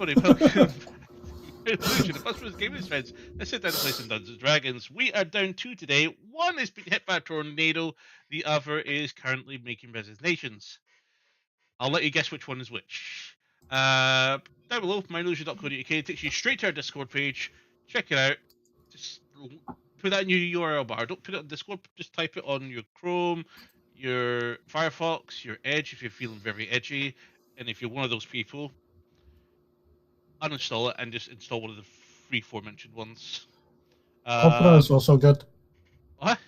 everybody, welcome to Illusion, the Bus Gaming Friends. Let's sit down and play some Dungeons & Dragons. We are down two today. One is being hit by a tornado, the other is currently making resignations. I'll let you guess which one is which. Down below, myillusion.co.uk takes you straight to our Discord page. Check it out. Just put that in your URL bar. Don't put it on Discord, just type it on your Chrome, your Firefox, your Edge if you're feeling very edgy. And if you're one of those people, uninstall it and just install one of the three aforementioned ones. Opera is also good. What?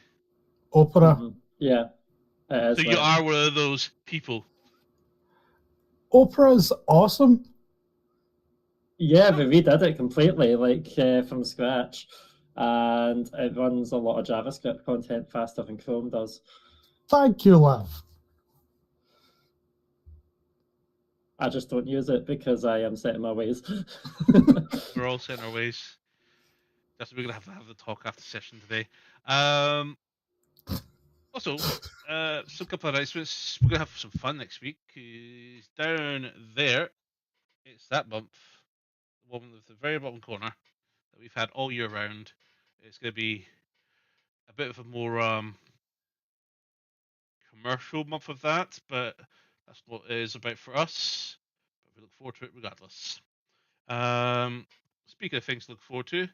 Opera. Mm-hmm. Yeah. So you are one of those people. Opera is awesome. Yeah, we redid it completely, from scratch. And it runs a lot of JavaScript content faster than Chrome does. Thank you, love. I just don't use it because I am set in my ways. We're all set in our ways. That's we're gonna have the talk after session today. Also, some couple of announcements. We're gonna have some fun next week. Down there, it's that month, the one with the very bottom corner that we've had all year round. It's gonna be a bit of a more commercial month of that, but that's what it is about for us. But we look forward to it regardless. Speaking of things to look forward to,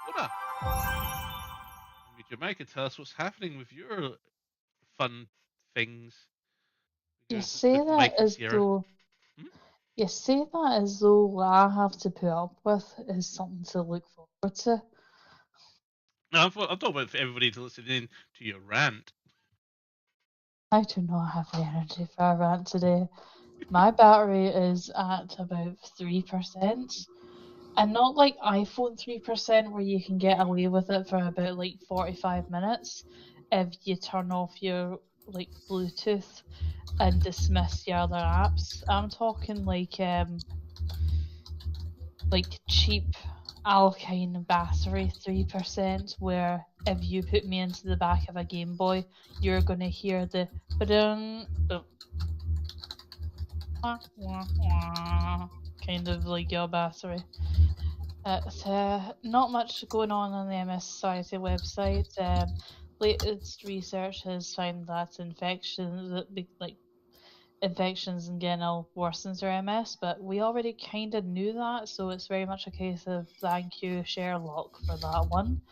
Luna, meet your mic and tell us what's happening with your fun things. You say that as though you say that as though what I have to put up with is something to look forward to. No, I'm talking about for everybody to listen in to your rant. I do not have the energy for a rant today. My battery is at about 3%. And not like iPhone 3% where you can get away with it for about like 45 minutes if you turn off your like Bluetooth and dismiss your other apps. I'm talking like cheap alkaline battery 3% where if you put me into the back of a Game Boy, you're gonna hear the kind of like your battery. Not much going on the MS Society website. Latest research has found that infections in general worsens your MS, but we already kind of knew that, so it's very much a case of thank you Sherlock for that one.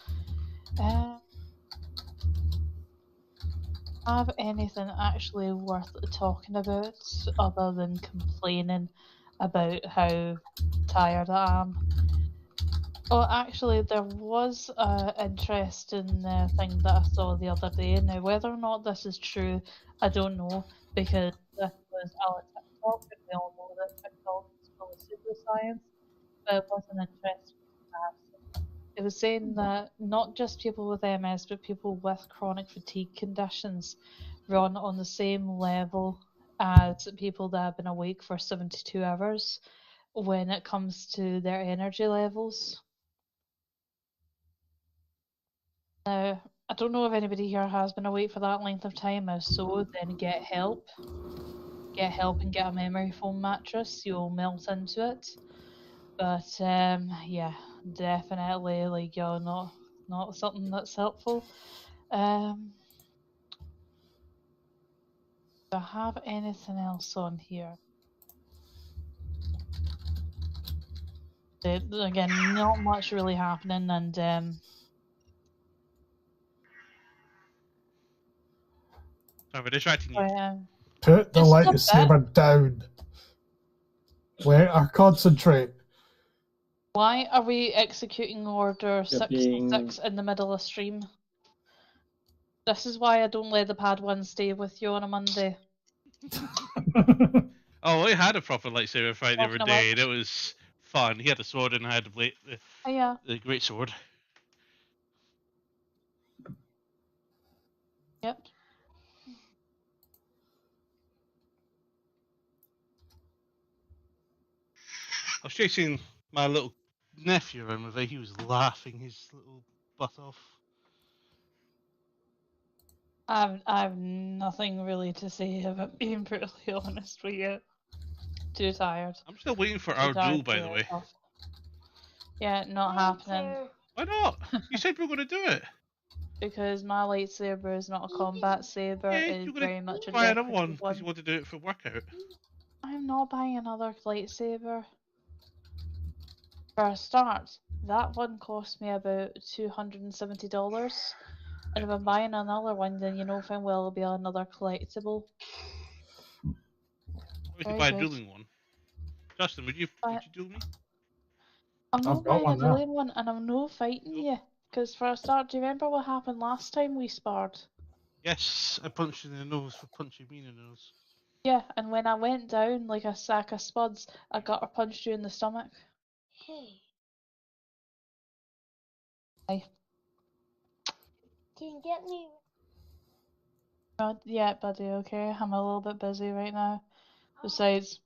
Have anything actually worth talking about other than complaining about how tired I am? Oh, actually, there was an interesting thing that I saw the other day. Now, whether or not this is true, I don't know, because this was our TikTok, and we all know that TikTok is full of pseudoscience, but it was an interesting fact. It was saying that not just people with MS, but people with chronic fatigue conditions run on the same level as people that have been awake for 72 hours when it comes to their energy levels. Now, I don't know if anybody here has been awake for that length of time. If so, then get help. Get help and get a memory foam mattress. You'll melt into it. But yeah, definitely like you're not something that's helpful. Do I have anything else on here? Again, not much really happening, and Sorry for distracting you. Put the lightsaber down. Let her concentrate. Why are we executing order 606 in the middle of stream? This is why I don't let the Padawan stay with you on a Monday. Oh, we had a proper lightsaber fight the other day, and it was fun. He had a sword, and I had the great sword. Yep. I was chasing my little nephew around with it. He was laughing his little butt off. I have nothing really to say, if I'm being brutally honest with you. Too tired. I'm still waiting for Too our tired duel, by to the get way. off. Yeah, not happening. Why not? You said we were going to do it. Because my lightsaber is not a combat saber, Yeah, it's you're going very to much a buy another one decorative because you one. want to do it for workout. I'm not buying another lightsaber. For a start, that one cost me about $270. And if I'm buying another one, then you know fucking well it'll be another collectible. We could Very buy a good. dueling one. Justin, would you duel me? I'm I've not got buying a one now. dueling one, and I'm no fighting Nope. you. Because for a start, do you remember what happened last time we sparred? Yes, I punched you in the nose for punching me in the nose. Yeah, and when I went down like a sack of spuds, I gutter punched you in the stomach. Aye. Can you get me? Yeah, buddy, okay. I'm a little bit busy right now. Besides,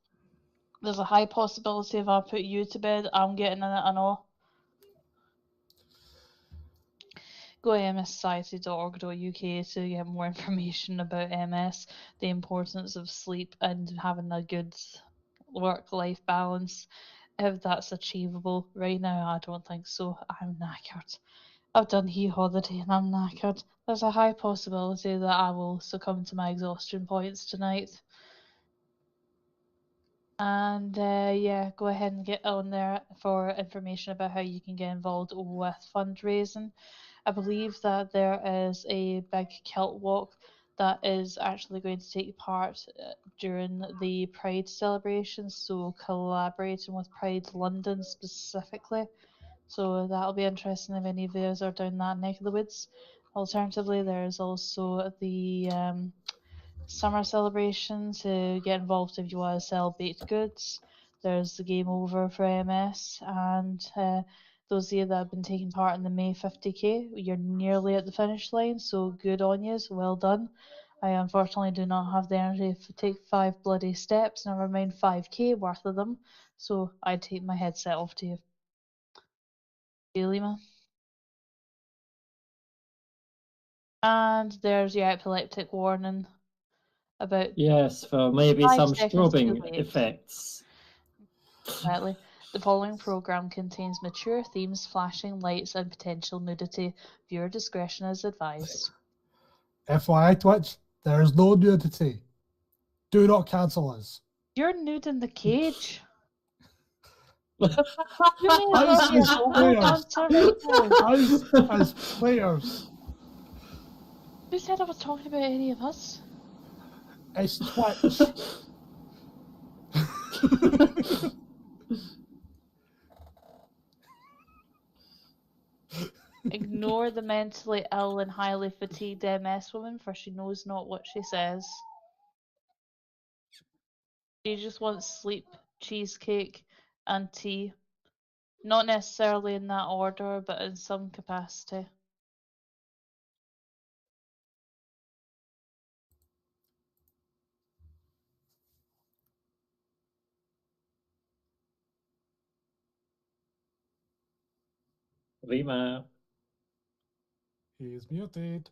there's a high possibility if I put you to bed, I'm getting in it and all. Go to mssociety.org.uk to get more information about MS, the importance of sleep, and having a good work-life balance. If that's achievable right now, I don't think so. I'm knackered. I've done He Holiday and I'm knackered. There's a high possibility that I will succumb to my exhaustion points tonight. And yeah, go ahead and get on there for information about how you can get involved with fundraising. I believe that there is a big kilt walk that is actually going to take part during the Pride celebrations, so collaborating with Pride London specifically. So that'll be interesting if any of those are down that neck of the woods. Alternatively, there's also the summer celebration to get involved if you want to sell baked goods. There's the game over for MS, and those of you that have been taking part in the May 50k, you're nearly at the finish line, so good on you, well done. I unfortunately do not have the energy to take 5 bloody steps, never mind 5k worth of them, so I take my headset off to you. Really, man? And there's your epileptic warning about Yes, for maybe 5 some seconds too strobing late. effects. Exactly. The following program contains mature themes, flashing lights, and potential nudity. Viewer discretion is advised. FYI Twitch, there is no nudity. Do not cancel us. You're nude in the cage. As players. Who said I was talking about any of us? It's Twitch. Ignore the mentally ill and highly fatigued MS woman, for she knows not what she says. She just wants sleep, cheesecake, and tea. Not necessarily in that order, but in some capacity. Rima. He's muted.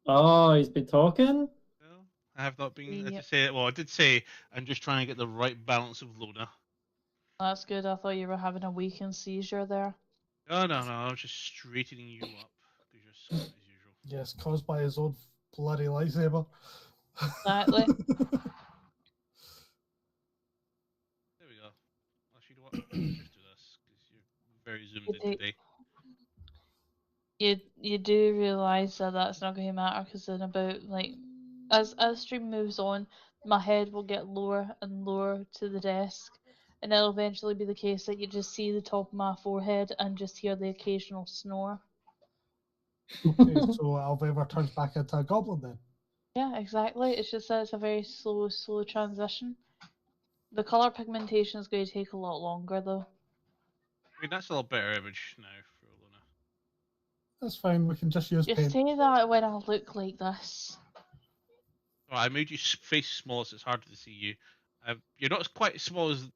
Oh, he's been talking? No, I have not been. I Yep. just say, well, I did say I'm just trying to get the right balance of Luna. That's good. I thought you were having a weekend seizure there. No, I was just straightening you up because you're smart as usual. Yes, caused by his own bloody lightsaber. Exactly. There we go. Actually, you know what? Let's just do this because you're very zoomed in today. You do realise that that's not going to matter, because in about, like, as the stream moves on, my head will get lower and lower to the desk, and it'll eventually be the case that you just see the top of my forehead and just hear the occasional snore. Okay, so Alveva turns back into a goblin then. Yeah, exactly. It's just that it's a very slow transition. The colour pigmentation is going to take a lot longer, though. I mean, that's a lot better image now for Luna. That's fine, we can just use You paint. say that when I look like this. Oh, I made your face small so it's harder to see you. You're not quite as small as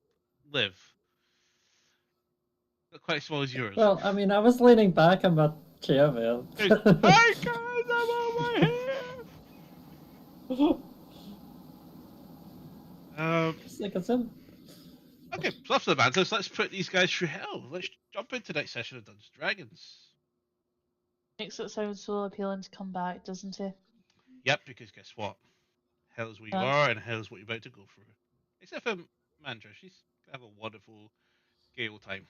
Liv. Not quite as small as yours. Well, I mean, I was leaning back in my chair there. Hey guys, I'm on my It's like a sim. Okay, so after the banters, let's put these guys through hell. Let's jump into next session of Dungeons and Dragons. Makes it sound so appealing to come back, doesn't it? Yep, because guess what? Hell is where you Huh? are, and hell is what you're about to go through. Except for Mandra, she's gonna have a wonderful, gay old time.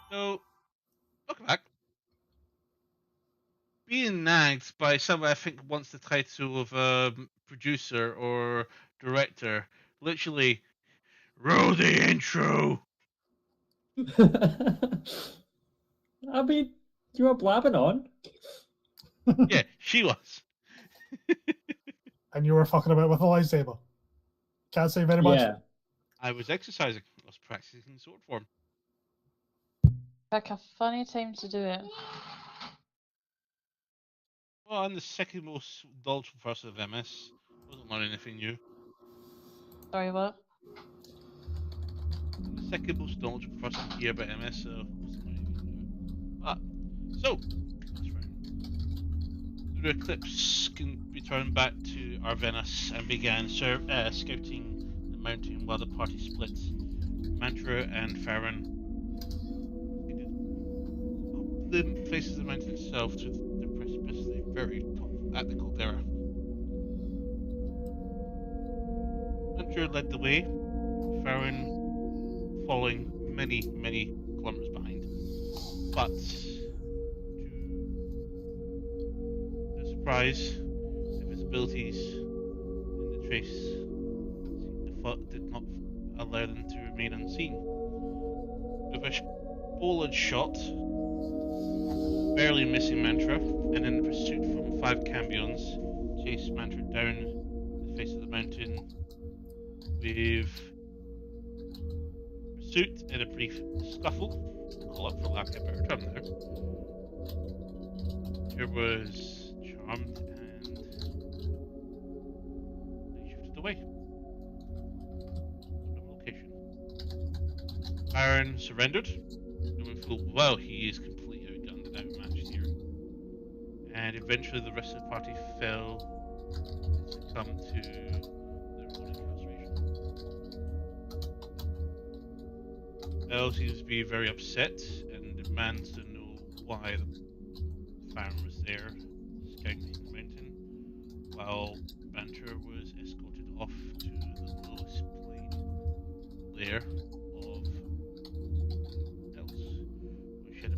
So, welcome back. Being nagged by someone I think wants the title of producer or director, literally, roll the intro. I mean, you were blabbing on. Yeah, she was. And you were fucking about with a lightsaber. Can't say very much. Yeah. I was exercising. I was practicing sword form. Pick a funny time to do it. Well, I'm the second most knowledgeable person of MS. Wasn't learning anything new. Sorry, what? I'm the second most knowledgeable person here about MS, so wasn't learning anything new. But so, that's right. The Eclipse can return back to Arvenas and began scouting the mountain while the party split. Mantra and Farron the faces of the mountain itself to the precipice, the very top at the caldera. Mantra led the way, Farron following many, many kilometers behind. But to their surprise, the visibilities in the trace did not allow them to remain unseen. With a bullet shot, barely missing Mantra, and in pursuit from 5 cambions, chased Mantra down the face of the mountain with pursuit and a brief scuffle. Call up for lack of a better term there. Here was charmed and they shifted away. Another location. Baron surrendered, knowing full well he is completely outgunned and outmatched here. And eventually the rest of the party fell and succumbed to their own incarceration. Elle seems to be very upset and demands to know why the farm was there, scouting the mountain, while Banter was escorted off to the lowest plane layer of else, where she had a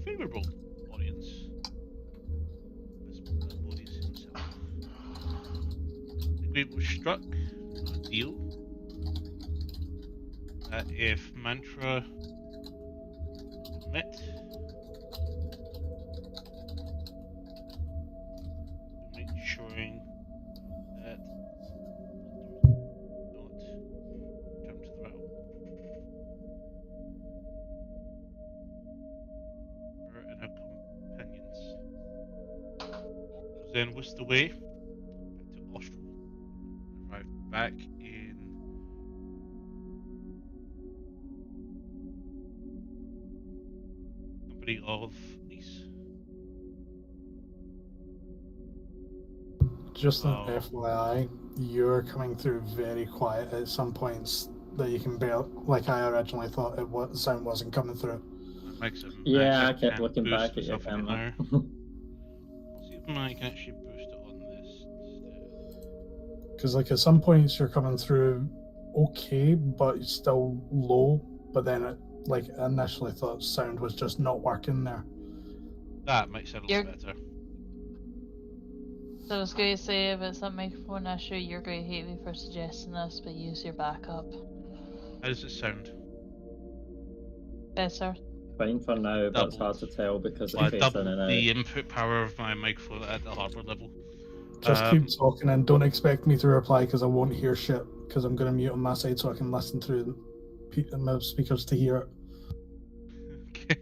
favourable audience with Modius himself. The agreement was struck on a deal that if Mantra met, ensuring that not return to the realm. Her and her companions was then whisked away back to Austral and arrived back in company of Nice. Just an Oh. FYI, you're coming through very quiet at some points that you can barely, like I originally thought sound wasn't coming through. Make some Yeah, I action kept and looking boost back at your myself again camera. there. Let's see if I can actually boost it on this instead. Because like at some points you're coming through okay, but it's still low. But then it, like initially thought sound was just not working there. That might sound a little better. So I was going to say, if it's a microphone issue, you're going to hate me for suggesting this, but use your backup. How does it sound? Better. Fine for now, but it's hard to Doubled. tell because Well, I it fades in doubled and out. the input power of my microphone at the hardware level. Just keep talking and don't expect me to reply because I won't hear shit because I'm going to mute on my side so I can listen through my speakers to hear it. Okay.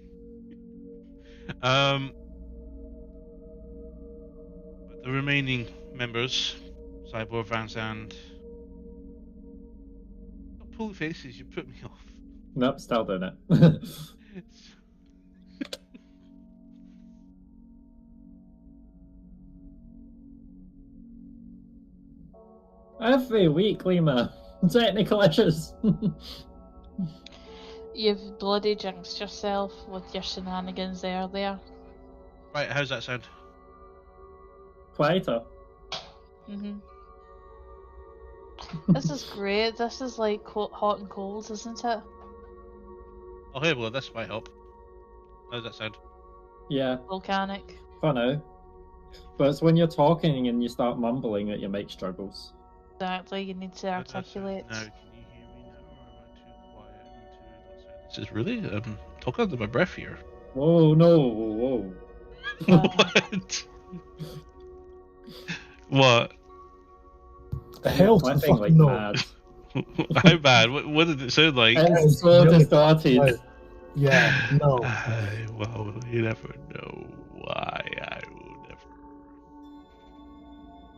But the remaining members, Cyborg, Van Zandt. Don't pull faces, you put me off. Nope, still doing it. Every week, Lima. Technical issues. You've bloody jinxed yourself with your shenanigans earlier. Right, how's that sound? Quieter. This is great. This is like hot and cold, isn't it? Oh, hey, well, this might help. How's that sound? Yeah, Volcanic. for now. But it's when you're talking and you start mumbling that your mic struggles. Exactly, you need to How's that sound articulate. now? Can you hear me now, or am I too quiet and too not sound? This is really talking under my breath here. Whoa, no, whoa. What? What? The hell to the Clapping fucking no. mad. How bad? What did it sound like? It's so really distorted. Right. Yeah, no. Well, you never know why. I will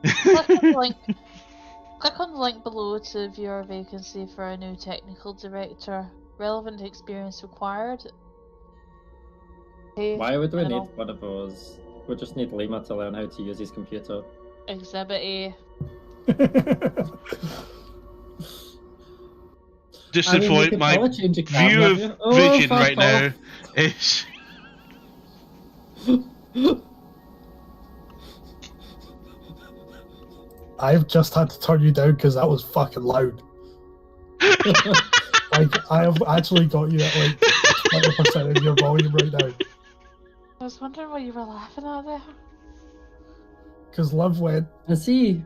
Click on the never. link. Click on the link below to view our vacancy for a new technical director. Relevant experience required. Okay, Why would we and need I'll- one of those? We just need Lima to learn how to use his computer. Exhibit A. Just I to mean, you point, could my probably change your view camera of view. Oh, vision fuck right off. now is. I've just had to turn you down because that was fucking loud. Like, I have actually got you at like 20% of your volume right now. I was wondering what you were laughing at there. Because Liv went, I see.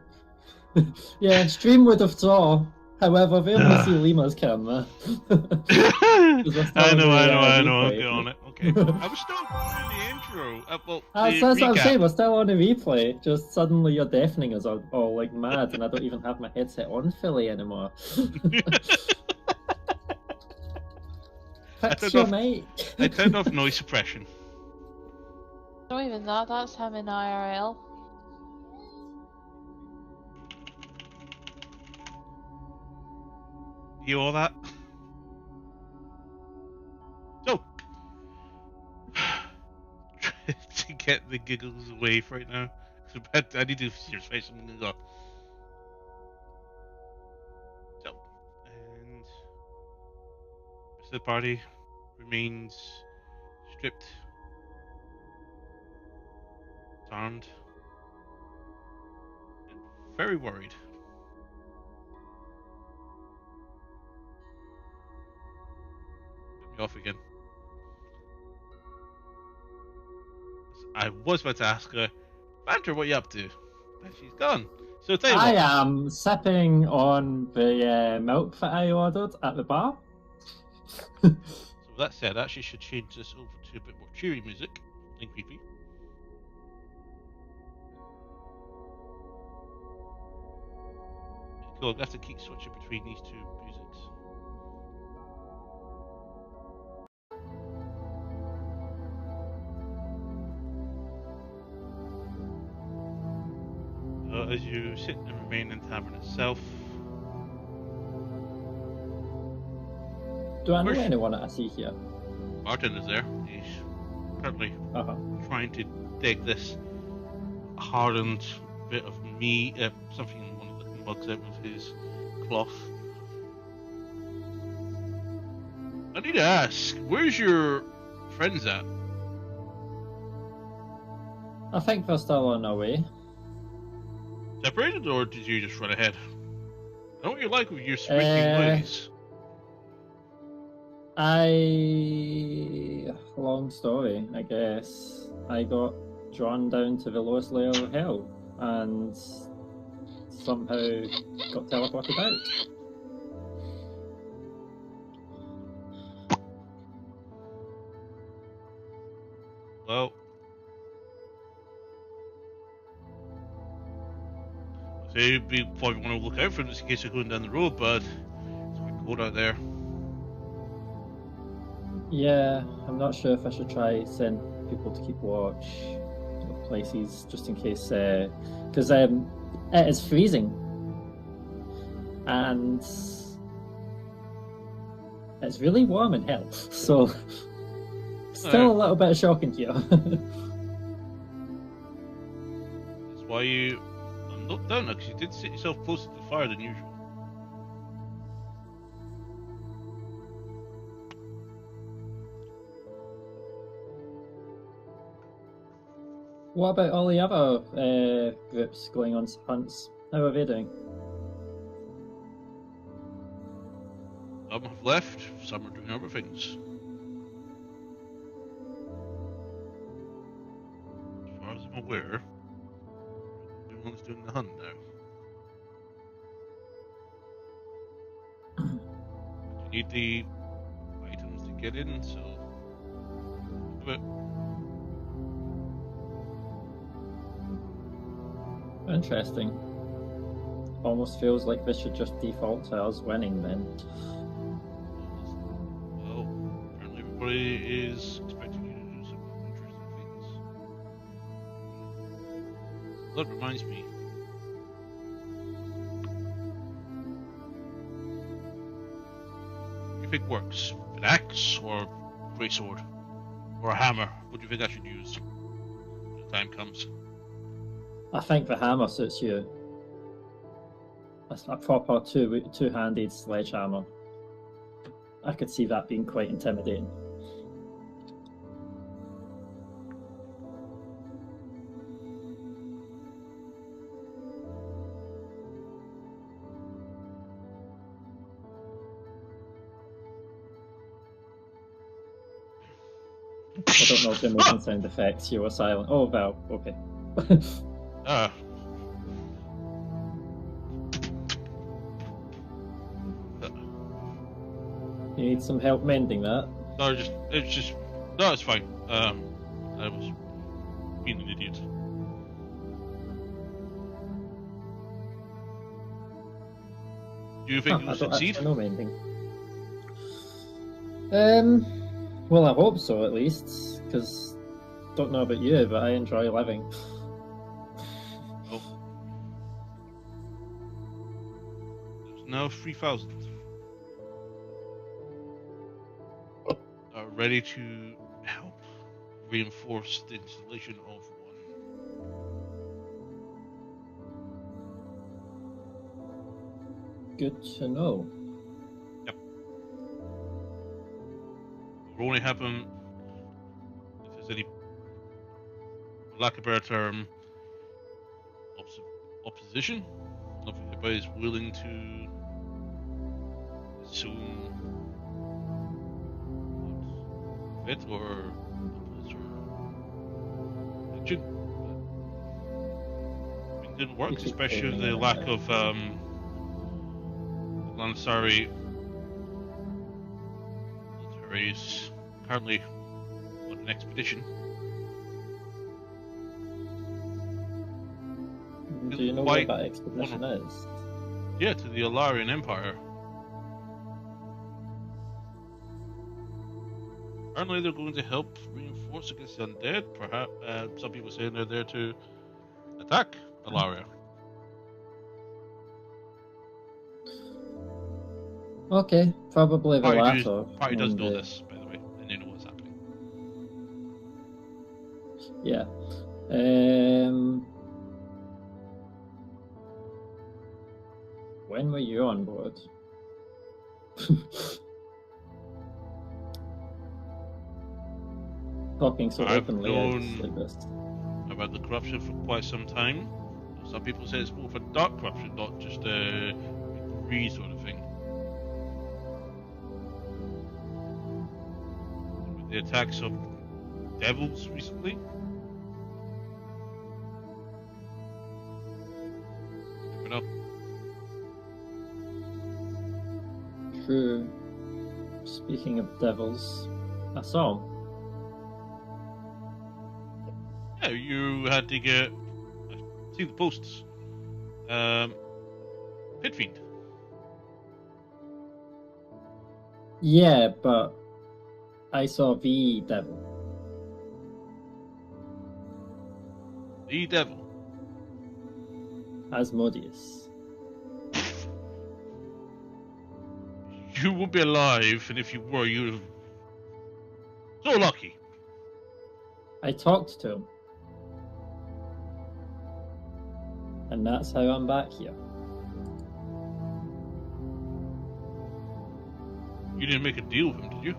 Yeah, stream would have saw. However, they only see Lima's camera. I know. replay. Get on it. Okay. I was still doing the intro. Well, That's the what I'm recap. saying, we're still on the replay. Just suddenly you're deafening us all like mad, and I don't even have my headset on fully anymore. Fix turned your off- mic. I turned off noise suppression. Not even that, that's him in IRL. You all that? So, to get the giggles away for right now, I need to serious face. I'm gonna go. So, and the rest of the party remains stripped, armed, and very worried. Put me off again. I was about to ask her, Banter, what you up to? And she's gone. So tell you I what. am sipping on the milk that I ordered at the bar. So with that said, I actually should change this over to a bit more cheery music and creepy. Cool, I have to keep switching between these two musics. As you sit and remain in the tavern itself, Do I know Where's- anyone that I see here? bartender's there. He's currently Uh-huh. trying to dig this hardened bit of meat, something in one of the mugs out with his cloth. I need to ask, where's your friends at? I think they're still on their way. Separated, or did you just run ahead? I know what you're like with your sprinting ways. Long story, I guess. I got drawn down to the lowest layer of hell and somehow got teleported out. Well, so you probably want to look out for them just in case you're going down the road, but it's quite cold out there. Yeah, I'm not sure if I should try send people to keep watch of places just in case, because it is freezing and it's really warm in hell, so still a little bit of shocking here. That's why you looked down there, because you did sit yourself closer to the fire than usual. What about all the other groups going on hunts? How are they doing? Some have left, some are doing other things. As far as I'm aware, everyone's doing the hunt now. You need the items to get in, so do it. Interesting. Almost feels like this should just default to us winning then. Well, apparently everybody is expecting you to do some interesting things. That reminds me. What do you think works? An axe or great sword? Or a hammer? What do you think I should use when the time comes? I think the hammer suits you. A proper two-handed sledgehammer. I could see that being quite intimidating. I don't know if you're making sound effects. You were silent. Oh, well, okay. You need some help mending that? No, it's fine. I was being an idiot. Do you think you'll succeed? I know mending. Well, I hope so at least, because don't know about you, but I enjoy living. Oh. There's now 3,000. Are ready to help reinforce the installation of one. Good to know. Yep. It will only happen if there's any, for lack of a better term, opposition. If everybody's willing to assume fit or oppose or religion. It didn't work, especially the lack of Galanasari military is currently on an expedition. Do you know what that expedition is? Yeah, to the Alarian Empire. Apparently they're going to help reinforce against the undead. Perhaps some people saying they're there to attack Alaria. Okay, probably the latter. Party does know this, by the way, and they know what's happening. Yeah. When were you on board? talking so I've openly known- like this. about the corruption for quite some time. Some people say it's more of a dark corruption, not just a greed sort of thing. With the attacks of devils recently. Never know. True. Speaking of devils, a song. Yeah, you had to get. See the posts. Pit Fiend. Yeah, but I saw the devil. The devil. Asmodeus. You would be alive, and if you were, you'd have. So lucky. I talked to him. And that's how I'm back here. You didn't make a deal with him, did you?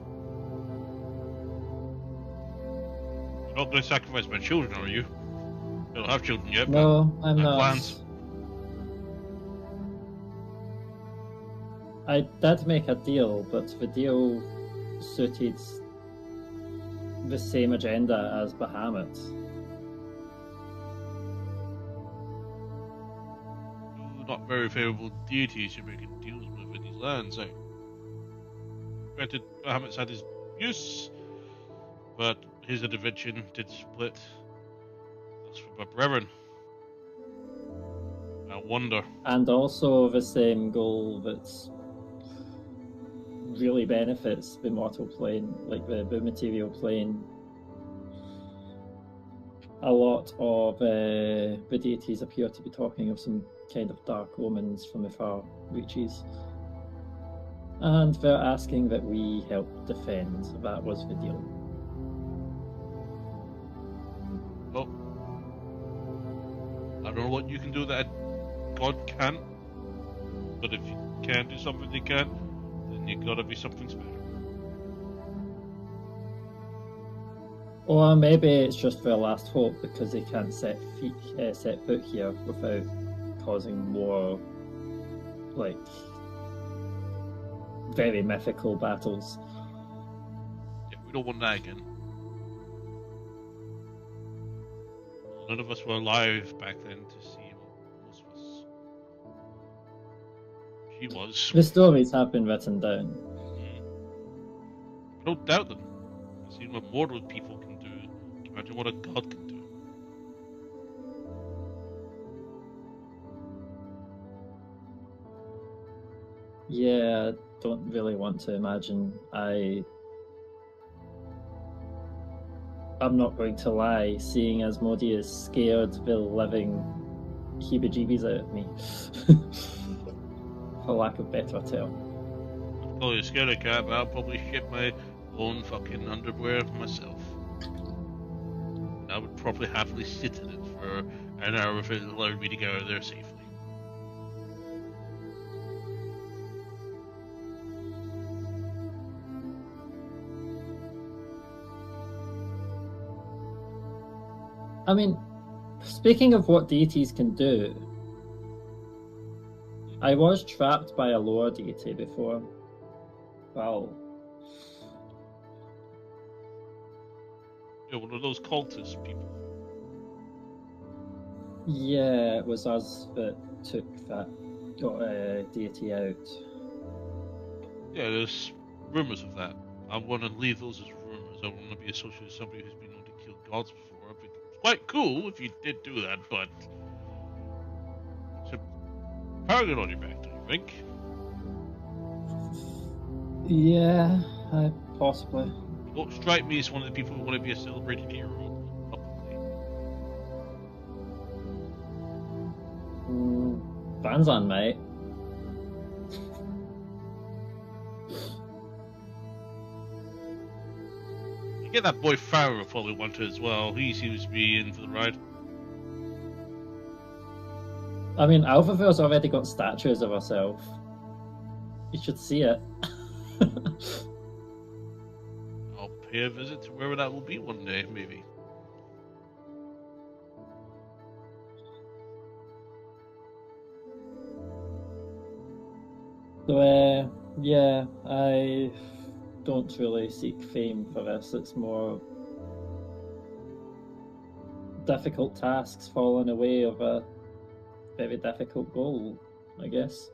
You're not going to sacrifice my children, are you? You don't have children yet, No, I'm I have not. plans. I did make a deal, but the deal suited the same agenda as Bahamut. but not very favorable deities you're making deals with in these lands, eh? Granted, Bahamut's had his use, but his intervention did split us from my brethren. I wonder. And also the same goal that's really benefits the mortal plane, like the material plane. A lot of the deities appear to be talking of some kind of dark omens from the far reaches. And they're asking that we help defend. That was the deal. Well, I don't know what you can do that God can't, but if you can do something they can, then you gotta be something special. Or maybe it's just their last hope because they can't set foot here without causing more, like, very mythical battles. Yeah, we don't want that again. None of us were alive back then to see what most of us. She was. The stories have been written down. No doubt them. I've seen what mortal people can do. Imagine what a god can do. Yeah, I don't really want to imagine. I'm not going to lie, seeing Asmodeus scared the living heebie-jeebies out of me. For lack of better term. Oh, you're scared of cat, but I'll probably shit my own fucking underwear myself. I would probably happily sit in it for an hour if it allowed me to get out of there safely. I mean, speaking of what deities can do, I was trapped by a lower deity before. Well, You're one of those cultist people. yeah, it was us that took that deity out. Yeah, there's rumors of that. I want to leave those as rumors. I want to be associated with somebody who's been known to kill gods before. I think it's quite cool if you did do that, but it's a paragon on your back, don't you think? Yeah, possibly. You don't strike me as one of the people who want to be a celebrated hero publicly. Banzan, mate. You get that boy Farrow probably want to as well. He seems to be in for the ride. I mean, Alphaver's already got statues of herself. You should see it. I'll pay a visit to wherever that will be one day, maybe. So, yeah, I don't really seek fame for this. It's more difficult tasks falling away of a very difficult goal, I guess.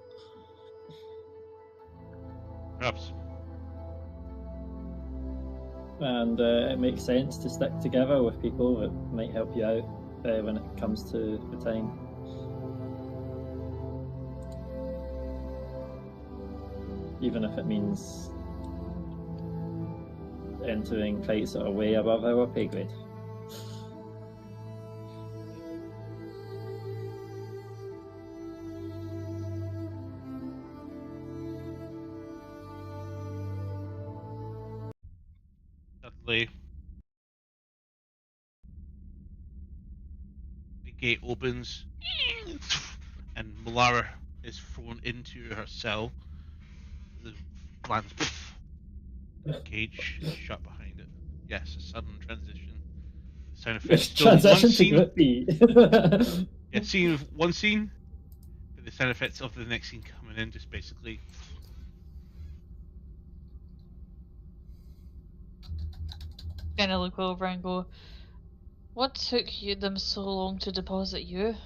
Perhaps. And it makes sense to stick together with people that might help you out when it comes to the time. Even if it means entering fights that are way above our pay grade. Suddenly, the gate opens, and Malara is thrown into her cell. The lands. The cage is shut behind it. Yes, a sudden transition. The sound effects still one Transition to scene. Group B. Yeah, scene of one scene, but the sound effects of the next scene coming in just basically. Kind of look over and go, "What took them so long to deposit you?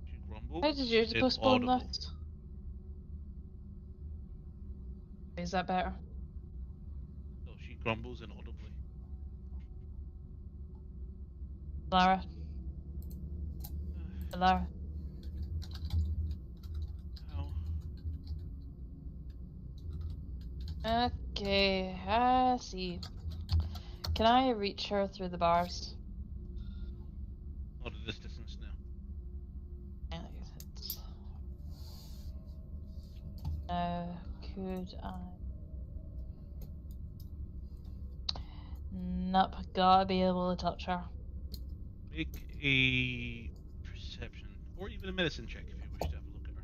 She grumbles. How did you postpone Inaudible. this?" Is that better? So she grumbles inaudibly. Lara. Lara. How? Okay, I see. Can I reach her through the bars? Not at this distance now. Could I? Nope, gotta be able to touch her. Make a perception or even a medicine check if you wish to have a look at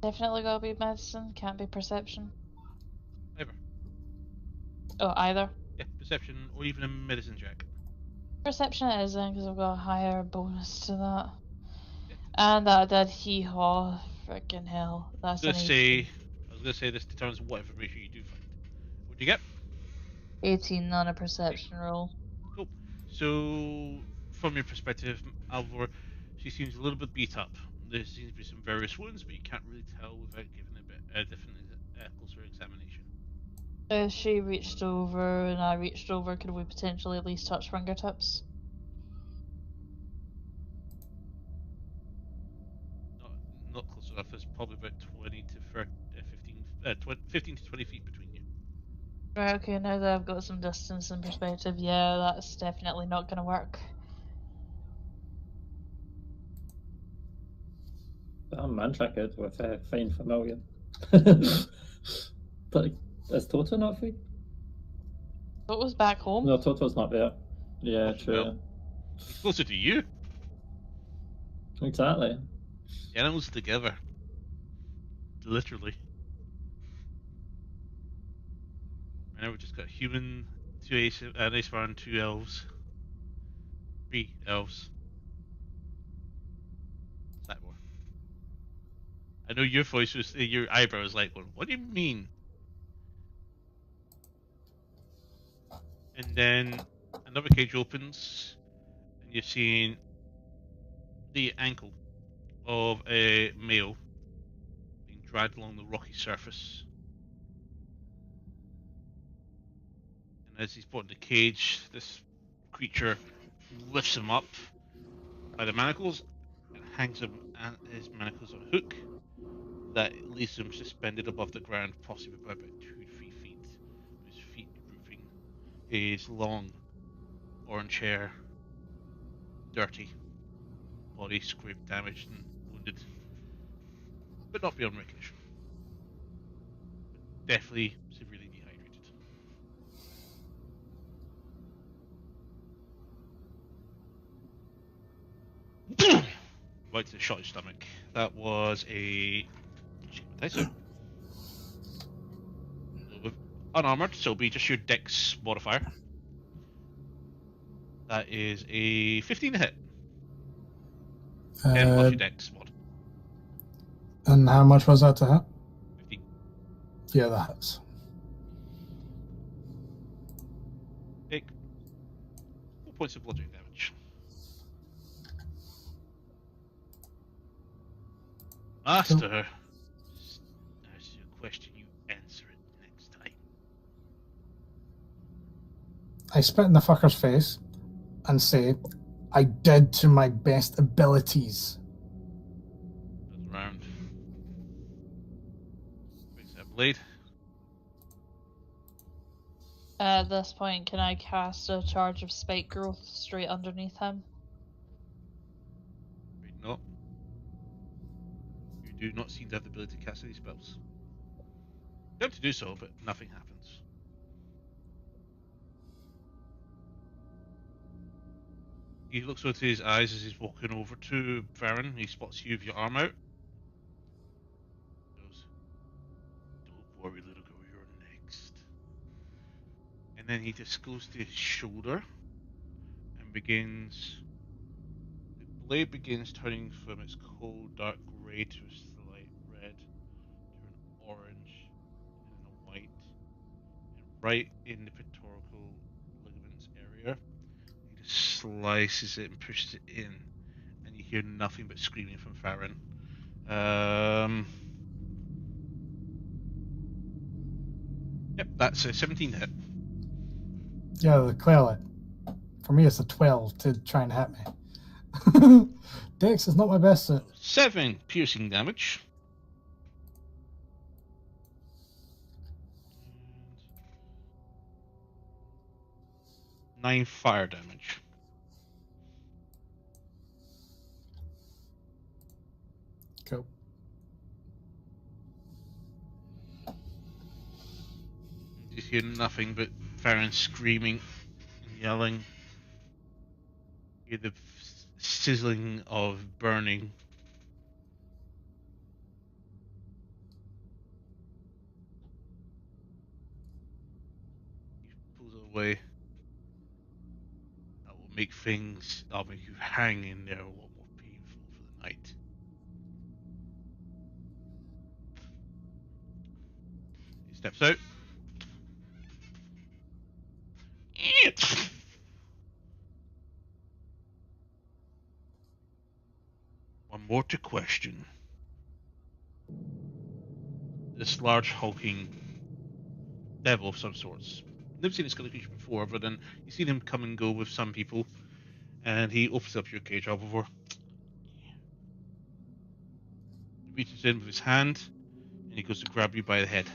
her. Definitely gotta be medicine, can't be perception. Either. Oh, either. Yeah, perception or even a medicine check. Perception it is then, because I've got a higher bonus to that. Yeah. And that did hee-haw. Freaking hell. That's an 18. I was gonna say this determines what information you do find. What'd you get? 18 on a perception roll. Cool. So, from your perspective, Alvor, she seems a little bit beat up. There seems to be some various wounds, but you can't really tell without giving a definite closer examination. If she reached over and I reached over, could we potentially at least touch fingertips? Not close enough. There's probably about 20 to 30, 15 to 20 feet between you. Right, okay, now that I've got some distance and perspective, yeah, that's definitely not gonna work. I'm man-trackered with Find Familiar. But is Toto not free? What was back home? No, Toto's not there. Yeah, Oh, true. well. He's closer to you. Exactly. The animals are together. Literally. Right now we've just got a human, an Aesvar and 2 elves. 3 elves. What's that for? I know your voice was, your eyebrow was like, what do you mean? And then another cage opens, and you're seeing the ankle of a male being dragged along the rocky surface. And as he's brought in the cage, this creature lifts him up by the manacles and hangs him and his manacles on a hook that leaves him suspended above the ground, possibly by about 2 to 3 feet. His feet grouping, his long orange hair, dirty, body scraped, damaged, and wounded, but not beyond recognition. Definitely severely dehydrated. Right to the shot in his stomach. That was a Dice out. Unarmored, so it'll be just your dex modifier. That is a 15 to hit. 10 plus your dex mod. And how much was that to hit? 15. Yeah, that hits. Take 4 points of bludgeoning damage. Master, that's your question. You answer it next time. I spit in the fucker's face and say, I did to my best abilities. Goes around. Brings that blade. At this point, can I cast a charge of spike growth straight underneath him? Right, no. You do not seem to have the ability to cast any spells. You have to do so, but nothing happens. He looks into his eyes as he's walking over to Farron. He spots you with your arm out. He goes, "Don't worry, little girl, you're next." And then he just goes to his shoulder and begins. The blade begins turning from its cold, dark grey to a slight red, to an orange, and then a white. And right in the pectoral ligaments area, he just slices it and pushes it in, and you hear nothing but screaming from Farron. Yep, that's a 17 to hit. Yeah, clearly. For me, it's a 12 to try and hit me. Dex is not my best suit. 7 piercing damage. 9 fire damage. Cool. You just hear nothing but Farron screaming and yelling. You hear the sizzling of burning. He pulls it away. I'll make you hang in there a lot more painful for the night. He steps out. One more to question. This large hulking devil of some sorts. Never seen this kind of creature before, but then you've seen him come and go with some people, and he opens up your cage before. He reaches in with his hand, and he goes to grab you by the head.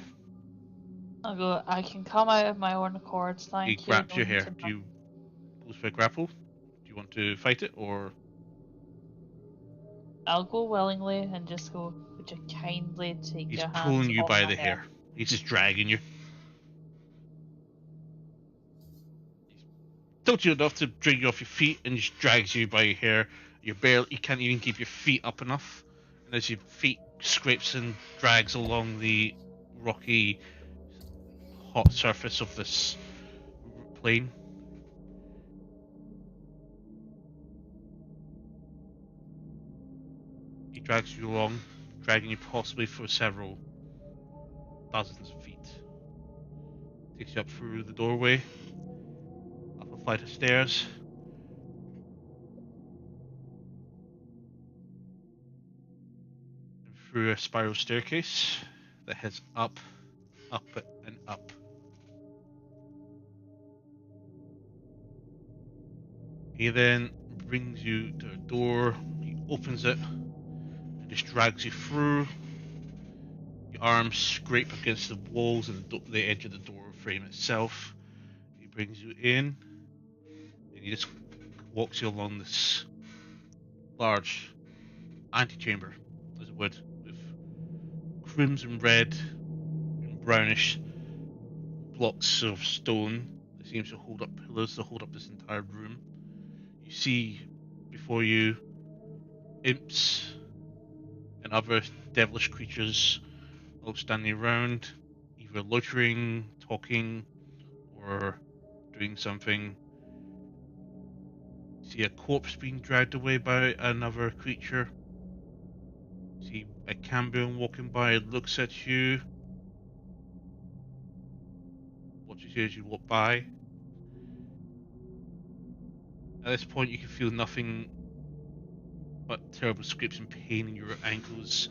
I'll go, I can come out of my own accord, thank He you. grabs your no need hair. to Do you go for a grapple? Do you want to fight it, or I'll go willingly and just go, would you kindly take he's your hands pulling you off by my the head? hair? He's just dragging you. He's tilted you enough to drag you off your feet, and just drags you by your hair. You can't even keep your feet up enough, and as your feet scrapes and drags along the rocky, hot surface of this plane. He drags you along, dragging you possibly for several dozens of feet. Takes you up through the doorway, up a flight of stairs, and through a spiral staircase that heads up, up, and up. He then brings you to a door. He opens it and just drags you through. Your arms scrape against the walls and the edge of the door frame itself. He brings you in, and he just walks you along this large antechamber, as it would, with crimson red and brownish blocks of stone that seems to hold up pillars to hold up this entire room. You see before you imps and other devilish creatures all standing around, either loitering, talking, or doing something. See a corpse being dragged away by another creature. See a Cambion walking by, it looks at you. Watches you as you walk by. At this point, you can feel nothing but terrible scrapes and pain in your ankles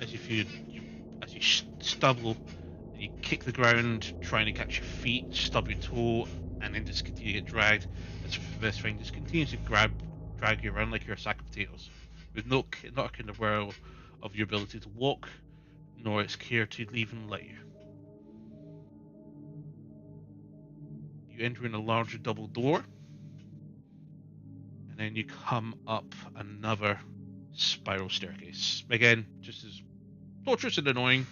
as you stumble and you kick the ground, trying to catch your feet, stub your toe, and then just continue to get dragged. This thing just continues to drag you around like you're a sack of potatoes, with not a kind of aware of your ability to walk, nor its care to leave and let you. You enter in a larger double door, and then you come up another spiral staircase. Again, just as torturous and annoying.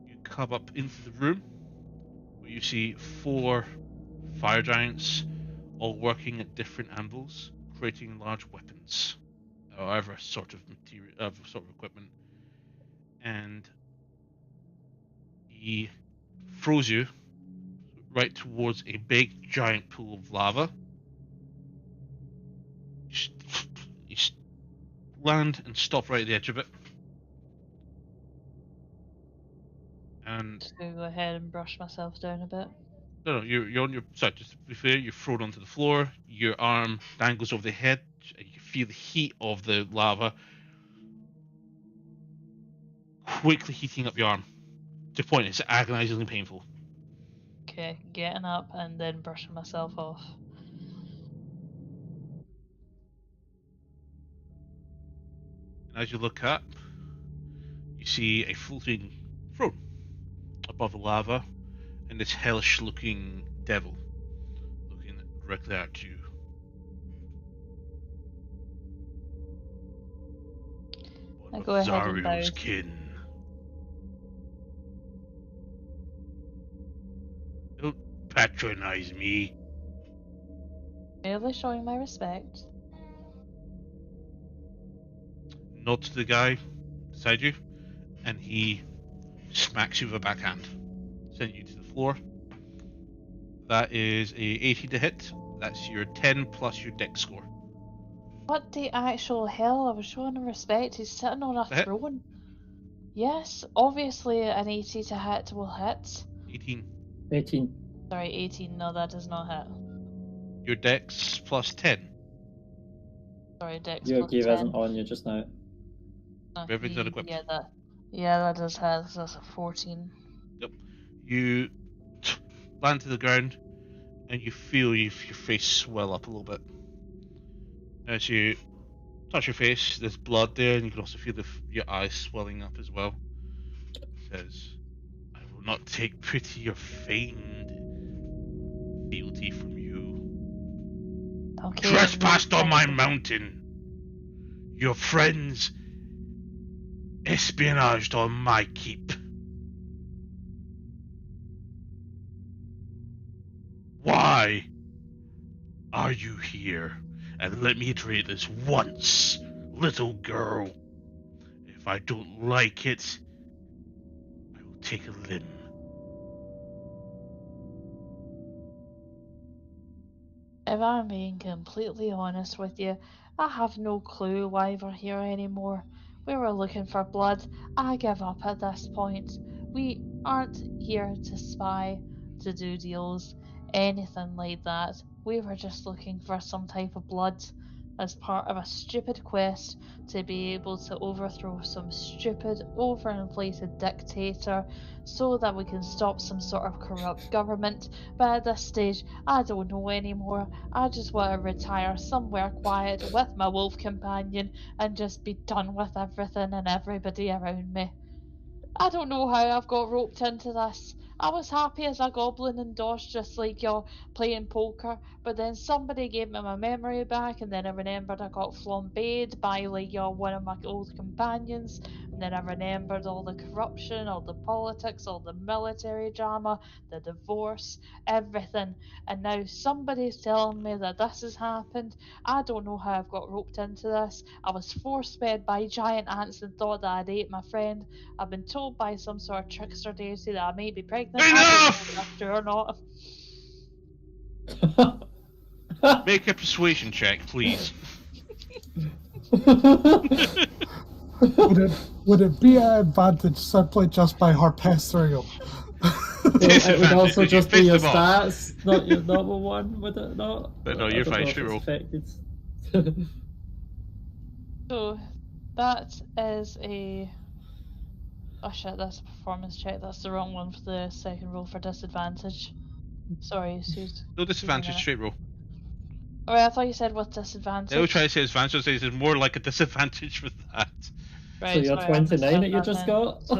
You come up into the room where you see 4 fire giants all working at different anvils, creating large weapons, or other sort of material, sort of equipment. And he throws you right towards a big giant pool of lava. You land and stop right at the edge of it. And Just gonna go ahead and brush myself down a bit. no, you're on your. Sorry, just to be fair, you're thrown onto the floor. Your arm dangles over the head, and you can feel the heat of the lava quickly heating up your arm to the point it's agonizingly painful. Okay, getting up and then brushing myself off. And as you look up, you see a floating throne above the lava, and this hellish-looking devil looking directly at you. I One go of ahead and bow. Zario's kin. Don't patronize me. Merely showing my respect. Nod to the guy beside you, and he smacks you with a backhand, sending you to the floor. That is a 18 to hit. That's your 10 plus your dex score. What the actual hell? I was showing him respect. He's sitting on a Hit? throne. Yes, obviously an 80 to hit will hit. 18. 18. Sorry, 18. No, that does not hit. Your dex plus 10. Sorry, dex Your plus gear 10. isn't on you just now. Everything's unequipped. Yeah, that does hit. So that's a 14. You land to the ground, and you feel your face swell up a little bit. As you touch your face, there's blood there, and you can also feel your eyes swelling up as well. It says, "I will not take pity or feigned fealty from you. Okay. Trespassed on my mountain. Your friends espionaged on my keep. Why are you here? And let me iterate this once, little girl. If I don't like it, I will take a limb." If I'm being completely honest with you, I have no clue why we're here anymore. We were looking for blood. I give up at this point. We aren't here to spy, to do deals, anything like that. We were just looking for some type of blood as part of a stupid quest to be able to overthrow some stupid, overinflated dictator so that we can stop some sort of corrupt government. But at this stage, I don't know anymore. I just want to retire somewhere quiet with my wolf companion and just be done with everything and everybody around me. I don't know how I've got roped into this. I was happy as a goblin and DOS, just like you're playing poker. But then somebody gave me my memory back, and then I remembered I got flambéed by like one of my old companions. And then I remembered all the corruption, all the politics, all the military drama, the divorce, everything. And now somebody's telling me that this has happened. I don't know how I've got roped into this. I was force fed by giant ants and thought that I'd ate my friend. I've been told by some sort of trickster deity that I may be pregnant. I don't know if Enough! that's true or not. Make a persuasion check, please. Would it be an advantage simply just by her pestering him? It would also Disadvantage, just you be your pissed them off. stats, not your normal one, would it not? But no, I you're don't fine, know if straight it's roll. affected. So that is a. Oh shit, that's a performance check. That's the wrong one for the second roll for disadvantage. Sorry, Suze. No disadvantage, straight roll. Alright, I thought you said with disadvantage. They will try to say advantage, so it's more like a disadvantage with that. Right, So you're sorry, I 29 that you misheard just then. got? So,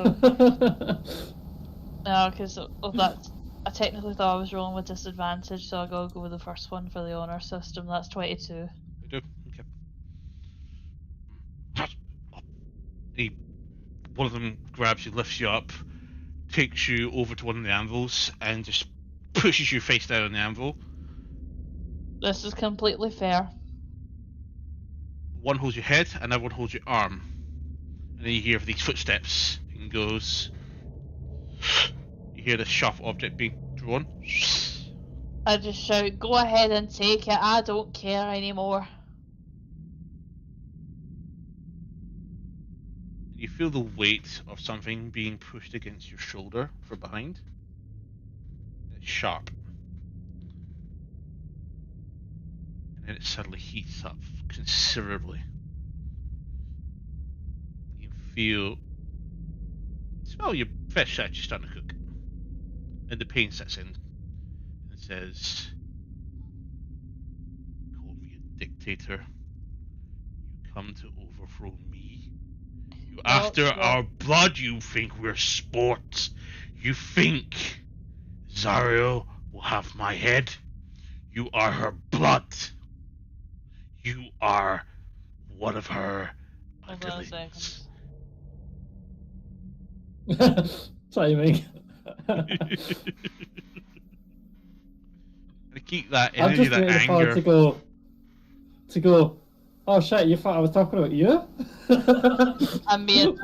no, because of that, I technically thought I was rolling with disadvantage, so I'll go with the first one for the honor system. That's 22. You do? Okay. One of them grabs you, lifts you up, takes you over to one of the anvils, and just pushes you face down on the anvil. This is completely fair. One holds your head, another one holds your arm. And then you hear these footsteps, and goes. You hear the sharp object being drawn. I just shout, go ahead and take it, I don't care anymore. You feel the weight of something being pushed against your shoulder from behind. It's sharp. And then it suddenly heats up considerably. You smell your fish actually starting to cook. And the pain sets in and says, "Call me a dictator. You come to overthrow me. You after our blood, you think we're sport. You think Zario will have my head. You are her blood. You are one of her Hold on a underlings." Timing. To keep that I'm energy, just that waiting for anger. her to go, oh shit, you thought I was talking about you? I made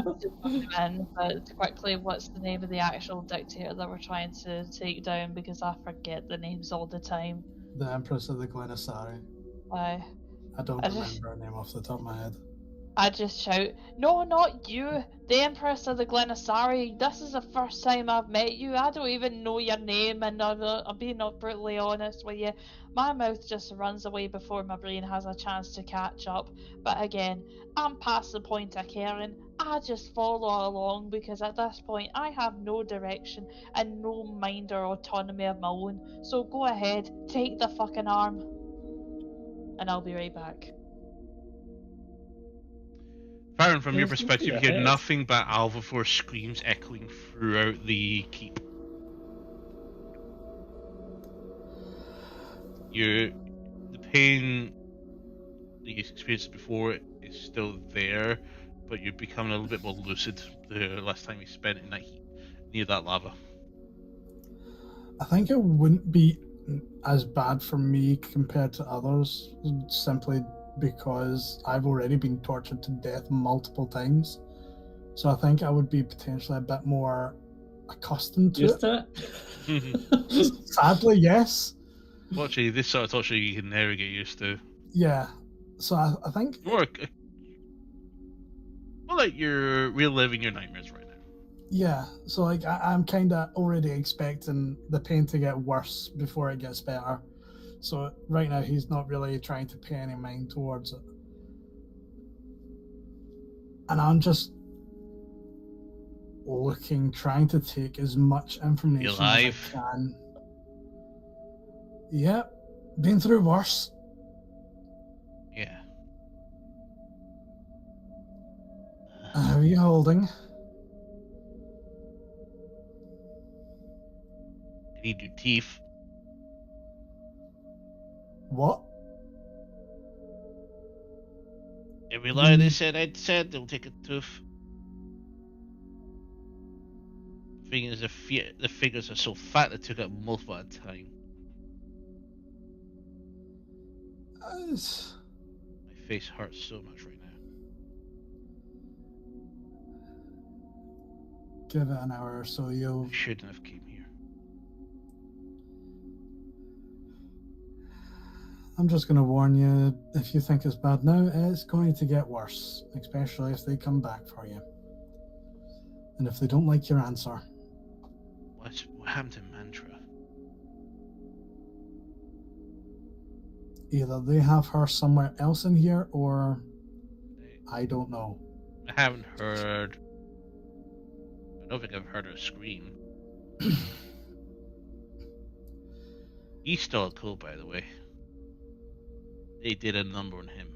in, but quickly, what's the name of the actual dictator that we're trying to take down? Because I forget the names all the time. The Empress of the Galanasari. I don't I remember just- her name off the top of my head. I just shout, no, not you, the Empress of the Galanasari. This is the first time I've met you. I don't even know your name, and I'm being brutally honest with you. My mouth just runs away before my brain has a chance to catch up. But again, I'm past the point of caring. I just follow along because at this point I have no direction and no mind or autonomy of my own. So go ahead, take the fucking arm, and I'll be right back. Farron, from your There's perspective, you nothing hear ahead. nothing but Alvafor screams echoing throughout the keep. The pain that you experienced before is still there, but you're becoming a little bit more lucid the last time you spent in that heat near that lava. I think it wouldn't be as bad for me compared to others, simply because I've already been tortured to death multiple times. So I think I would be potentially a bit more accustomed to Used it. to it? Sadly, yes. Well, actually, this sort of torture you can never get used to. Yeah. So I think More like you're reliving your nightmares right now. yeah, so like I'm kind of already expecting the pain to get worse before it gets better. So right now he's not really trying to pay any mind towards it. And I'm just looking, trying to take as much information as I alive? can. Yep, been through worse. Yeah. How are you holding? I need new teeth. What? Every lie they said I'd said, they'll take a tooth. The thing is, the figures are so fat they took up multiple at a time. My face hurts so much right now. Give it an hour or so, you'll... I shouldn't have came here. I'm just going to warn you, if you think it's bad now, it's going to get worse, especially if they come back for you. And if they don't like your answer. What happened to Mantra? Either they have her somewhere else in here, or I don't know. I haven't heard. I don't think I've heard her scream. He's still cool, by the way. They did a number on him.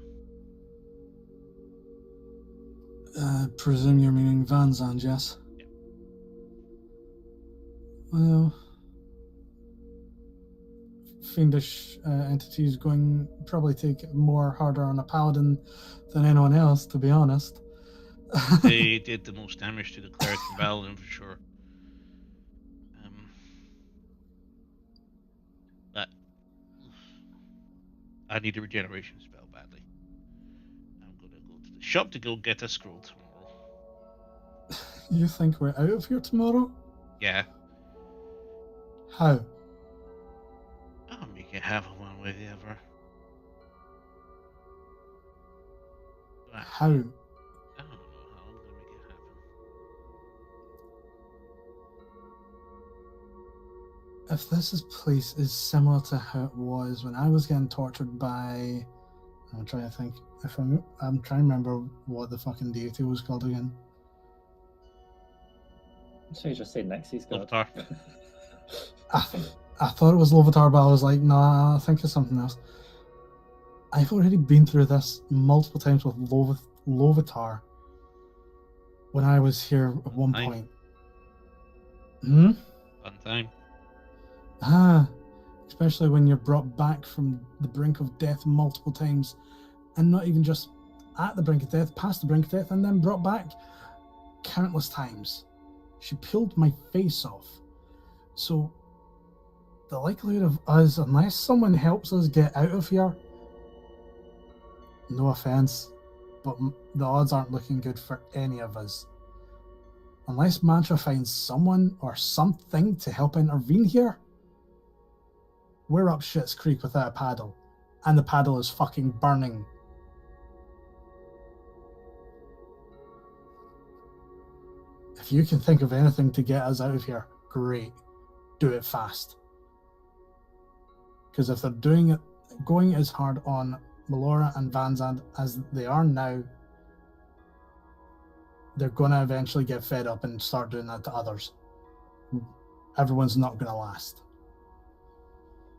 Presume you're meaning Van Zandt, yes? Yep. Well, fiendish entities going probably take it more harder on a paladin than anyone else, to be honest. They did the most damage to the cleric and paladin for sure. But I need a regeneration spell badly. I'm gonna go to the shop to go get a scroll tomorrow. You think we're out of here tomorrow? Yeah, How? I'll make it happen one way or the other. But How? I don't know how I'm gonna make it happen. If this place is similar to how it was when I was getting tortured by... I'm trying to think. I'm trying to remember what the fucking deity was called again. So you just say Nixie's god. Lothar. I thought it was Lovatar, but I was like, nah, I think it's something else. I've already been through this multiple times with Lovatar when I was here at one Fine. point. Fun time. Especially when you're brought back from the brink of death multiple times, and not even just at the brink of death, past the brink of death, and then brought back countless times. She peeled my face off. So the likelihood of us, unless someone helps us get out of here, no offense, but the odds aren't looking good for any of us. Unless Mantra finds someone or something to help intervene here, we're up shit's creek without a paddle, and the paddle is fucking burning. If you can think of anything to get us out of here, great. Do it fast. Because if they're going as hard on Melora and Van Zandt as they are now, they're going to eventually get fed up and start doing that to others. Everyone's not going to last.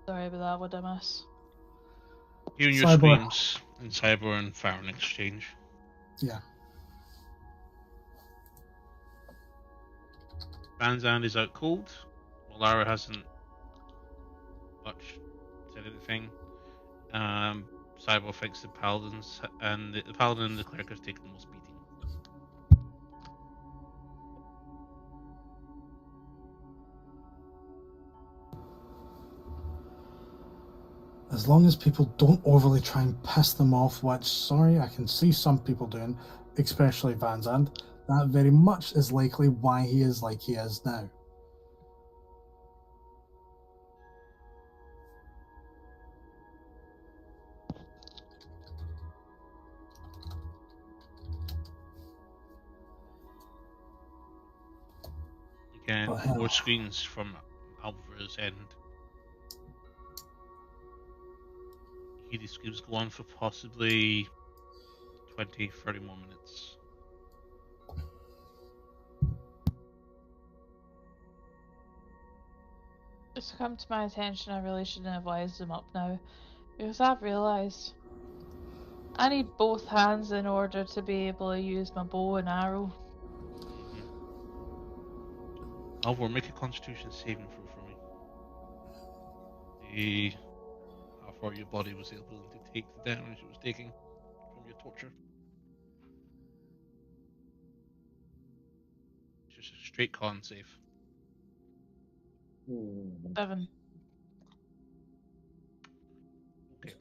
Sorry about that, what did I miss? Hearing your Cyber. screams in Cyber and Farron exchange. Yeah. Van Zandt is out cold. Molara hasn't much said anything. Cyber thinks the paladins and the paladin and the cleric have taken the most beating. As long as people don't overly try and piss them off, which, sorry, I can see some people doing, especially Van Zandt, that very much is likely why he is like he is now. Again, Well, hell. more screens from Alvarez's end. These screams go on for possibly 20, 30 more minutes. It's come to my attention I really shouldn't have wised them up now, because I've realised I need both hands in order to be able to use my bow and arrow. Alvar, make a Constitution saving throw for me. see how far your body was able to take the damage it was taking from your torture. It's just a straight con save. 7. Okay.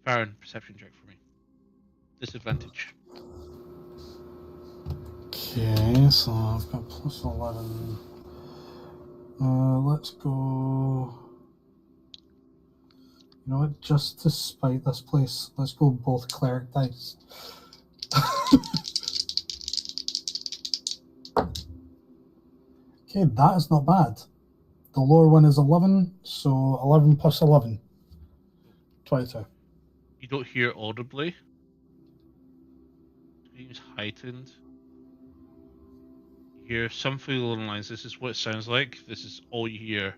Farron, perception check for me. Disadvantage. Okay, so I've got plus 11. Let's go. You know what? Just to spite this place, let's go both cleric dice. Okay, that is not bad. The lower one is 11, so 11 plus 11. 22. You don't hear audibly. Screams heightened. You hear something along the lines. This is what it sounds like. This is all you hear.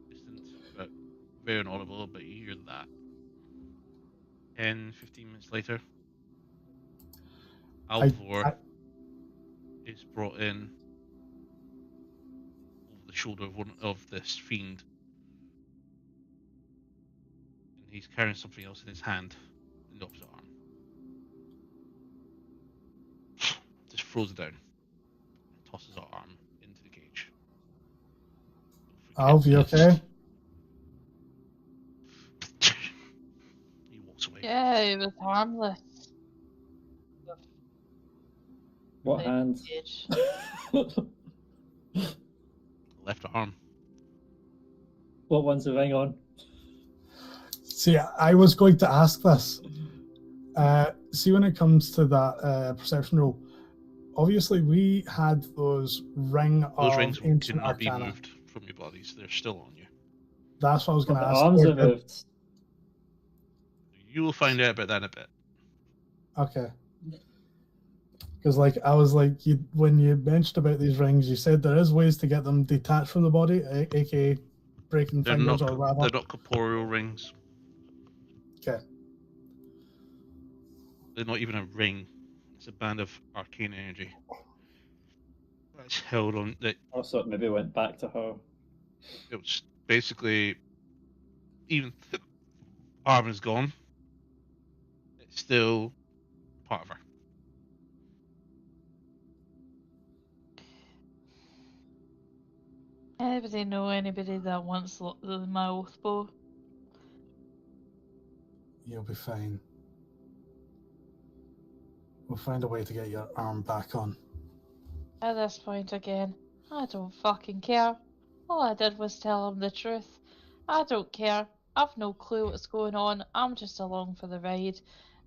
Distant, but very inaudible, but you hear that. 10, 15 minutes later, Alvor is brought in over the shoulder of one of this fiend. And he's carrying something else in his hand, in the opposite arm. Just throws it down and tosses our arm into the cage. Alv, you okay? He walks away. Yeah, he was harmless. What The hands? cage. Left arm. What one's the ring on? See, I was going to ask this. See, when it comes to that perception roll, obviously we had those Those of rings ancient cannot be arcana. moved from your bodies. They're still on you. That's what I was going The to ask. arms are moved. You will find out about that in a bit. Okay. Because, like, I was like, when you mentioned about these rings, you said there is ways to get them detached from the body, aka breaking They're fingers not. or whatever. They're not corporeal rings. Okay. They're not even a ring. It's a band of arcane energy that's held on. That I thought maybe it went back to her. it was basically even the arm is gone. It's still part of her. Anybody know anybody that wants my oath bow? You'll be fine. We'll find a way to get your arm back on. At this point again, I don't fucking care. All I did was tell him the truth. I don't care. I've no clue what's going on. I'm just along for the ride.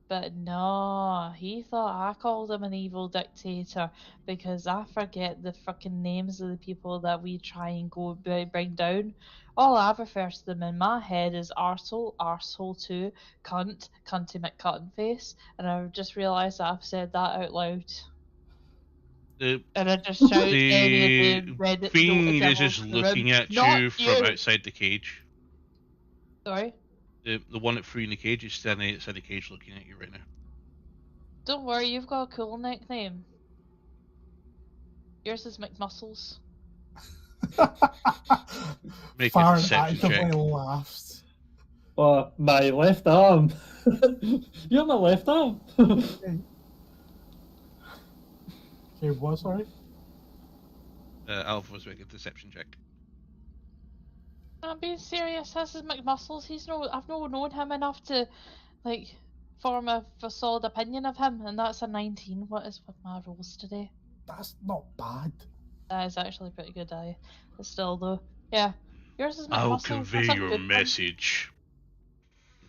But no, he thought I called him an evil dictator because I forget the fucking names of the people that we try and go bring down. All I refer to them in my head is arsehole, arsehole 2, cunt, cunty McCuttonface, and I've just realised that I've said that out loud. And I just shout any of the red fiend is devils just in the looking room. at Not you from outside the cage. Sorry? The one that threw in the cage is standing outside the cage looking at you right now. Don't worry, you've got a cool nickname. Yours is McMuscles. Make a Farron deception actively check. laughs. Oh, my left arm. You're my left arm. Okay, what, sorry? Alpha was making a deception check. I'm being serious. This is McMuscles. I've not known him enough to, like, form a solid opinion of him, and that's a 19. What is with my rolls today? That's not bad. That is actually pretty good, but still though. Yeah. Yours is McMuscles. I'll That's convey a your good one. message.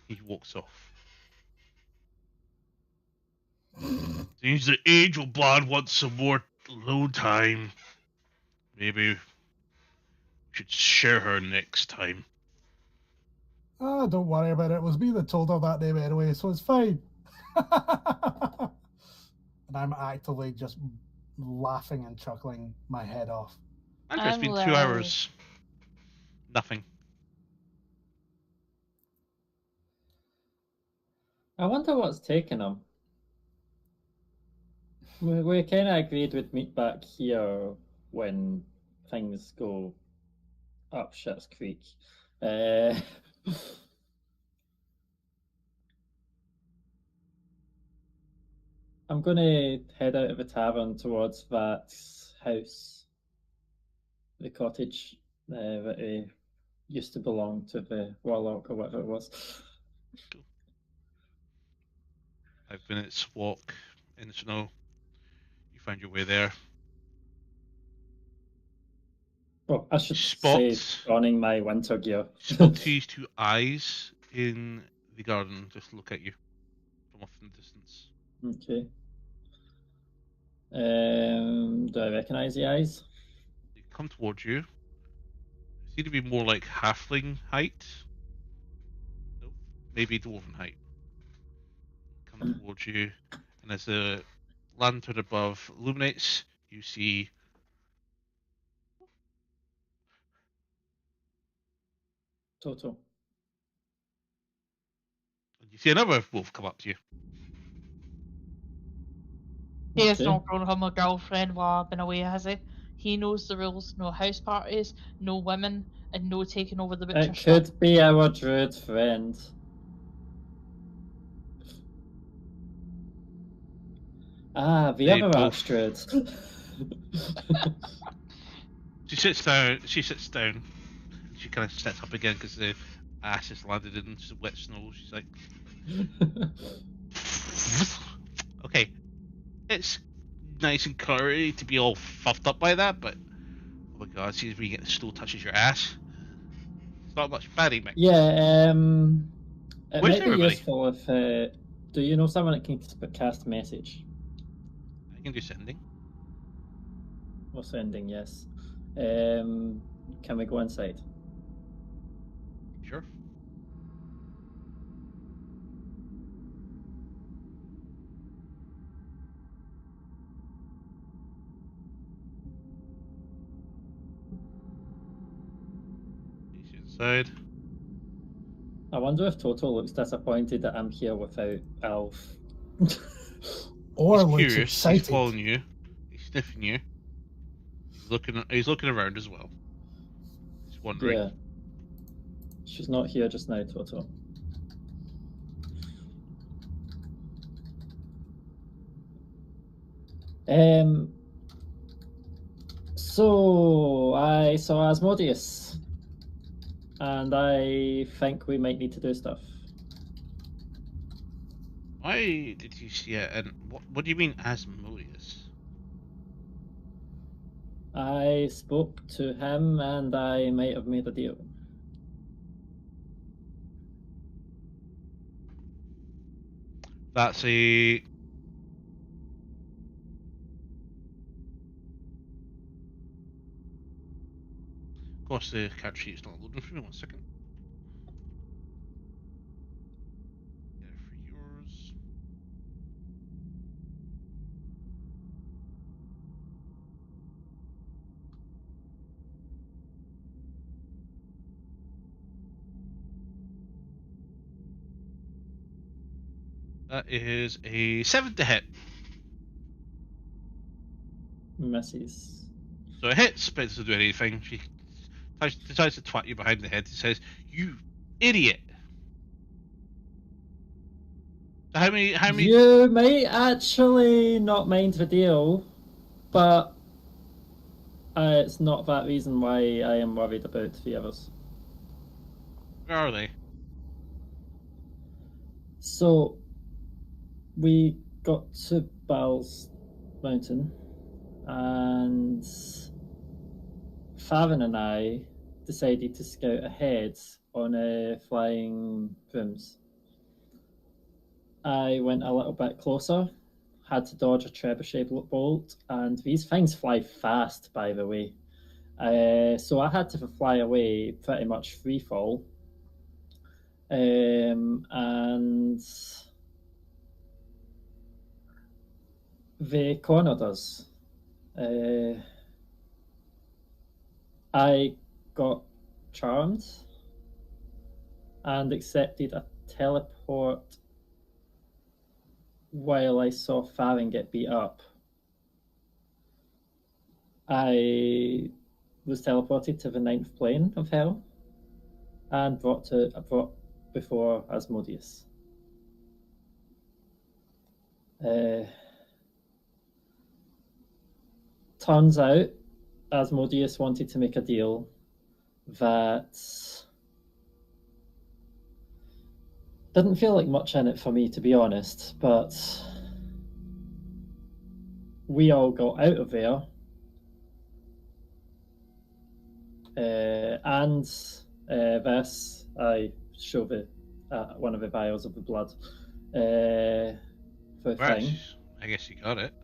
He walks off. Seems the angel blood wants some more alone time. Maybe we should share her next time. Oh, don't worry about it. It was me that told her that name anyway, so it's fine. And I'm actively just laughing and chuckling my head off. Andrew, it's I'm been 2 literally- hours. Nothing. I wonder what's taken him. We kind of agreed we'd meet back here when things go up Shit's Creek. I'm going to head out of the tavern towards Vat's house, the cottage that used to belong to the warlock or whatever it was. 5 minutes walk in the snow. You find your way there. Well, I should Spot- say donning my winter gear. Spot these 2 eyes in the garden just look at you from off in the distance. Okay. Do I recognize the eyes? They come towards you. Seem to be more like halfling height. No, maybe dwarven height. Come towards you, and as the lantern above illuminates, you see Toto. another wolf come up to you. He has Okay. not grown him a girlfriend while I've been away, has he? He knows the rules: no house parties, no women, and no taking over the butcher It shop. could be our druid friend. Ah, the They other both- archdruid. She sits down. She kind of sits up again because the ash has landed in some wet snow. She's like, okay, it's nice and curry to be all fuffed up by that, but oh my god, see if we get the snow touches your ass. It's not much fatty mix. Yeah, it Where's might be everybody? useful if. Do you know someone that can cast message? I can do sending. Or sending, yes. Can we go inside? Sure. He's inside. I wonder if Toto looks disappointed that I'm here without Alf. Or He's looks curious. excited. He's following you. He's sniffing you. He's looking around as well. He's wondering. Yeah. She's not here just now, Toto. So I saw Asmodeus, and I think we might need to do stuff. Why did you see it? And what do you mean Asmodeus? I spoke to him, and I might have made a deal. That's a. Of course, the character sheet's not loading for me. 1 second. Get it for yours. That is a 7 to hit. Misses. So it hits, but it doesn't do anything. She decides to twat you behind the head. She says, "You idiot!" So how many? You might actually not mind the deal, but it's not that reason why I am worried about the others. Where are they? So, we got to Bal's Mountain, and Farron and I decided to scout ahead on flying brooms. I went a little bit closer, had to dodge a trebuchet bolt, and these things fly fast, by the way. So I had to fly away pretty much free fall. And they cornered us. I got charmed and accepted a teleport while I saw Farron get beat up. I was teleported to the 9th plane of hell and brought before Asmodeus. Turns out Asmodeus wanted to make a deal that didn't feel like much in it for me, to be honest, but we all got out of there. And this, I show one of the vials of the blood for the thing. I guess you got it.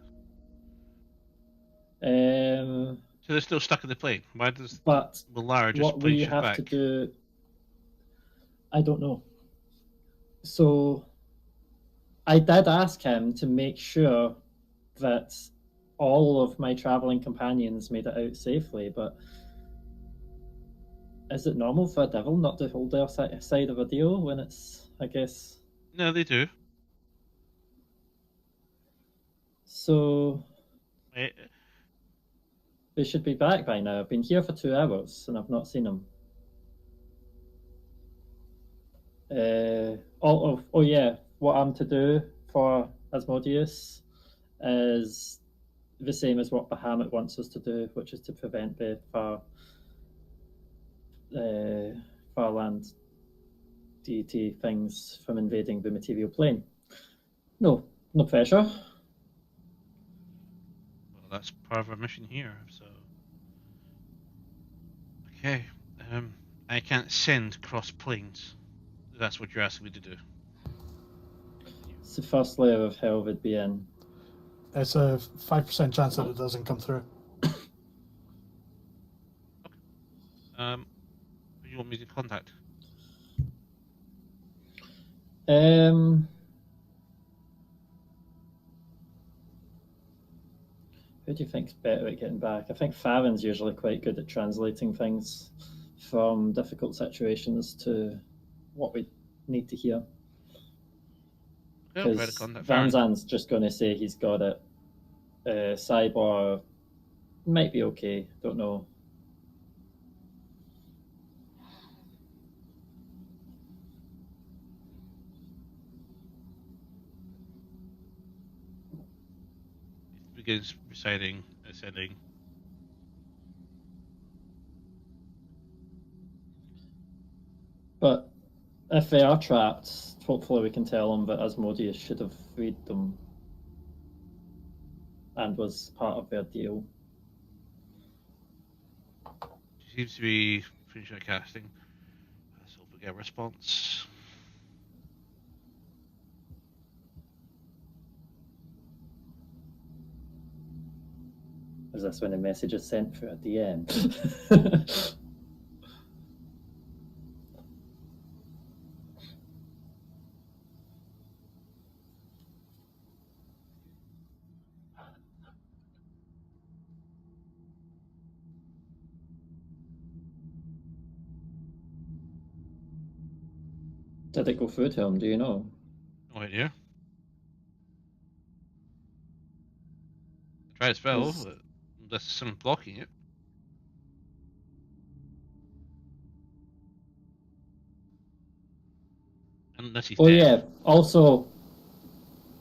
So they're still stuck in the plane. Why does but Malara just what plane we shift have back? to do, I don't know. So I did ask him to make sure that all of my traveling companions made it out safely, but is it normal for a devil not to hold their side of a deal when it's, I guess? No, they do. So they should be back by now. I've been here for 2 hours and I've not seen them. What I'm to do for Asmodeus is the same as what Bahamut wants us to do, which is to prevent the Farland deity things from invading the material plane. No pressure. Well, that's part of our mission here, so... Okay, I can't send cross planes. That's what you're asking me to do. It's the first layer of hell would be in. It's a 5% chance that it doesn't come through. Who do you want me to contact? Who do you think's better at getting back? I think Farron's usually quite good at translating things from difficult situations to what we need to hear. Because Van Zan's just going to say he's got it. Cyborg might be okay, don't know. Begins reciting, ascending. But if they are trapped, hopefully we can tell them that Asmodeus should have freed them and was part of their deal. She seems to be finishing her casting. Let's hope we get a response. Is this when a message is sent for a DM? Did it go through to him? Do you know? No idea. Try to spell, but unless someone's blocking it. Unless he's dead. Yeah. Also,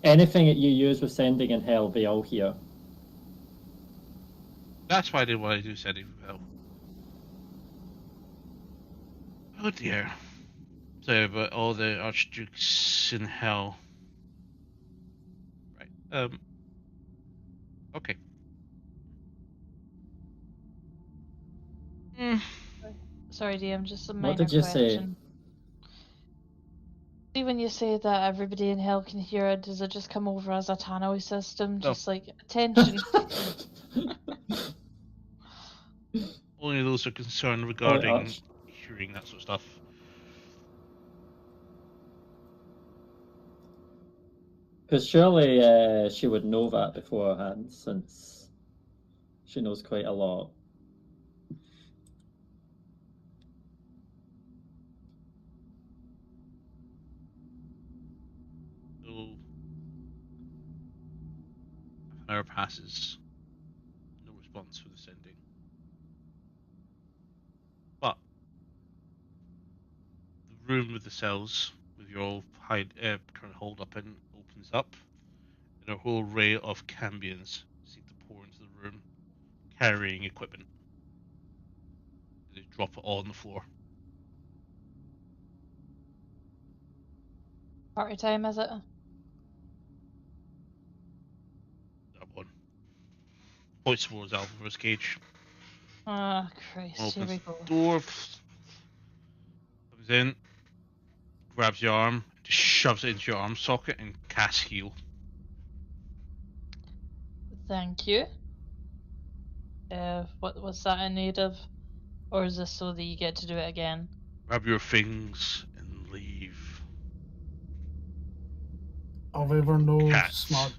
anything that you use with sending in hell, they all hear. That's why I didn't want to do sending from hell. Oh dear. So, but all the archdukes in hell. Right. Okay. Sorry, DM, just a minor What did you question. See, when you say that everybody in hell can hear it, does it just come over as a tannoy system? No. Just like, attention. Only those are concerned regarding hearing that sort of stuff. Because surely she would know that beforehand, since she knows quite a lot. hour passes. No response for the sending. But the room with the cells, with your all trying to hold up in, opens up, and a whole array of cambions seem to pour into the room, carrying equipment. They drop it all on the floor. Party time, is it? That one. Points towards Alvarez cage. Oh, Christ, here Opens we the go. door. Comes in. Grabs your arm. Just shoves it into your arm socket and casts heal. Thank you. What's that in need of? Or is this so that you get to do it again? Grab your things and leave. I've ever no Cats. smart.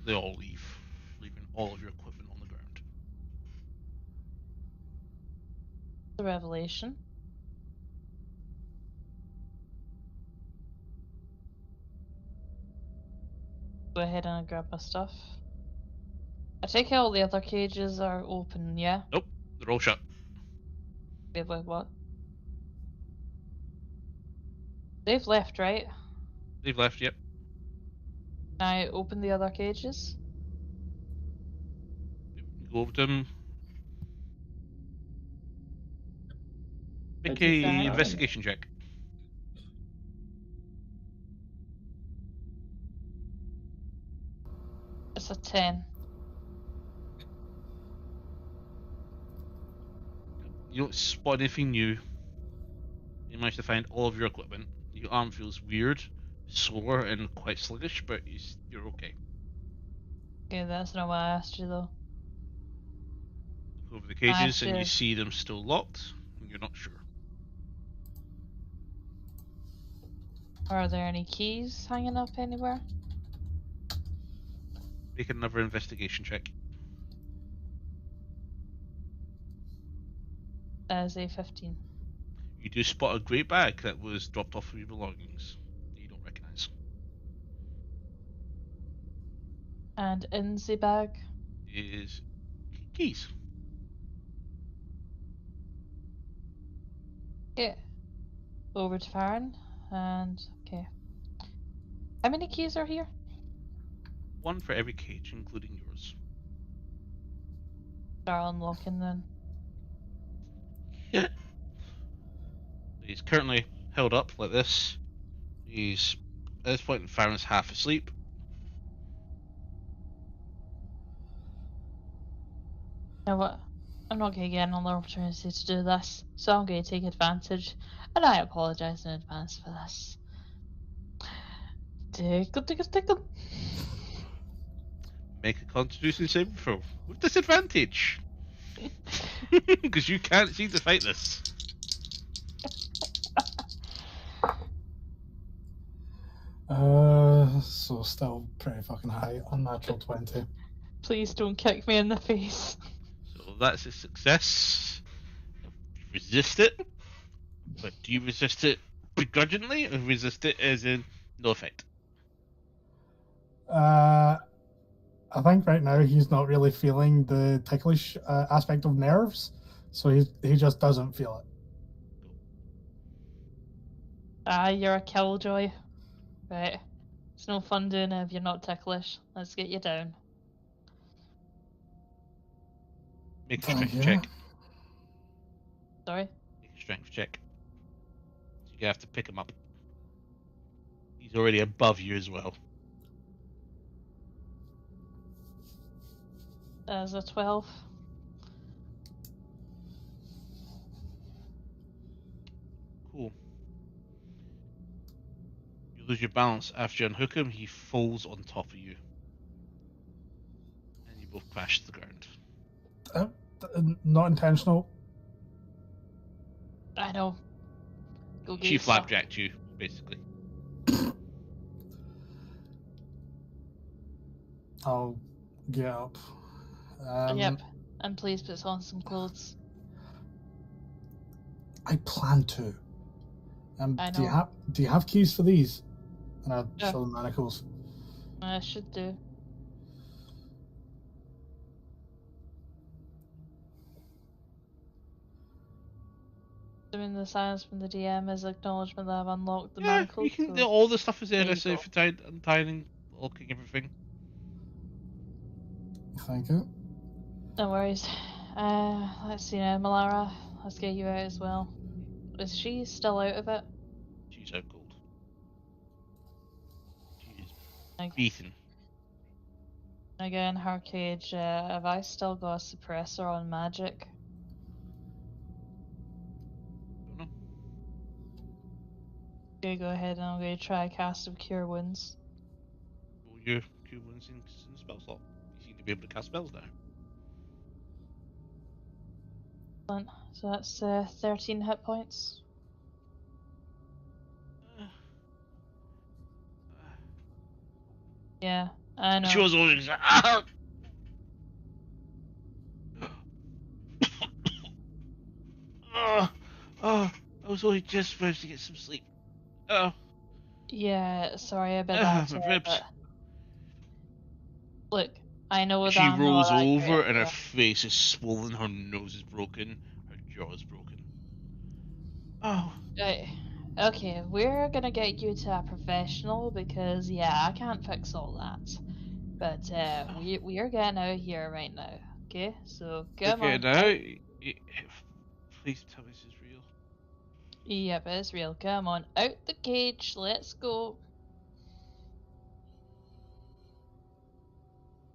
They all leave, leaving all of your equipment on the ground. The revelation. Go ahead and grab my stuff. I take it all the other cages are open, yeah? Nope, they're all shut. Wait, what? They've left, right? They've left, yep. Can I open the other cages? Go over to them. Make How do you a find- investigation check. It's a 10. You don't spot anything new. You manage to find all of your equipment. Your arm feels weird, sore, and quite sluggish, but you're okay. Okay, that's not what I asked you though. Look over the cages and you Actually- see them still locked, and you're not sure. Are there any keys hanging up anywhere? Make another investigation check. That is a 15. You do spot a grey bag that was dropped off with your belongings that you don't recognise. And in the bag, Is keys. okay. Over to Farron, and okay. How many keys are here? One for every cage, including yours. Start unlocking then. He's currently held up like this. He's at this point, Farron's half asleep. You know what? I'm not going to get another opportunity to do this, so I'm going to take advantage, and I apologise in advance for this. Tickle. Make a Constitution saving throw with disadvantage, because you can't seem to fight this. So still pretty fucking high. Unnatural 20. Please don't kick me in the face. So that's a success. Resist it, but do you resist it begrudgingly, or resist it as in no effect? I think right now he's not really feeling the ticklish aspect of nerves, so he just doesn't feel it. Ah, you're a killjoy. Right. It's no fun doing it if you're not ticklish. Let's get you down. Make a strength yeah. check. Sorry? Make a strength check. So you have to pick him up. He's already above you as well. There's a 12. Cool. You lose your balance after you unhook him. He falls on top of you, and you both crash to the ground. Not intentional. I know. Go get She your stuff. flapjacked you, basically. I'll get up. Yep. And please put on some clothes. I plan to. I Do you know. have keys for these? And I Yeah. show the manacles. I should do. Assuming the silence from the DM is acknowledgement that I've unlocked the Yeah, mantle. you can. So All the stuff is there there you necessary go. for untying, locking everything. Thank you. No worries. Let's see now, Malara. Let's get you out as well. Is she still out of it? She's out cold. She is Like, beaten. again, her cage. Have I still got a suppressor on magic? Don't know. Okay, go ahead and I'm going to try a cast of Cure Wounds. Roll your cure wounds in spell slot. You seem to be able to cast spells now. Excellent. So that's 13 hit points. Yeah, I know. She was always like, ah! Oh, I was only just supposed to get some sleep. Oh, Yeah, sorry about my that. ribs. But look, I know that She I'm rolls not that great over at and her it. face is swollen, her nose is broken, her jaw is broken. Oh, Right. Okay, we're gonna get you to a professional because yeah, I can't fix all that. But we are getting out of here right now. Okay, so come okay on. now. Please tell me this is real. Yep, it's real. Come on, out the cage. Let's go.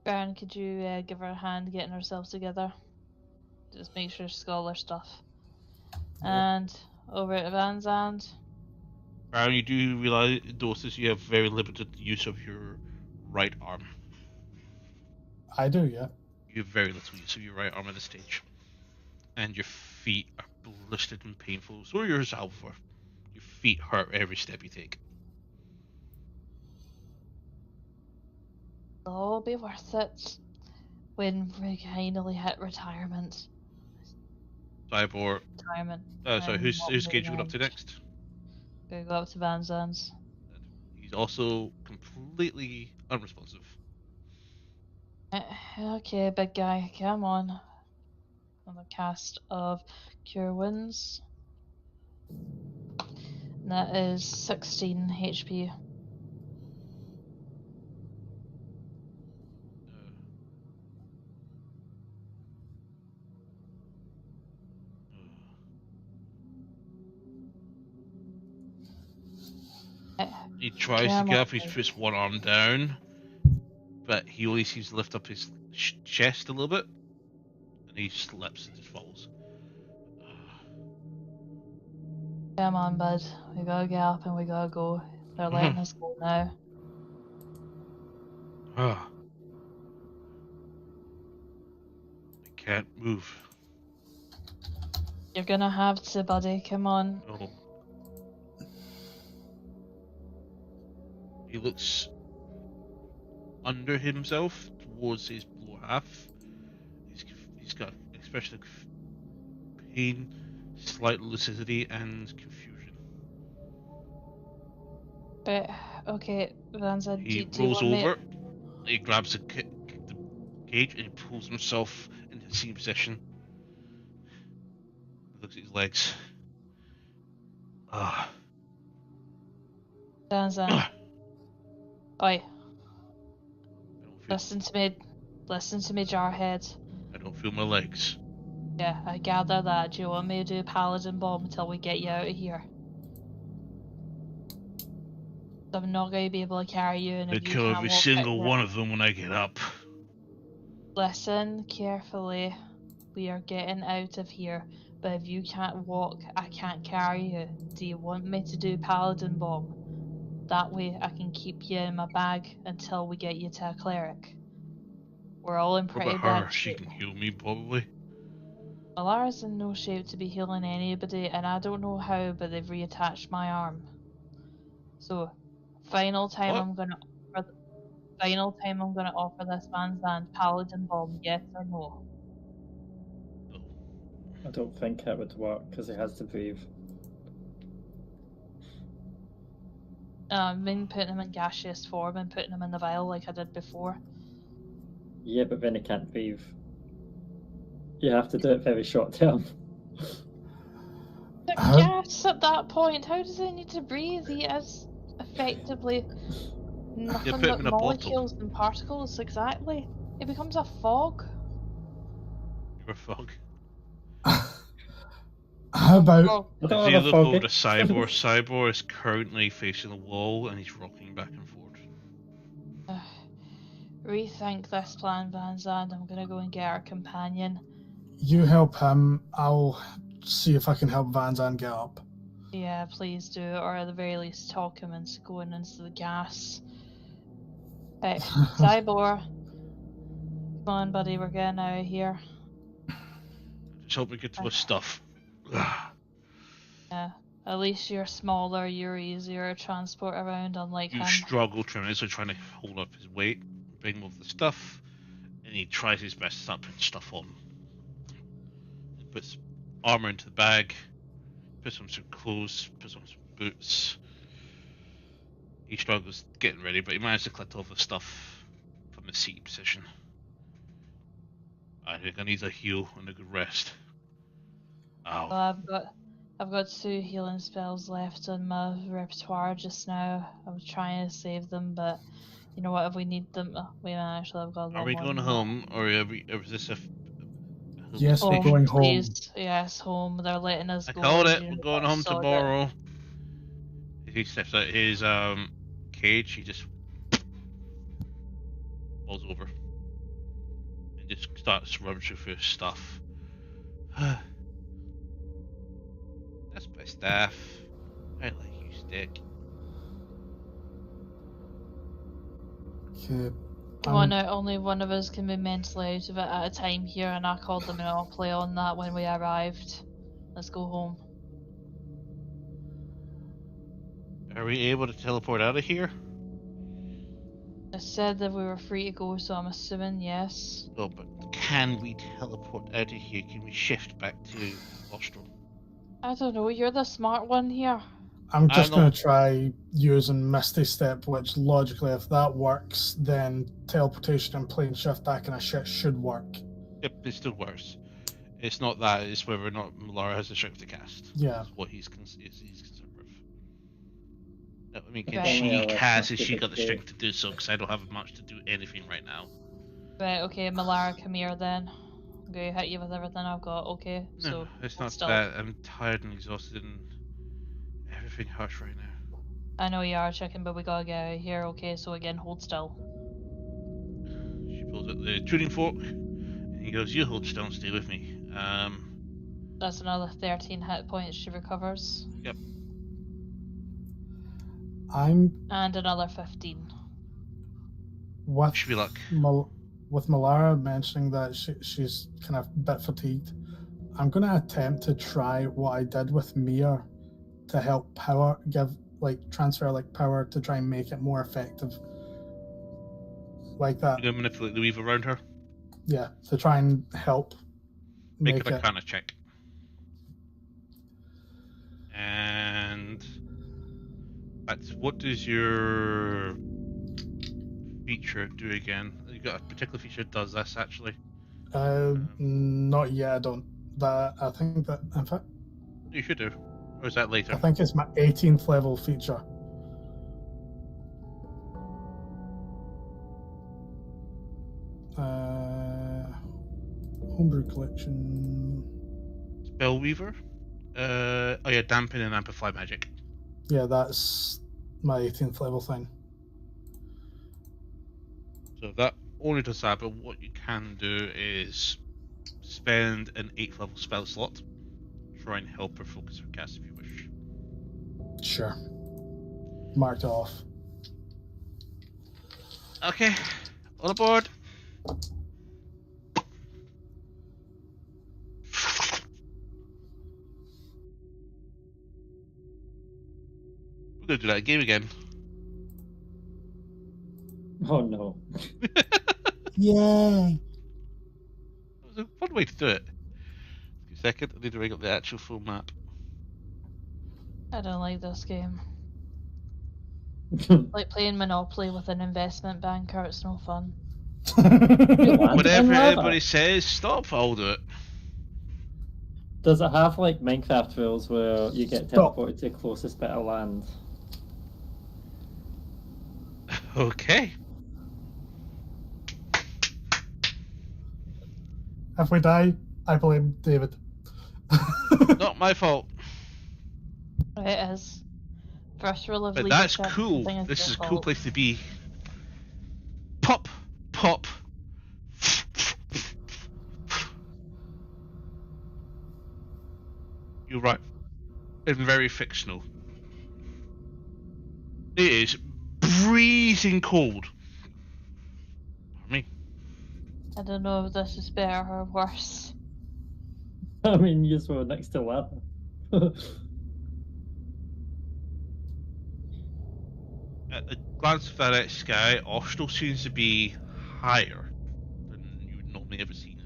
Baron, could you give her a hand getting herself together? Just make sure she's got all her stuff. Yeah. And over at Van Zandt. Baron, you do realize, notice you have very limited use of your right arm. I do, yeah. You have very little use of your right arm at this stage. And your feet are blistered and painful. So are yours, Alvar. Your feet hurt every step you take. It'll all be worth it when we finally hit retirement. Cyborg. Retirement. Sorry, and who's not Cage going up moving to out. next? Gonna go up to Van Zandt's. He's also completely unresponsive. Okay, big guy, come on. On the cast of Cure Wounds. And that is 16 HP. He tries to Come get on, up, he bud. puts one arm down, but he only seems to lift up his chest a little bit, and he slips and just falls. Come on, bud. We gotta get up and we gotta go. They're letting us go now. I can't move. You're gonna have to, buddy. Come on. No. He looks under himself towards his lower half. He's got an expression of pain, slight lucidity, and confusion. But okay, Vanza, He do you rolls want me? over, he grabs the cage, and he pulls himself into the same position. He looks at his legs. Vanza, oi, I don't feel. listen to me. Listen to me, Jarhead. I don't feel my legs. Yeah, I gather that. Do you want me to do Paladin Bomb until we get you out of here? I'm not going to be able to carry you, and I if you kill can't every walk single out one of them when I get up. Listen carefully. We are getting out of here, but if you can't walk, I can't carry you. Do you want me to do Paladin Bomb? That way I can keep you in my bag until we get you to a cleric. We're all in What pretty about her? bad She shape. can heal me, probably. Malara's in no shape to be healing anybody, and I don't know how, but they've reattached my arm. So, final time What? I'm gonna offer this man's hand Paladin Bomb, yes or no? No. I don't think it would work because he has to breathe. Been putting them in gaseous form and putting them in the vial like I did before. Yeah, but then it can't breathe. You have to do it very short term. The How- gas at that point, how does it need to breathe? He is effectively nothing put him but in a bottle. molecules and particles, exactly. It becomes a fog. You're a fog. How about Oh, I As don't you have a look over fog. to Cybor, Cybor is currently facing the wall and he's rocking back and forth. rethink this plan, Van Zandt. I'm gonna go and get our companion. you help him? I'll see if I can help Van Zandt get up. Yeah, please do, or at the very least talk him into going into the gas. Hey, Cybor. Come on, buddy, we're getting out of here. Just hope we get to his stuff. Yeah, at least you're smaller, you're easier to transport around, unlike You him. struggle tremendously trying to hold up his weight, bring him over the stuff, and he tries his best to start putting stuff on. He puts armor into the bag, puts on some clothes, puts on some boots. He struggles getting ready, but he managed to collect all the stuff from the seated position. I think I need a heal and a good rest. Ow. Well, I've got 2 healing spells left in my repertoire just now. I'm trying to save them, but you know what? If we need them, wait a minute. Actually, I've got a lot Are we more going than home, or are is this a Yes, we're home, going home. please. Yes, home. They're letting us I go. called it. you We're know, going I home saw that. tomorrow. He steps out his cage. He just falls over and just starts rummaging through his stuff. That's my staff. I like you, Stick. Okay. Only one of us can be mentally out of it at a time here, and I called the monopoly on that when we arrived. Let's go home. Are we able to teleport out of here? I said that we were free to go, so I'm assuming yes. No, but can we teleport out of here? Can we shift back to Austral? I don't know. You're the smart one here. I'm just know. going to try using Misty Step, which logically, if that works, then teleportation and plane shift back in a shit should work. Yep, it still works. It's not that, it's whether or not Malara has the strength to cast. Yeah. That's what he's concerned with. No, I mean, can Right. she Yeah, cast? Has that's she good got the too. strength to do so? Because I don't have much to do anything right now. Right, okay, Malara, come here then. I'm going to hit you with everything I've got, okay? No, So, it's hold not still. that. I'm tired and exhausted and everything hurts right now. I know you are, chicken, but we gotta get out of here, okay? So again, hold still. She pulls out the tuning fork and he goes, "You hold still and stay with me." That's another 13 hit points she recovers. Yep. I'm And another 15. with Wish me luck. with Malara mentioning that she's kind of a bit fatigued. I'm going to attempt to try what I did with Mia to help transfer power to try and make it more effective. Like that. You're gonna manipulate the weave around her. Yeah, to try and help Make make an it. Arcana check. And that's what does your feature do again? You got a particular feature that does this actually. Not yet. I don't. That I think that in fact You should do. Or is that later? I think it's my 18th level feature. Homebrew collection. Spellweaver. Oh yeah, dampen and amplify magic. Yeah, that's my 18th level thing. So that only does that, but what you can do is spend an 8th level spell slot. Try and help her focus her cast if you wish. Sure. Marked off. Okay, all aboard. We're gonna do that game again. Oh no. Yay! It was a fun way to do it. Give me a second, I need to ring up the actual full map. I don't like this game. Like playing Monopoly with an investment banker, it's no fun. Land Whatever in lava? everybody says, stop, I'll do it. Does it have like Minecraft rules where you get Stop. teleported to the closest bit of land? Okay. If we die, I blame David. Not my fault. It is. First rule of But that's leadership. cool. everything This your is a cool fault. place to be. Pop, pop. You're right. It's very fictional. It is freezing cold. I mean, I don't know if this is better or worse. I mean, you just were next to lava. at a glance of that sky, Austral seems to be higher than you would normally ever seen it.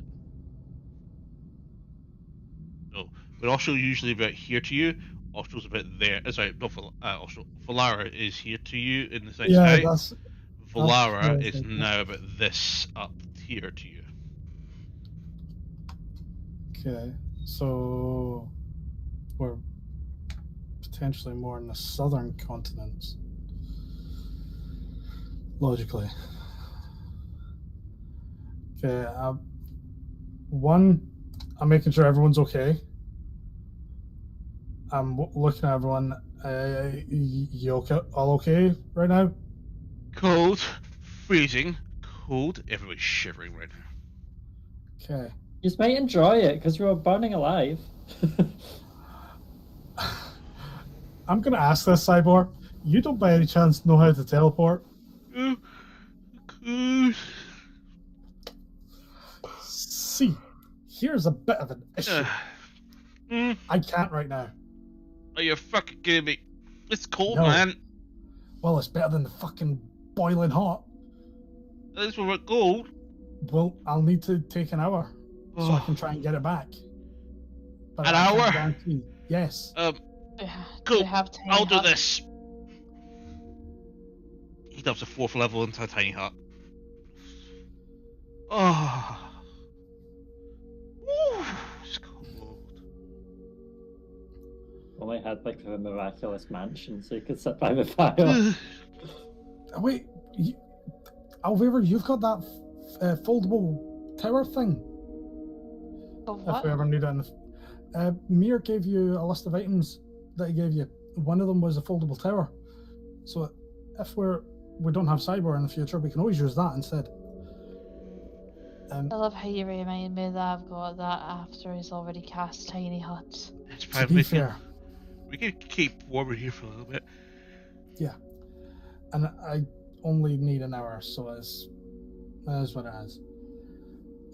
So, but Austral usually about here to you. Austral's about there. Sorry, not Austral. Valara is here to you in the night Yeah, sky. that's Valara what I is think. now about this up here to you. okay. So we're potentially more in the southern continents. Logically. Okay. One, I'm making sure everyone's okay. I'm looking at everyone. You okay? All okay right now? Cold, freezing, cold. Everybody's shivering right now. Okay. You might enjoy it because you were burning alive. I'm gonna ask this, Cyborg. You don't by any chance know how to teleport? Cold. See, here's a bit of an issue. I can't right now. Are you fucking kidding me? It's cold, No. man. Well, it's better than the fucking boiling hot. This will work cold. Well, I'll need to take an hour so I can try and get it back. But An I can't hour? guarantee. Yes. Do Cool. we have tiny I'll do huts? this. He dumps a 4th level into a tiny hut. Oh. Woo. It's cold. Well, I had like a miraculous mansion so you could sit by the fire. Wait, Alvira, you've got that foldable tower thing. But If what? we ever need it. Mir gave you a list of items that he gave you. One of them was a foldable tower. So if we don't have cyber in the future, we can always use that instead. I love how you remind me that I've got that after he's already cast tiny huts. It's To fine. be fair, We can keep warmer here for a little bit. and I only need an hour, so that is what it is.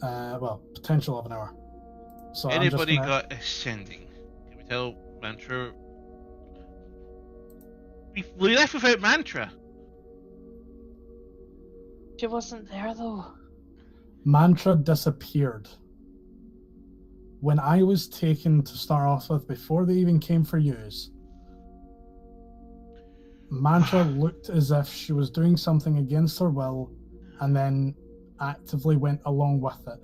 Well, potential of an hour. So Anybody I'm just gonna, got ascending? Can we tell Mantra? We left without Mantra. She wasn't there though. Mantra disappeared. When I was taken to start off with, before they even came for yous, Mantra looked as if she was doing something against her will and then actively went along with it.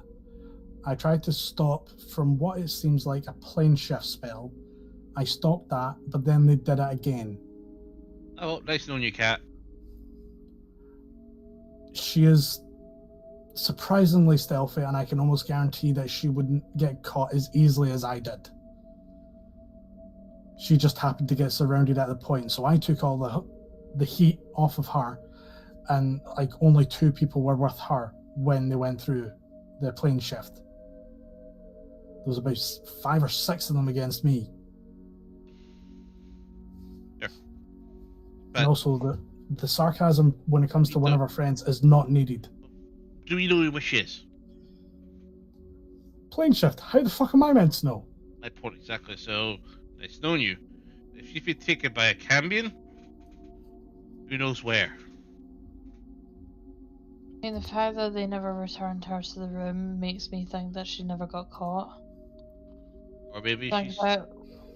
I tried to stop from what it seems like a plane shift spell. I stopped that, but then they did it again. Oh, nice knowing you, Cat. She is surprisingly stealthy, and I can almost guarantee that she wouldn't get caught as easily as I did. She just happened to get surrounded at the point, so I took all the heat off of her, and like only 2 people were with her when they went through the plane shift. There was about 5 or 6 of them against me. Sure. And also the sarcasm when it comes to one of our friends is not needed. Do we know who she is? Plane shift, how the fuck am I meant to know? My point exactly. So, nice knowing you. If you've been taken by a Cambion, who knows where? I mean, the fact that they never returned her to the room makes me think that she never got caught. Or maybe Think she's about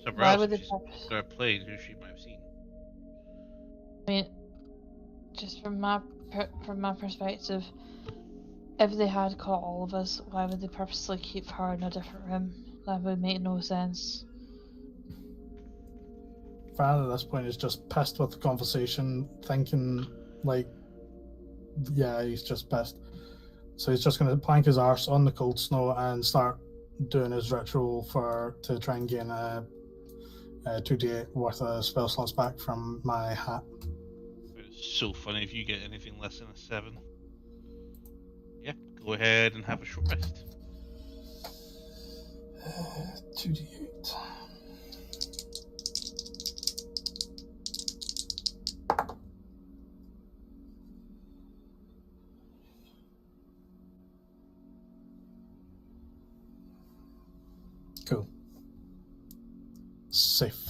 somewhere why else. would they She's pop- got a plane who she might have seen. I mean, just from my perspective, if they had caught all of us, why would they purposely keep her in a different room? That would make no sense. Farron at this point is just pissed with the conversation, thinking like, yeah, he's just pissed. So he's just going to plank his arse on the cold snow and start doing his ritual to try and gain a 2d8 worth of spell slots back from my hat. It's so funny if you get anything less than a 7. Yeah, go ahead and have a short rest. 2d8. Cool. Safe.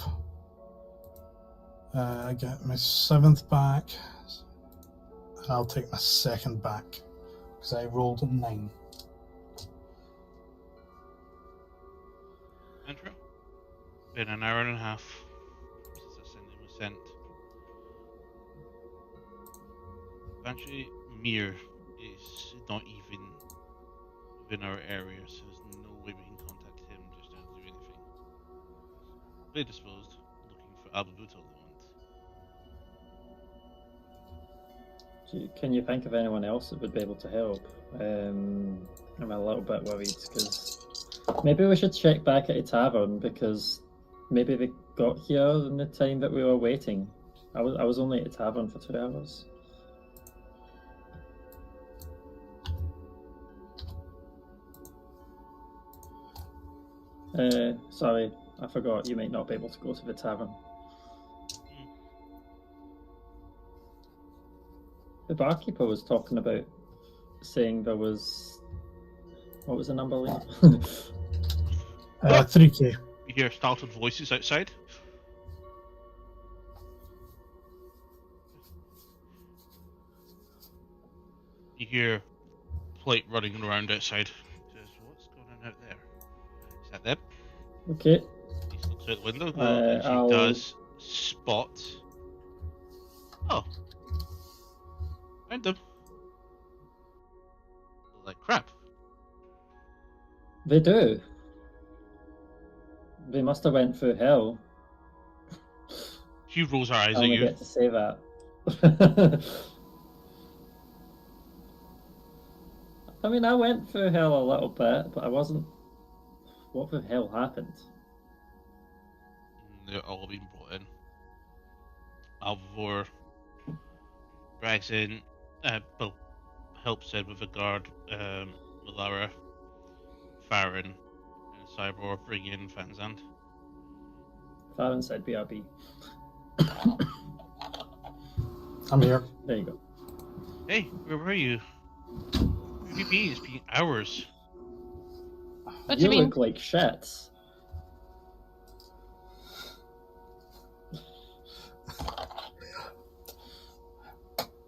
I get my 7th back, and I'll take my 2nd back because I rolled a 9. Andrew? Been an hour and a half since that sending was sent. Banshee Mir is not even within our area, so there's no way we can contact him just to do anything. Play disposed, looking for Albabuto at the moment. Can you think of anyone else that would be able to help? I'm a little bit worried because maybe we should check back at a tavern because maybe they got here in the time that we were waiting. I was only at a tavern for 2 hours. Sorry, I forgot. You might not be able to go to the tavern. The barkeeper was talking about saying there was... What was the number, Liam? 3k. You hear startled voices outside. You hear plate running around outside. Says, "What's going on out there? Is that them?" Okay. He looks out the window. And she I'll- does spot. Oh, found them. Like crap. They do. They must have went through hell. She rolls her eyes I at only you. get to say that. I mean, I went through hell a little bit, but I wasn't... What the hell happened? They're all being brought in. Alvor drags in, well, helps in with the guard, Malara, Farron, and Cybor bring in Fanzand. Farron said BRB. I'm here. There you go. Hey, where were you? Where have you been? It's been hours. What do You you mean? look like shit.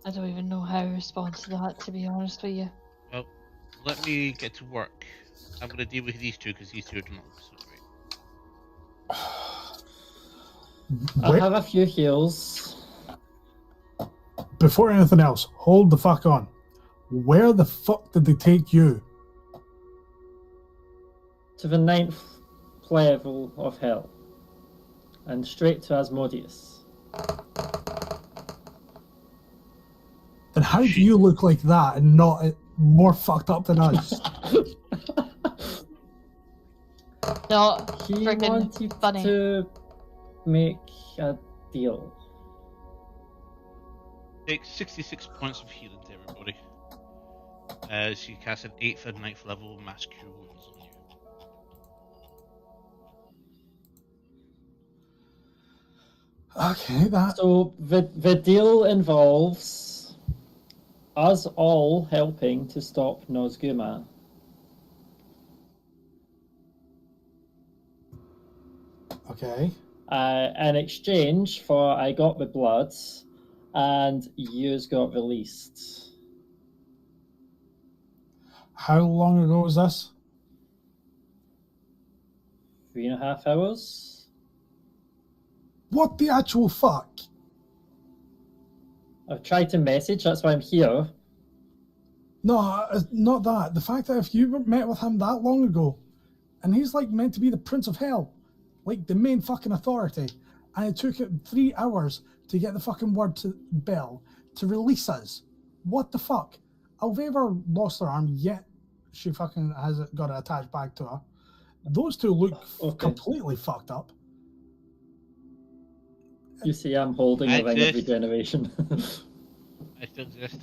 I don't even know how to respond to that, to be honest with you. Well, let me get to work. I'm going to deal with these two because these two do not look so great. I Where- have a few heals. Before anything else, hold the fuck on. Where the fuck did they take you? To the 9th level of hell. And straight to Asmodeus. And how do you look like that and not more fucked up than us? Not He friggin' wanted funny. to make a deal. Take 66 points of healing to everybody. As you cast an 8th and 9th level Mass Cure Wounds on you. Okay, that. So the deal involves us all helping to stop Nosguma. Okay. In exchange for I got the bloods and yous got released. How long ago was this? 3.5 hours. What the actual fuck? I've tried to message, that's why I'm here. No, not that. The fact that if you met with him that long ago, and he's like meant to be the Prince of Hell, like the main fucking authority, and it took it 3 hours to get the fucking word to Bell to release us. What the fuck? Alveva lost her arm, yet she fucking has got it attached back to her. Those two look completely fucked up. You see, I'm holding a ring of regeneration. I still exist.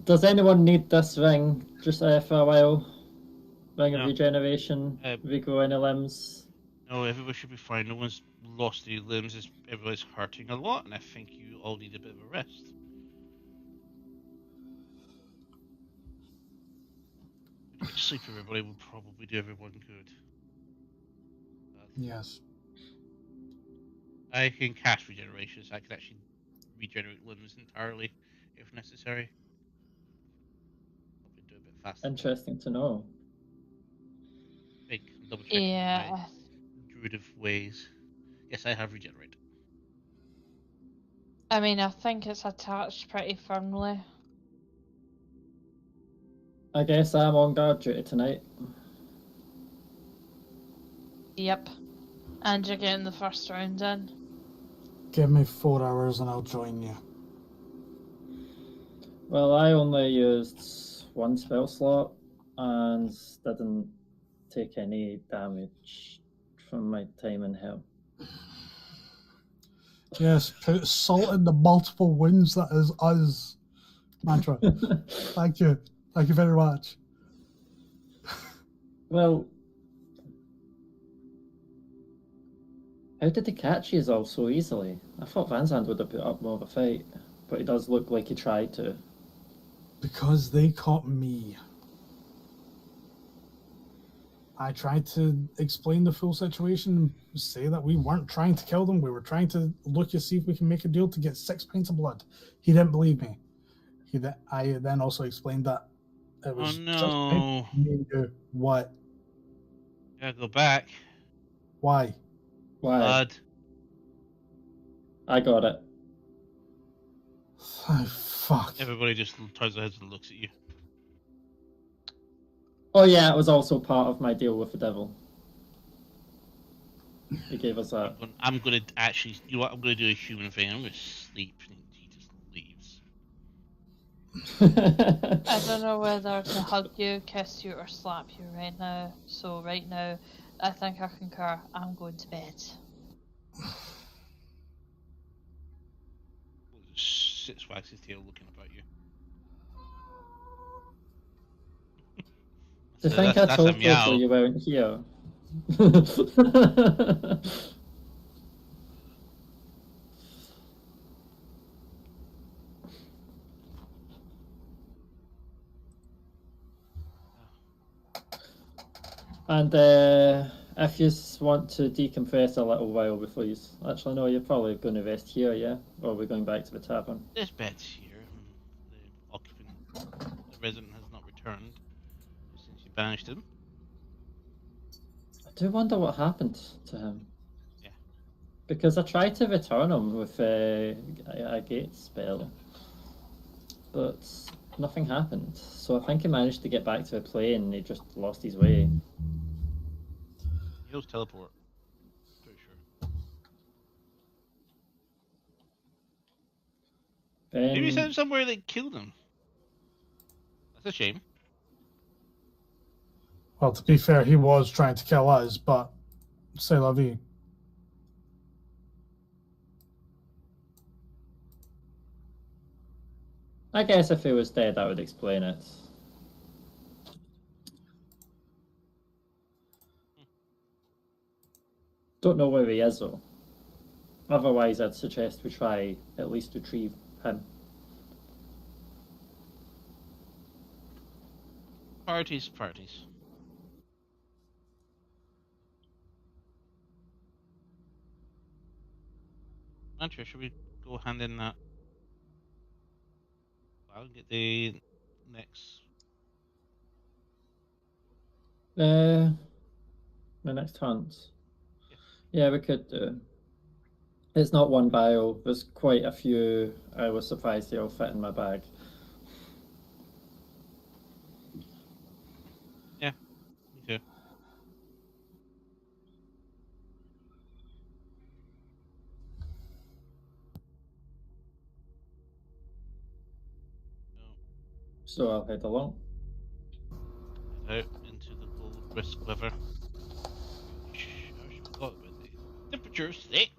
Does anyone need this ring just for a while? Ring of regeneration? Regrow any limbs? No, everybody should be fine. No one's lost any limbs. Everybody's hurting a lot, and I think you all need a bit of a rest. Good sleep, everybody, will probably do everyone good. Yes. I can cast regeneration, so I can actually regenerate limbs entirely if necessary. Probably do a bit faster. Interesting to know. Big double checking my druid of ways. Yes, I have regenerate. I mean, I think it's attached pretty firmly. I guess I'm on guard duty tonight. Yep. And you're getting the first round in. Give me 4 hours and I'll join you. Well, I only used one spell slot and didn't take any damage from my time in hell. Yes, put salt in the multiple wounds that is us. Mantra. Thank you. Thank you very much. Well, how did they catch you all so easily? I thought Van Zandt would have put up more of a fight, but it does look like he tried to. Because they caught me. I tried to explain the full situation and say that we weren't trying to kill them. We were trying to look to see if we can make a deal to get 6 pints of blood. He didn't believe me. I then also explained that it was no. What? Gotta go back. Why? Blood. I got it. Oh, fuck. Everybody just turns their heads and looks at you. Oh yeah, it was also part of my deal with the devil. He gave us that. I'm gonna actually, you know what? I'm gonna do a human thing. I'm gonna sleep, and he just leaves. I don't know whether to hug you, kiss you, or slap you right now. So right now, I think I concur. I'm going to bed. Sits, wags his tail, looking about you. Do you think I told you so you weren't here? And if you want to decompress a little while before you... Actually, no, you're probably going to rest here, yeah? Or are we going back to the tavern? There's beds here. The occupant, the resident has not returned since you banished him. I do wonder what happened to him. Yeah. Because I tried to return him with a gate spell, but nothing happened. So I think he managed to get back to the plane and he just lost his way. He'll teleport. Pretty sure. Maybe he sent somewhere that killed him. That's a shame. Well, to be fair, he was trying to kill us, but c'est la vie. I guess if he was dead, that would explain it. Don't know where he is, though. Otherwise, I'd suggest we try at least retrieve him. Parties. Mantra, should we go hand in that? I'll get the next. The next hunt. Yeah, we could do. It's not one vial. There's quite a few. I was surprised they all fit in my bag. Yeah, me too. So I'll head along. Head out into the cold brisk weather. Which I actually forgot about the temperatures today.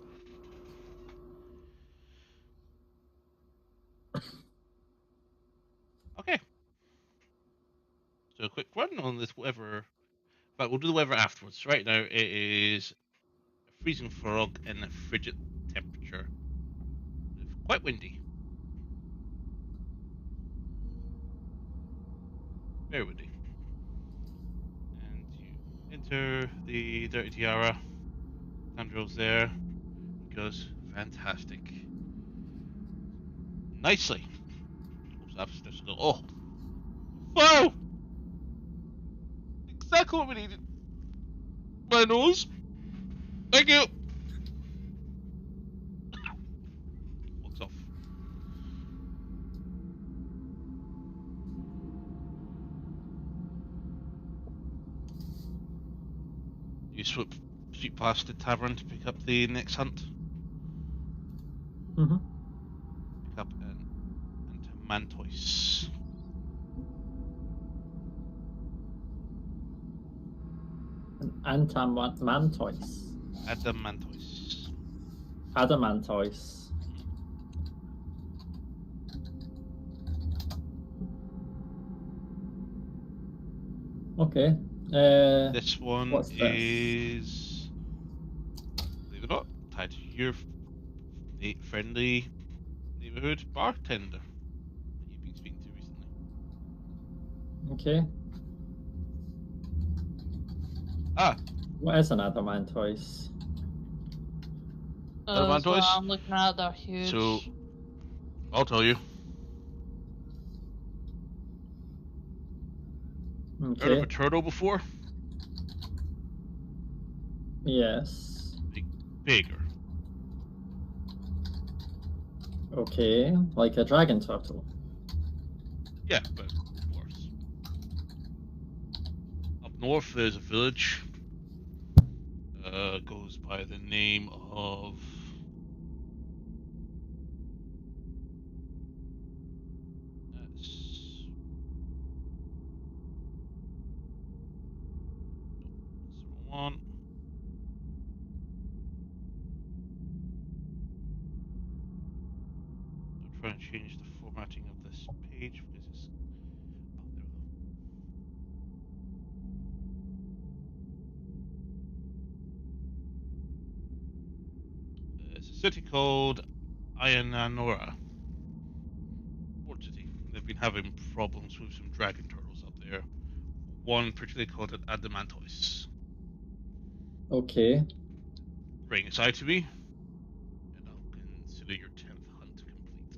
Okay. So a quick run on this weather. But we'll do the weather afterwards. Right now it is a freezing fog and a frigid temperature. Quite windy. Very windy. And you enter the Dirty Tiara. Sandro's there. And goes, fantastic. Nicely. Goes upstairs and goes, oh. Wow! Exactly what we needed. My nose. Thank you. Walks off. You sweep past the tavern to pick up the next hunt. Mm-hmm. Pick up an mantoise. An antamantoise. Adamantoise. Adamantoise. Okay. This one What's this? is, believe it or not, tied to your friendly neighborhood bartender that you've been speaking to recently. Okay. Ah, What is an adamantoise? That's what Adamantoise? I'm looking at. They're huge. So, I'll tell you. Heard of Okay. a turtle before? Yes. Bigger. Okay. Like a dragon turtle. Yeah, but worse. Up north, there's a village. Goes by the name of. That's the wrong one. I'll try and change the formatting of this page because it's. Oh, there we go. It's a city called Ayananora. Port city. They've been having problems with some dragon turtles up there. One particularly called it Adamantoise. Okay. Bring it side to me, and I'll consider your 10th hunt complete.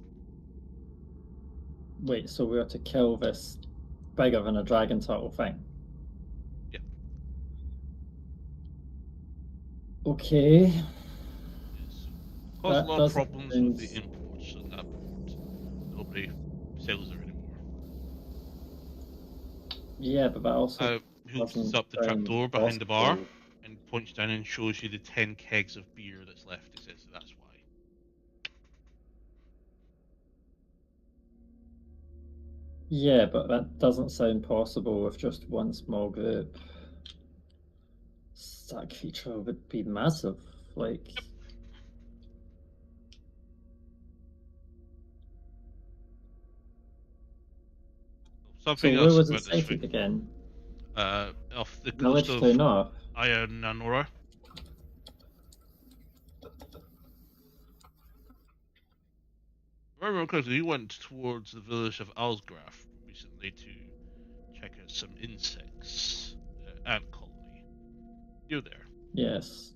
Wait, so we have to kill this bigger than a dragon turtle thing? Yeah. Okay. Yes. Caused a That lot of doesn't problems with the sound- imports at that port. Nobody sells there anymore. Yeah, but that also He opens doesn't up the trap sound door behind the bar possible. and points down and shows you the 10 kegs of beer that's left. He says that's why. Yeah, but that doesn't sound possible with just one small group. That creature would be massive. Like, Something so where else was it about this sighted thing. again? Off the coast Village of to north. Ayananora. Remember, because you went towards the village of Alsgraf recently to check out some insects, ant colony. You're there. Yes.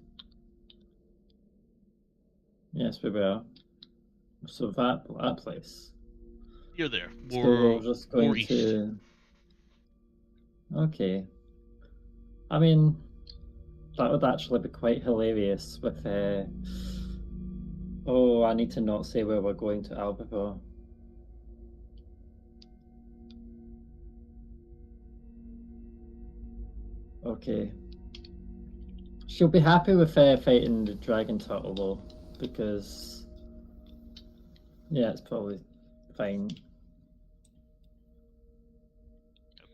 Yes, we were. So that place. You're there. So we're just going more east. to. Okay. I mean, that would actually be quite hilarious with Oh, I need to not say where we're going to Albivore. Okay. She'll be happy with fighting the dragon turtle though, because yeah, it's probably fine.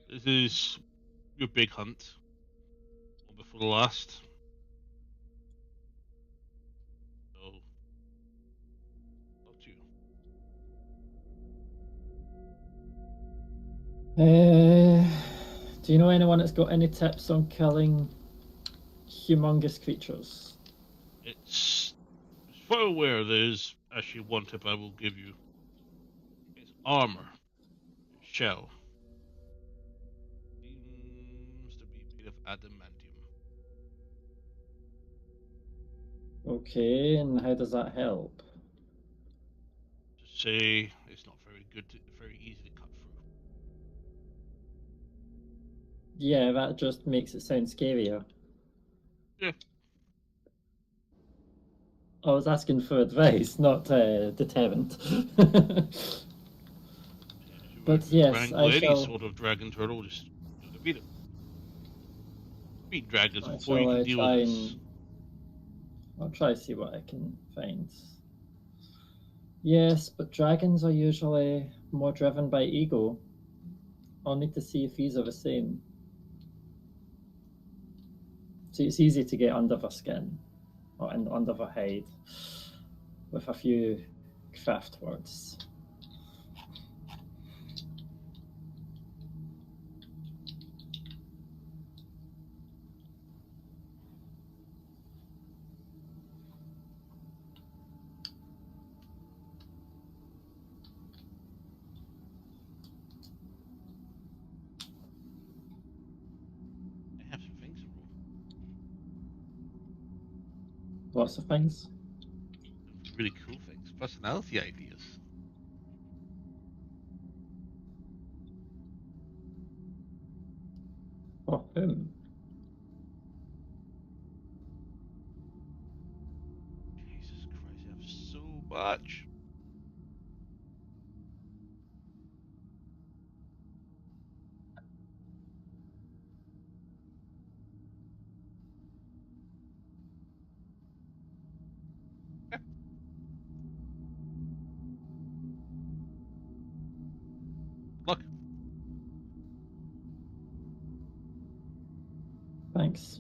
This is your big hunt. One before the last. So, up to you. Do you know anyone that's got any tips on killing humongous creatures? It's as far aware there's actually one tip I will give you. It's armor. Shell. Seems to be made of adamantium. Okay, and how does that help? To say it's not very good, very easy to cut through. Yeah, that just makes it sound scarier. Yeah. I was asking for advice, not deterrent. But yes, I any shall. sort of dragon turtle, just beat it. Beat dragons I before you shall can deal try with this. and I'll try to see what I can find. Yes, but dragons are usually more driven by ego. I'll need to see if these are the same. So it's easy to get under their skin or under their hide with a few craft words. I have some things to roll. Lots of things. Some really cool things. Personality ideas. For whom? Jesus Christ, I have so much. Look, Thanks.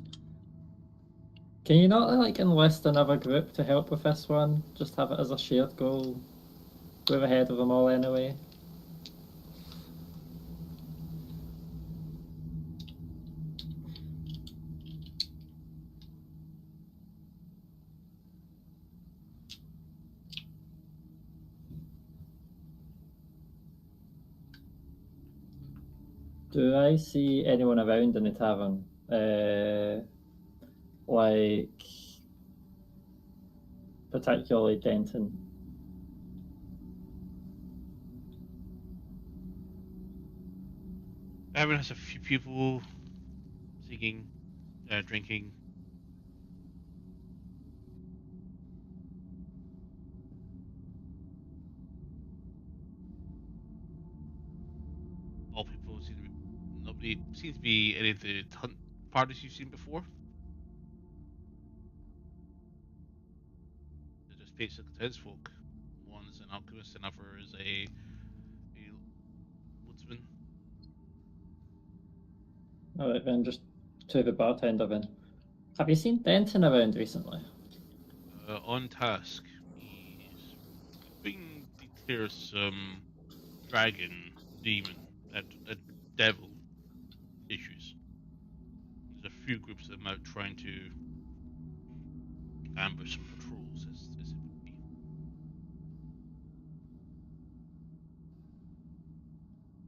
Can you not like enlist another group to help with this one? Just have it as a shared goal. We're ahead of them all anyway. Do I see anyone around in the tavern? Like, particularly Denton. Aaron has a few people singing, drinking. All people seem to be. Nobody seems to be any of the hunt parties you've seen before. They're just basic townsfolk. One is an alchemist, another is a woodsman. Alright then, just to the bartender then. Have you seen Denton around recently? On task, he's helping deter some dragon, demon, a devil issues. There's a few groups of them out trying to ambush some patrols, as it would be.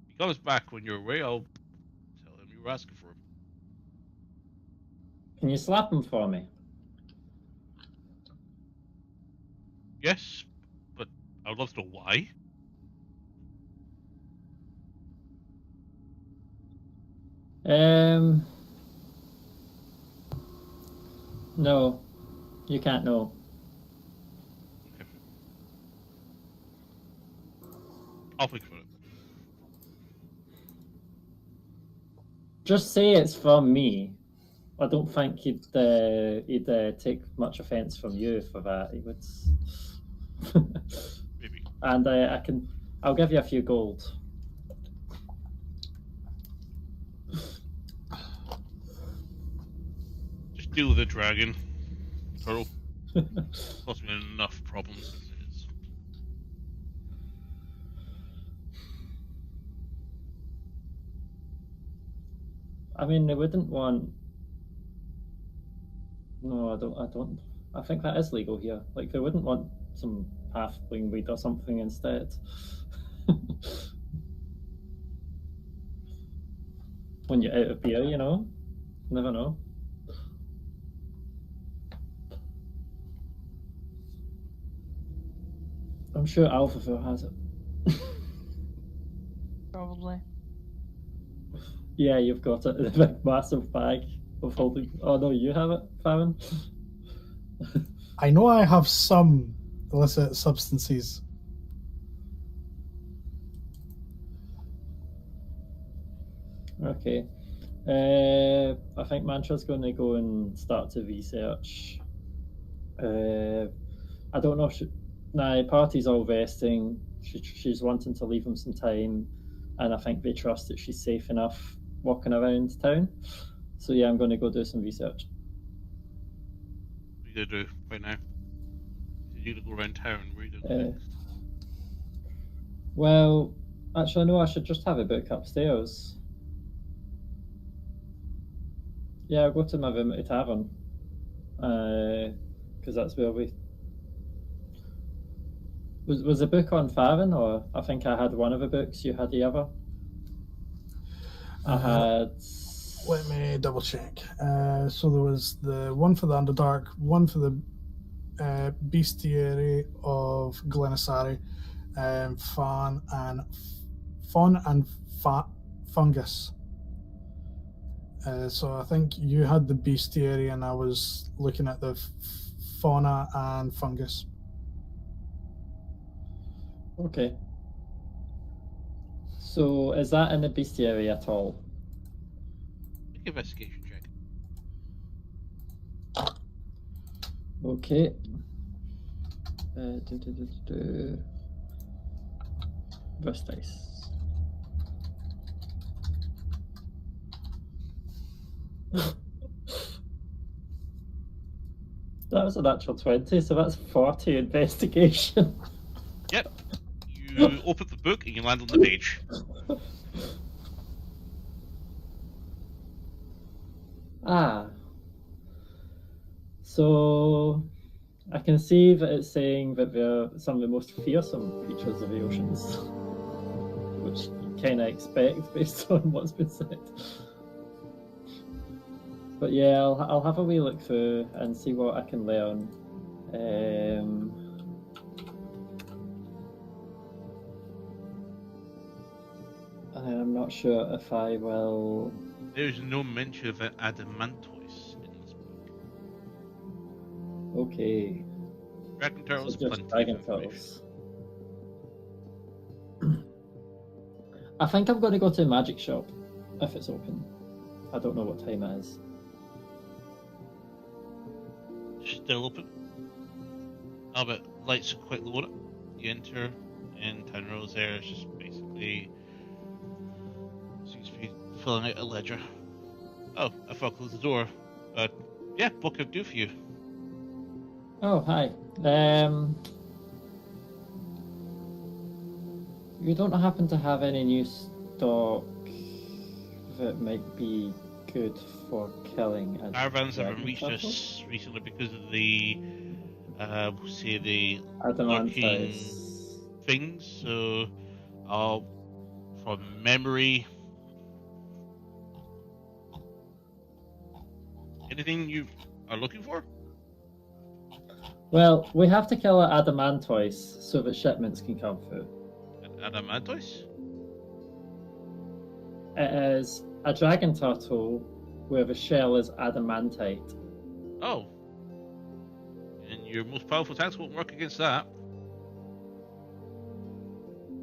If he comes back when you're away, I'll tell him you were asking for him. Can you slap him for me? Yes, but I would love to know why. No, you can't know. I'll think about it. Just say it's from me. I don't think he'd take much offence from you for that. He would. Maybe. And I'll give you a few gold. Just deal with the dragon. Turtle. Causing me enough problems as it is. I mean, they wouldn't want. No, I don't. I think that is legal here. Like, they wouldn't want some halfling weed or something instead. When you're out of beer, you know? Never know. I'm sure Alphaville has it. Probably. Yeah, you've got it in a big, massive bag of holding. Oh no, you have it, Farron? I know I have some illicit substances. Okay. I think Mantra's going to go and start to research. I don't know. Party's all resting. She's wanting to leave him some time, and I think they trust that she's safe enough walking around town. So yeah, I'm going to go do some research. What are you going to do right now? You're going to go around town. What are you doing next? Well, actually, no, I should just have a book upstairs. Yeah, I'll go to my room at the tavern. Because that's where we... Was the book on Farron, or I think I had one of the books, you had the other? I had... Let me double check. So there was the one for the Underdark, one for the Bestiary of Galanasari, Fawn and Fungus. So I think you had the Bestiary and I was looking at the Fauna and Fungus. Okay. So is that in the Bestiary at all? Make an investigation check. Okay. This dice. That was a natural 20, so that's 40 investigation. Yep. You open the book and you land on the page. Ah. So I can see that it's saying that they're some of the most fearsome creatures of the oceans, which you kind of expect based on what's been said. But yeah, I'll have a wee look through and see what I can learn. I'm not sure if I will. There's no mention of an adamantoise in this book. Okay. Dragon turtles, So just plenty dragon of information. turtles. I think I'm going to go to a magic shop if it's open. I don't know what time it is. Still open. But lights are quite low on it. You enter, and Town Rose there is just basically seems to be filling out a ledger. Oh, I thought I closed the door. But yeah, what can I do for you? Oh, hi. You don't happen to have any new stock that might be good for killing a Caravans haven't dragon reached turtle? us recently because of the, say the lurking Adamantize. things. So, from memory, anything you are looking for? Well, we have to kill an adamantoise so that shipments can come through. An adamantoise? It is a dragon turtle where the shell is adamantite. Oh. And your most powerful attacks won't work against that.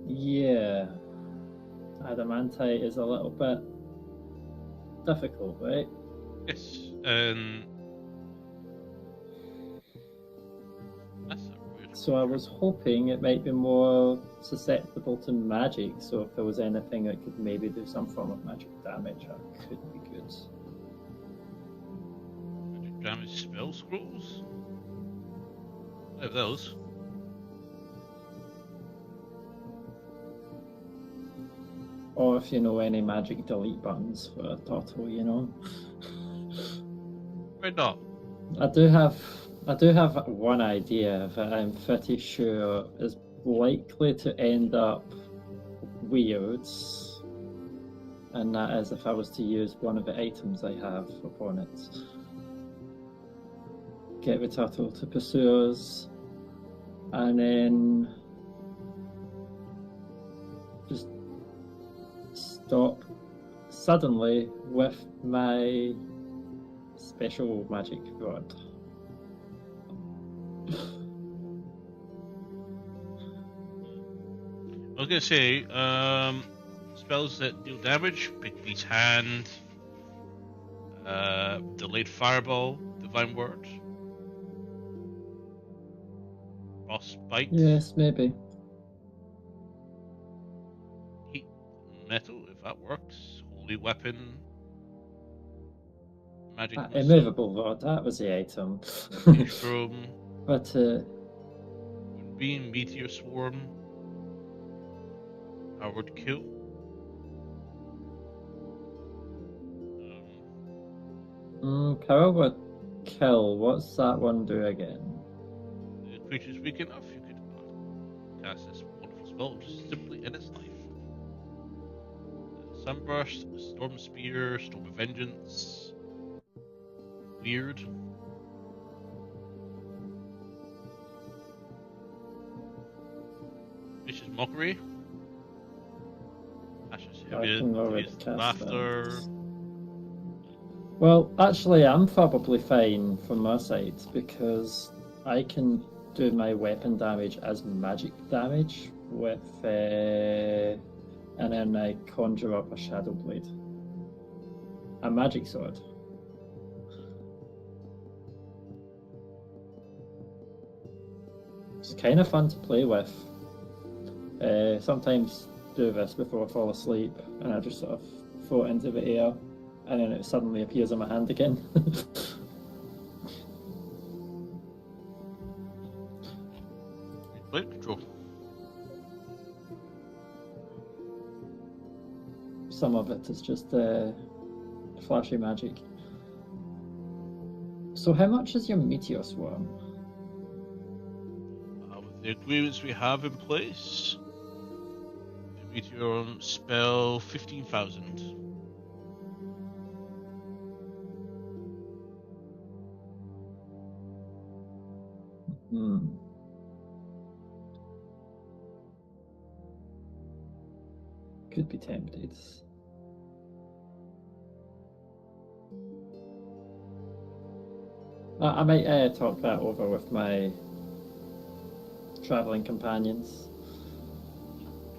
Yeah. Adamantite is a little bit difficult, right? Yes, that's a weird So I creature. was hoping it might be more susceptible to magic, so if there was anything that could maybe do some form of magic damage, that could be good. Magic damage spell scrolls? I have those. Or if you know any magic delete buttons for a turtle, you know. Why not? I do have one idea that I'm pretty sure is likely to end up weird, and that is if I was to use one of the items I have upon it. Get the turtle to pursue us, and then just stop suddenly with my special magic rod. I was gonna say, spells that deal damage, Big Beast Hand, Delayed Fireball, Divine Word, Boss Bite, Yes, maybe. Heat Metal, if that works, Holy Weapon, Magic Missile, Immovable rod, that was the item. Maelstrom, But Moonbeam, Meteor Swarm, Howard Kill. Power kill, what's that one do again? The creature's weak enough, you could cast this wonderful spell just simply in its life. Sunburst, Storm Spear, Storm of Vengeance. Weird. Vicious Mockery. Ashes I can already Heaviest cast Laughter. that. Well, actually, I'm probably fine from my side because I can do my weapon damage as magic damage with, and then I conjure up a Shadow Blade, a magic sword. It's kind of fun to play with. Sometimes do this before I fall asleep, and I just sort of throw it into the air, and then it suddenly appears in my hand again. Blade Control. Some of it is just flashy magic. So how much is your Meteor Swarm? With the agreements we have in place, the Meteor spell 15,000. Could be tempted. I might talk that over with my travelling companions.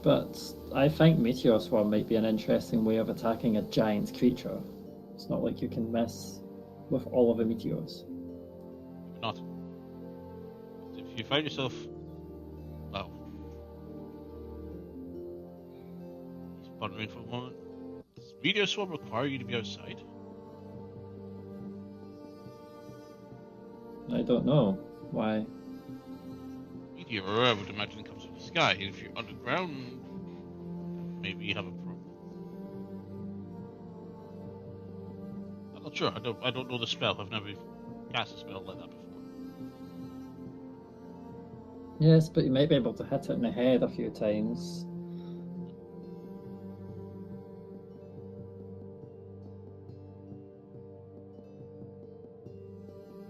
But I think Meteor Swarm might be an interesting way of attacking a giant creature. It's not like you can miss with all of the meteors. Not. If you find yourself, well, he's pondering for a moment. Does Meteor Swarm require you to be outside? I don't know why. Meteor, I would imagine, comes from the sky. If you're underground, maybe you have a problem. I'm not sure. I don't know the spell. I've never cast a spell like that before. Yes, but you might be able to hit it in the head a few times.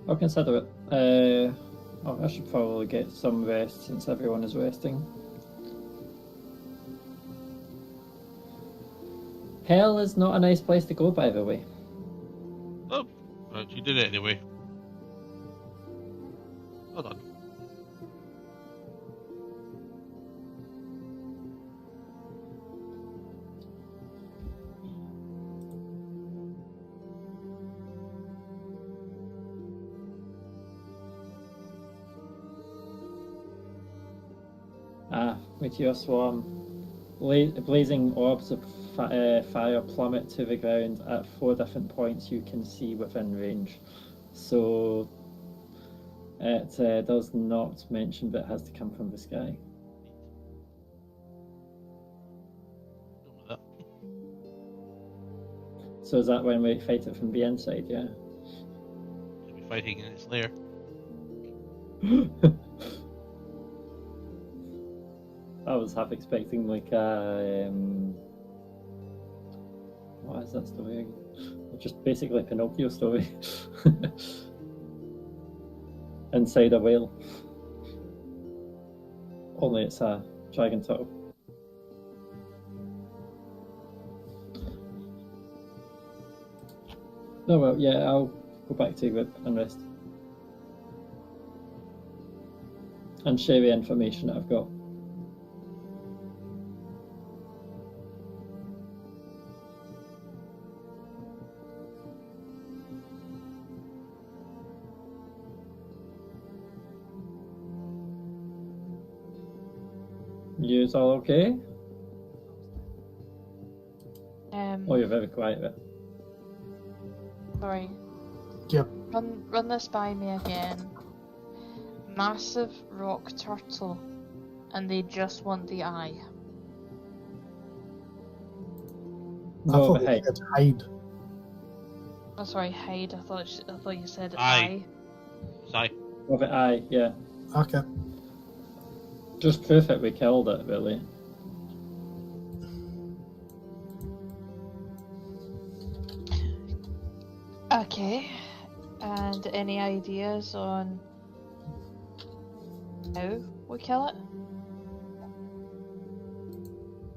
I'll consider it. I should probably get some rest since everyone is resting. Hell is not a nice place to go, by the way. Oh, but you did it anyway. Well done. meteor swarm. Blazing orbs of fire plummet to the ground at 4 different points you can see within range. So it does not mention that it has to come from the sky. Don't know that. So is that when we fight it from the inside, yeah? You'll be fighting in its lair. I was half expecting like a what is that story again? Just basically a Pinocchio story. Inside a whale. Only it's a dragon turtle. No, well, yeah, I'll go back to the group and rest. And share the information that I've got. You all okay? Oh, you're very quiet there. Sorry. Yep. Run this by me again. Massive rock turtle, and they just want the eye. I No, thought the it head. said hide. Oh, sorry, hide. I thought you said Eye. Sigh. Oh, the eye, yeah. Okay. Just proof that we killed it, really. Okay. And any ideas on how we kill it?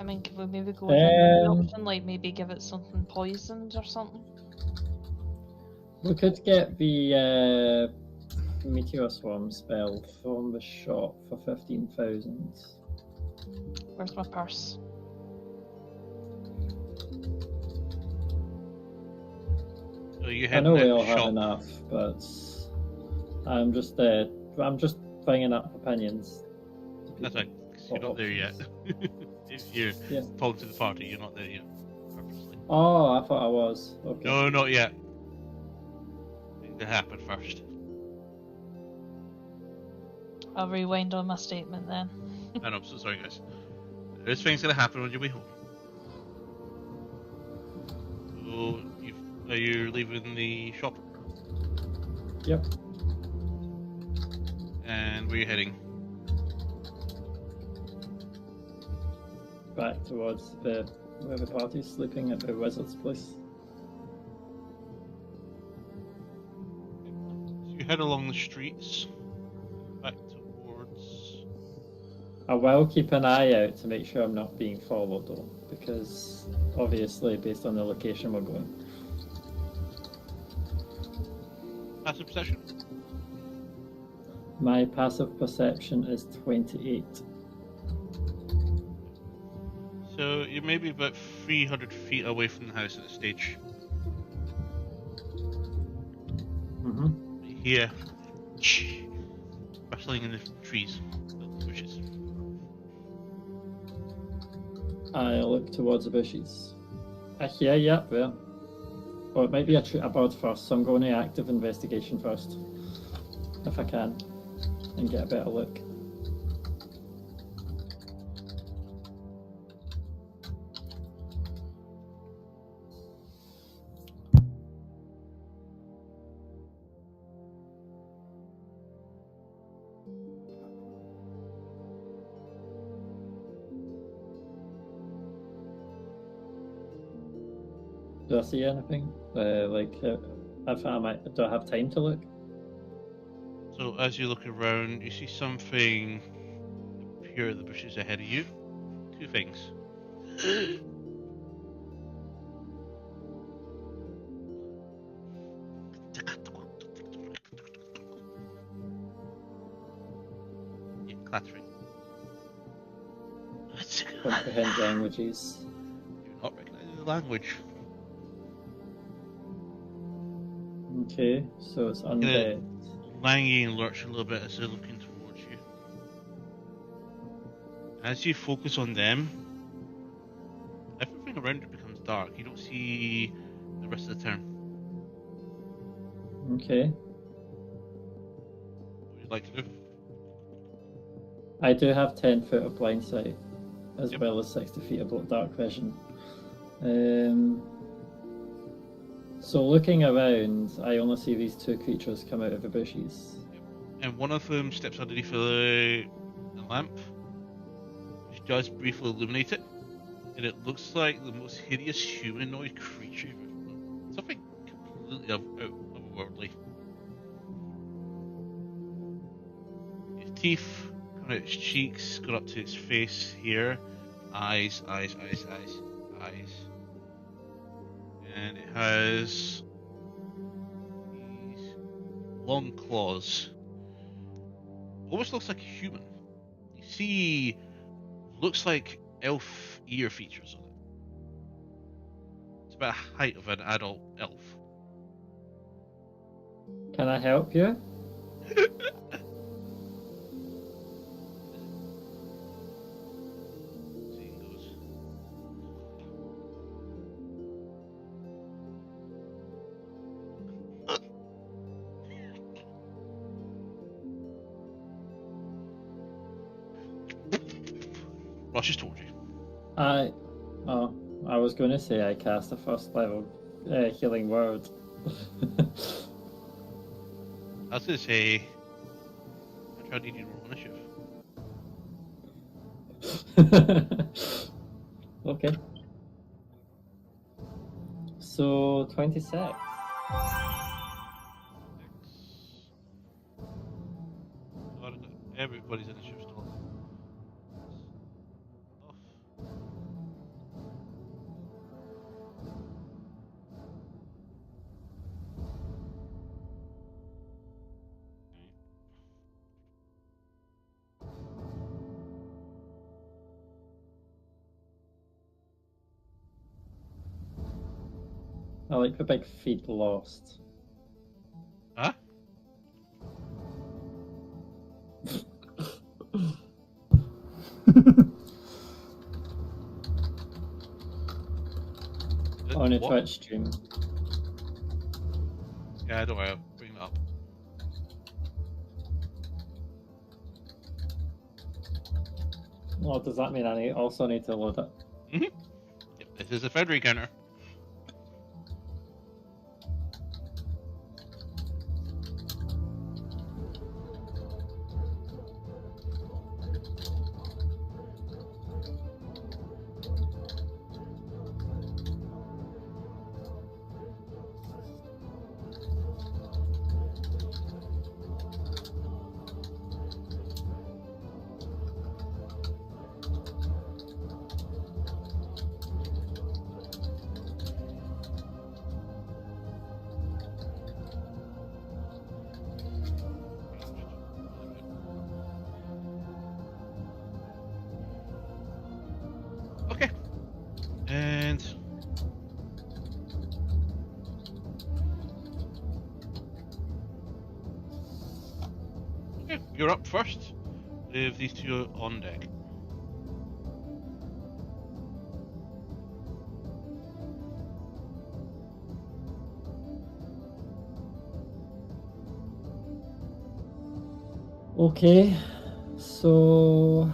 I mean, could we maybe go with an option, like maybe give it something poisoned or something? We could get the meteor swarm spell from the shop for 15,000. Where's my purse? So you I head know we out all the have shop. enough, but I'm just bringing up opinions. That's right. 'Cause you're not there yet. If you're Yeah. talking to the party, you're not there yet. Purposely. Oh, I thought I was. Okay. No, not yet. Things to happen first. I'll rewind on my statement then. And I'm so sorry, guys. There's things gonna happen on your way home. So, are you leaving the shop? Yep. And where are you heading? Back towards where the party's sleeping at the wizard's place. So you head along the streets, back towards. I will keep an eye out to make sure I'm not being followed, though, because obviously, based on the location we're going. Passive perception. My passive perception is 28. So you're maybe about 300 feet away from the house at this stage. Mm-hmm. You hear rustling in the trees, the bushes. I look towards the bushes. I hear, yep, there. Or it might be a bird first, so I'm going to active investigation first. If I can. And get a better look. Do I see anything? Do I have time to look? So as you look around, you see something appear in the bushes ahead of you. Two things. Yeah, clattering. Comprehend languages. You do not recognize the language. Okay, so it's undead. Langing and lurch a little bit as they're looking towards you. As you focus on them, everything around it becomes dark. You don't see the rest of the town. Okay. What would you like to do? I do have 10 foot of blind sight, as Yep. well as 60 feet of dark vision. So looking around, I only see these two creatures come out of the bushes. And one of them steps underneath the lamp, which does briefly illuminate it, and it looks like the most hideous humanoid creature you've ever known. Something completely otherworldly. His teeth coming out his cheeks, going up to his face here. Eyes. And it has these long claws. Almost looks like a human. You see, looks like elf ear features on it. It's about the height of an adult elf. Can I help you? Seeing goes. Rushes towards you. I was going to say I cast a first level healing word. I was going to say, I tried to need you to roll initiative. Okay. So 26. Everybody's initiative still off. I like the big feet lost. Huh? On a What? Twitch stream. Yeah, don't worry, I'll bring it up. Well, does that mean I also need to load it? Yep, this is a February counter. Okay. And okay, you're up first with these two on deck. Okay, so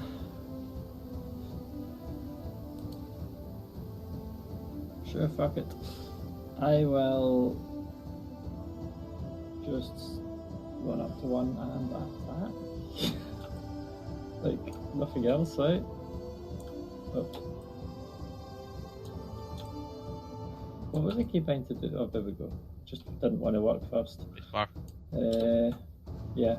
sure, fuck it. I will just run up to one and attack. Like nothing else, right? Oh. What was I keeping to do? Oh, there we go. Just didn't want to work first. It's far. Yeah.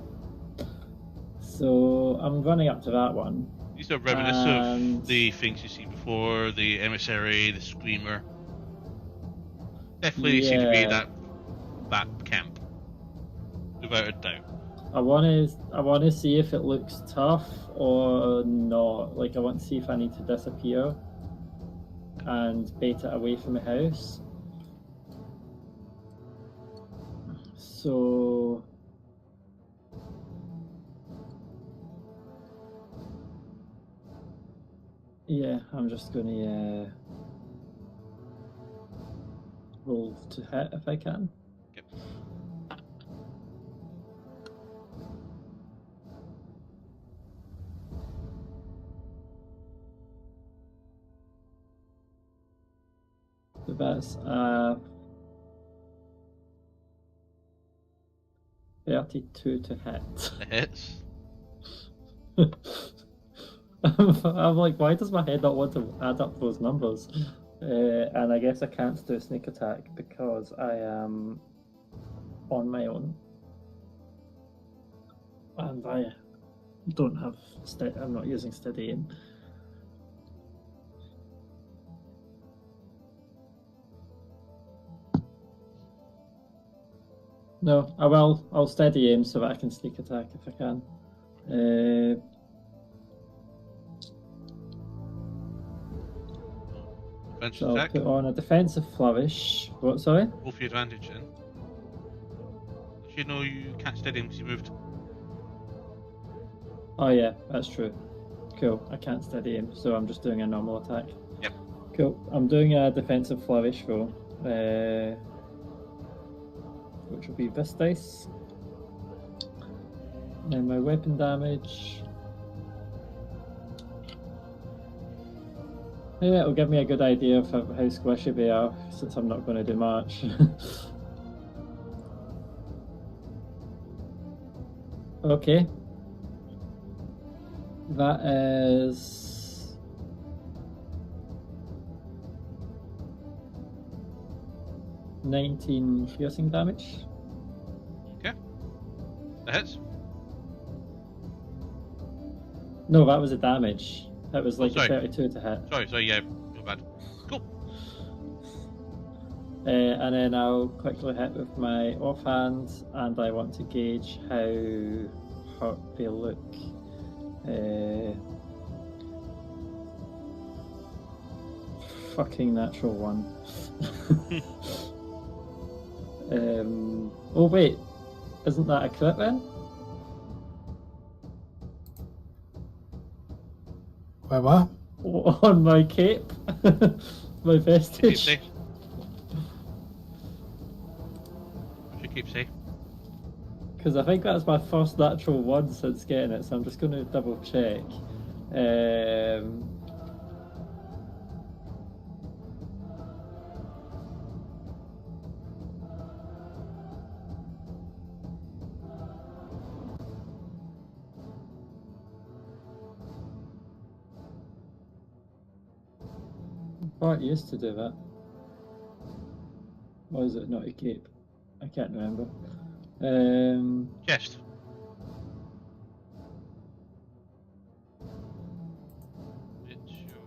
So I'm running up to that one. These are reminiscent And- of the things you see before, the emissary, the screamer. Definitely seem to be Yeah. that camp. Without a doubt. I want to see if it looks tough or not. Like I want to see if I need to disappear and bait it away from the house. So. Yeah, I'm just going to roll to hit if I can. Yep. So that's 32 to hit. It hits. I'm like, why does my head not want to add up those numbers? And I guess I can't do a sneak attack because I am on my own. And I don't have I'm not using steady aim. No, I'll steady aim so that I can sneak attack if I can. Advantage So I'll attack. put on a defensive flourish. What, sorry? Roll for your advantage then. You know you can't steady him because you moved. Oh yeah, that's true. Cool, I can't steady him, so I'm just doing a normal attack. Yep. Cool, I'm doing a defensive flourish roll, which will be this dice. And my weapon damage. Yeah, it'll give me a good idea of how squishy they are, since I'm not going to do much. Okay. That is 19 piercing damage. Okay. That hits. No, that was a damage. That was like a sorry. 32 to hit. Sorry, yeah, not bad. Cool. And then I'll quickly hit with my offhand, and I want to gauge how hurt they look. Fucking natural one. Oh wait, isn't that a crit then? Wait, what? On my cape, my Keep vestige. safe. What's your keep safe? Because I think that's my first natural one since getting it, so I'm just going to double check. Bart used to do that. Or is it not a cape? I can't remember. Chest. It's your...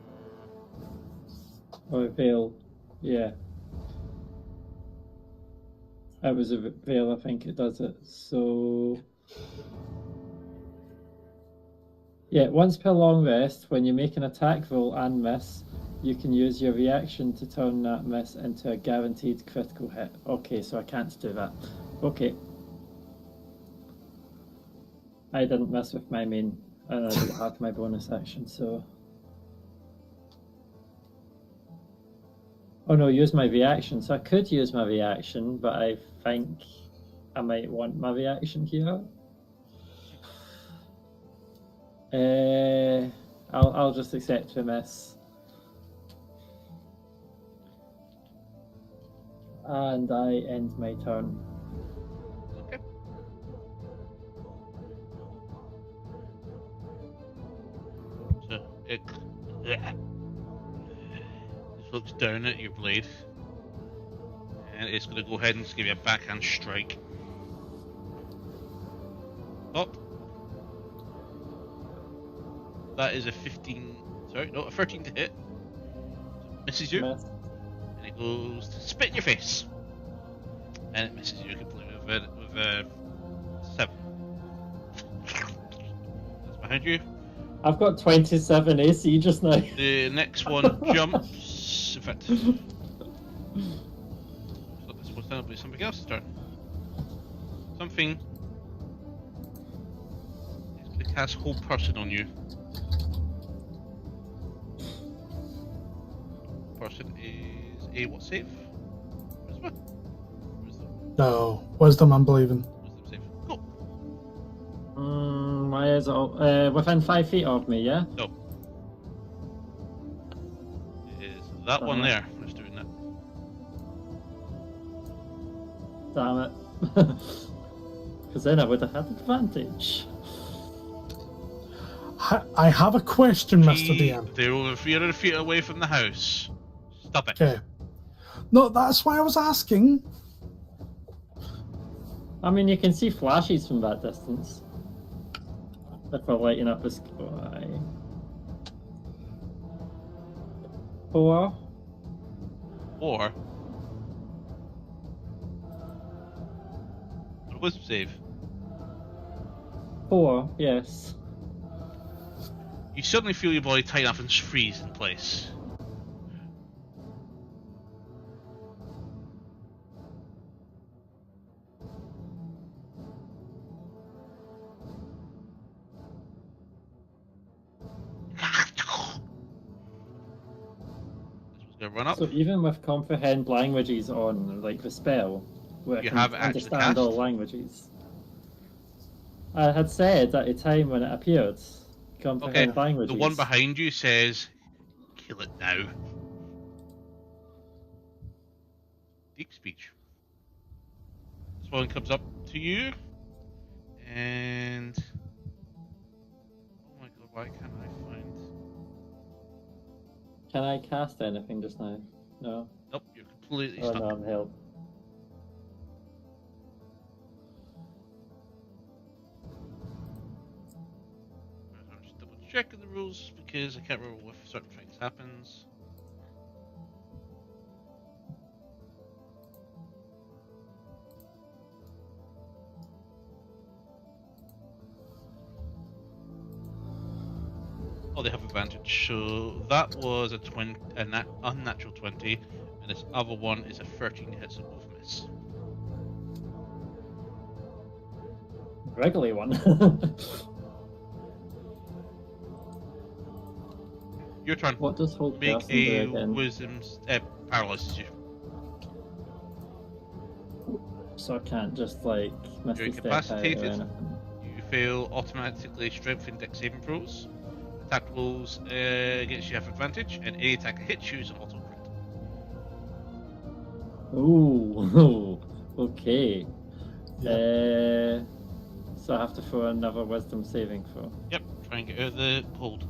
Or a veil. Yeah. It was a veil, I think it does it. So... Yeah, once per long rest, when you make an attack roll and miss, you can use your reaction to turn that miss into a guaranteed critical hit. Okay, so I can't do that. Okay. I didn't mess with my main, and I didn't have my bonus action, so... Oh no, use my reaction. So I could use my reaction, but I think I might want my reaction here. I'll just accept a miss. And I end my turn. Okay. So it just looks down at your blade, and it's going to go ahead and just give you a backhand strike. Oh, that is a 15. Sorry, no, a 13 to hit. Misses you, Miss. and it goes to spit in your face, and it misses you completely with a 7. That's behind you. I've got 27 AC just now. The next one jumps. In fact, so this one's down, it'll be somebody else's turn. Something is going to cast Whole Person on you. person is a what save? Wisdom? No, wisdom, I'm believing. Wisdom save. Cool. Why is it within 5 feet of me? Yeah. No. It is that one there that's doing that. Damn it. Because then I would have had advantage. I have a question, Mr. DM. They're over 300 feet away from the house. Stop it. Okay. No, that's why I was asking. I mean, you can see flashes from that distance. If we're lighting up the sky. 4. Or a wisdom save. 4, yes. You suddenly feel your body tighten up and freeze in place. This was gonna run up. So even with comprehend languages on, like the spell, where You I can have it actually understand all cast? languages. I had said at the time when it appeared, comprehend Okay, languages. the one behind you says, "Kill it now." Deep speech. This one comes up to you, and oh my god, why can't I find? Can I cast anything just now? No. Nope, you're completely Oh stuck. no, I'm held. I'm just double checking the rules because I can't remember if certain things happens. Oh, they have advantage. So that was a unnatural 20, and this other one is a 13 hit, so both miss. Wriggly one. Your turn. What does hold Make person do a again? wisdom paralyzes you. So I can't just like miss You're the step out or incapacitated. anything. You fail automatically strength and dex saving throws. Attack rolls against you have advantage, and any attack that hits you is an auto crit. Ooh, okay. Yeah. So I have to throw another wisdom saving throw. Yep, try and get out of the hold.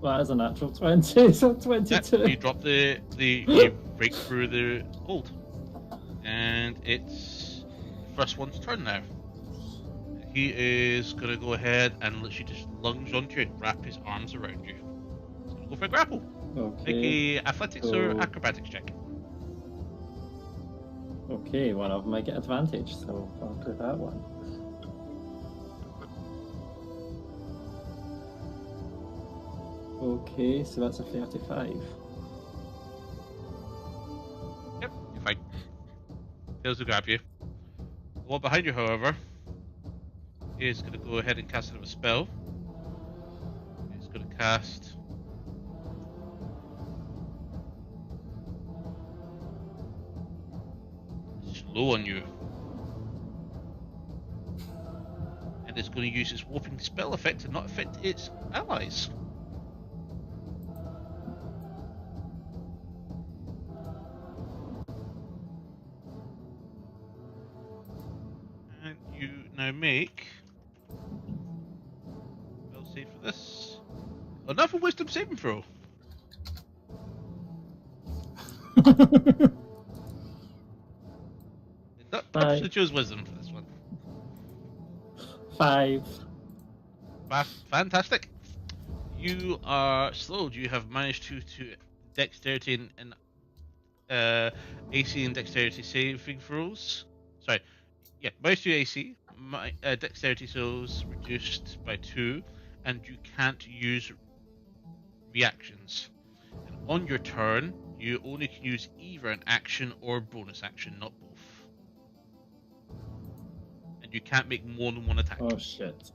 Well, that is a natural 20, so 22. Yep, you drop you break through the hold. And it's the first one's turn now. He is gonna go ahead and literally just lunge onto you and wrap his arms around you. He's gonna go for a grapple. Okay. Make a athletics or So- acrobatics check. Okay, one of them I get advantage, so I'll do that one. Okay, so that's a 35. Yep, you're fine. Fails to grab you. The one behind you, however, is going to go ahead and cast another spell. It's going to cast Slow on you. And it's going to use its warping spell effect to not affect its allies. And you now make spell save for this. Another wisdom saving throw. Not purposely chose wisdom for this one. 5. Fantastic. You are slowed. You have managed to dexterity and AC and dexterity saving throws. Sorry, yeah, minus 2 AC. Dexterity throws reduced by 2, and you can't use reactions. And on your turn, you only can use either an action or bonus action, not both. And you can't make more than one attack. Oh shit.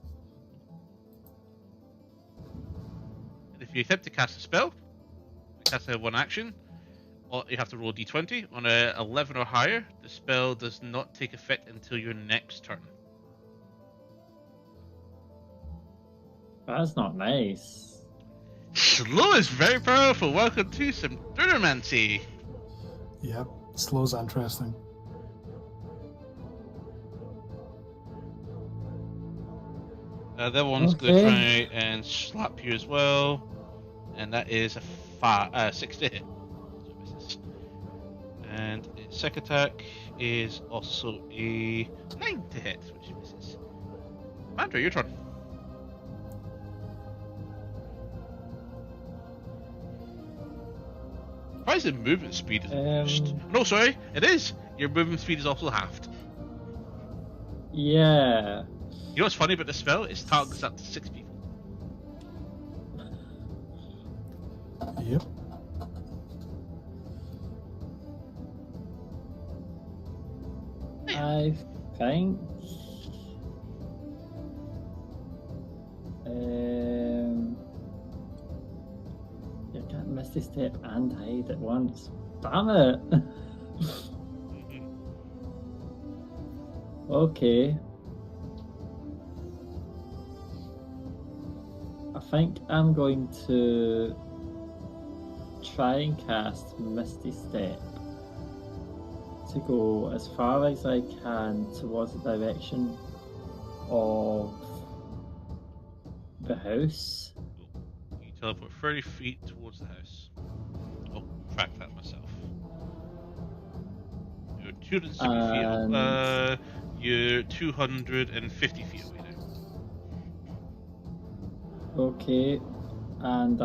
And if If you attempt to cast a spell, cast a one action, or you have to roll a d20. On a 11 or higher, the spell does not take effect until your next turn. That's not nice. Slow is very powerful. Welcome to some Durnamancy. Yep, slow's interesting. The other one's going to try and slap you as well, and that is a 6 to hit. So it misses. And its second attack is also a 9 to hit, which misses. Mandra, your turn. Surprising movement speed is reduced. No, sorry, it is. Your movement speed is also halved. Yeah. You know what's funny about this spell? It targets up to 6 people. Yep. I think. You can't Misty Step and hide at once. Damn it! Okay. I think I'm going to try and cast Misty Step to go as far as I can towards the direction of the house. You teleport 30 feet towards the house. I'll track that myself. You're 260 feet. You're 250 feet away now. Okay, and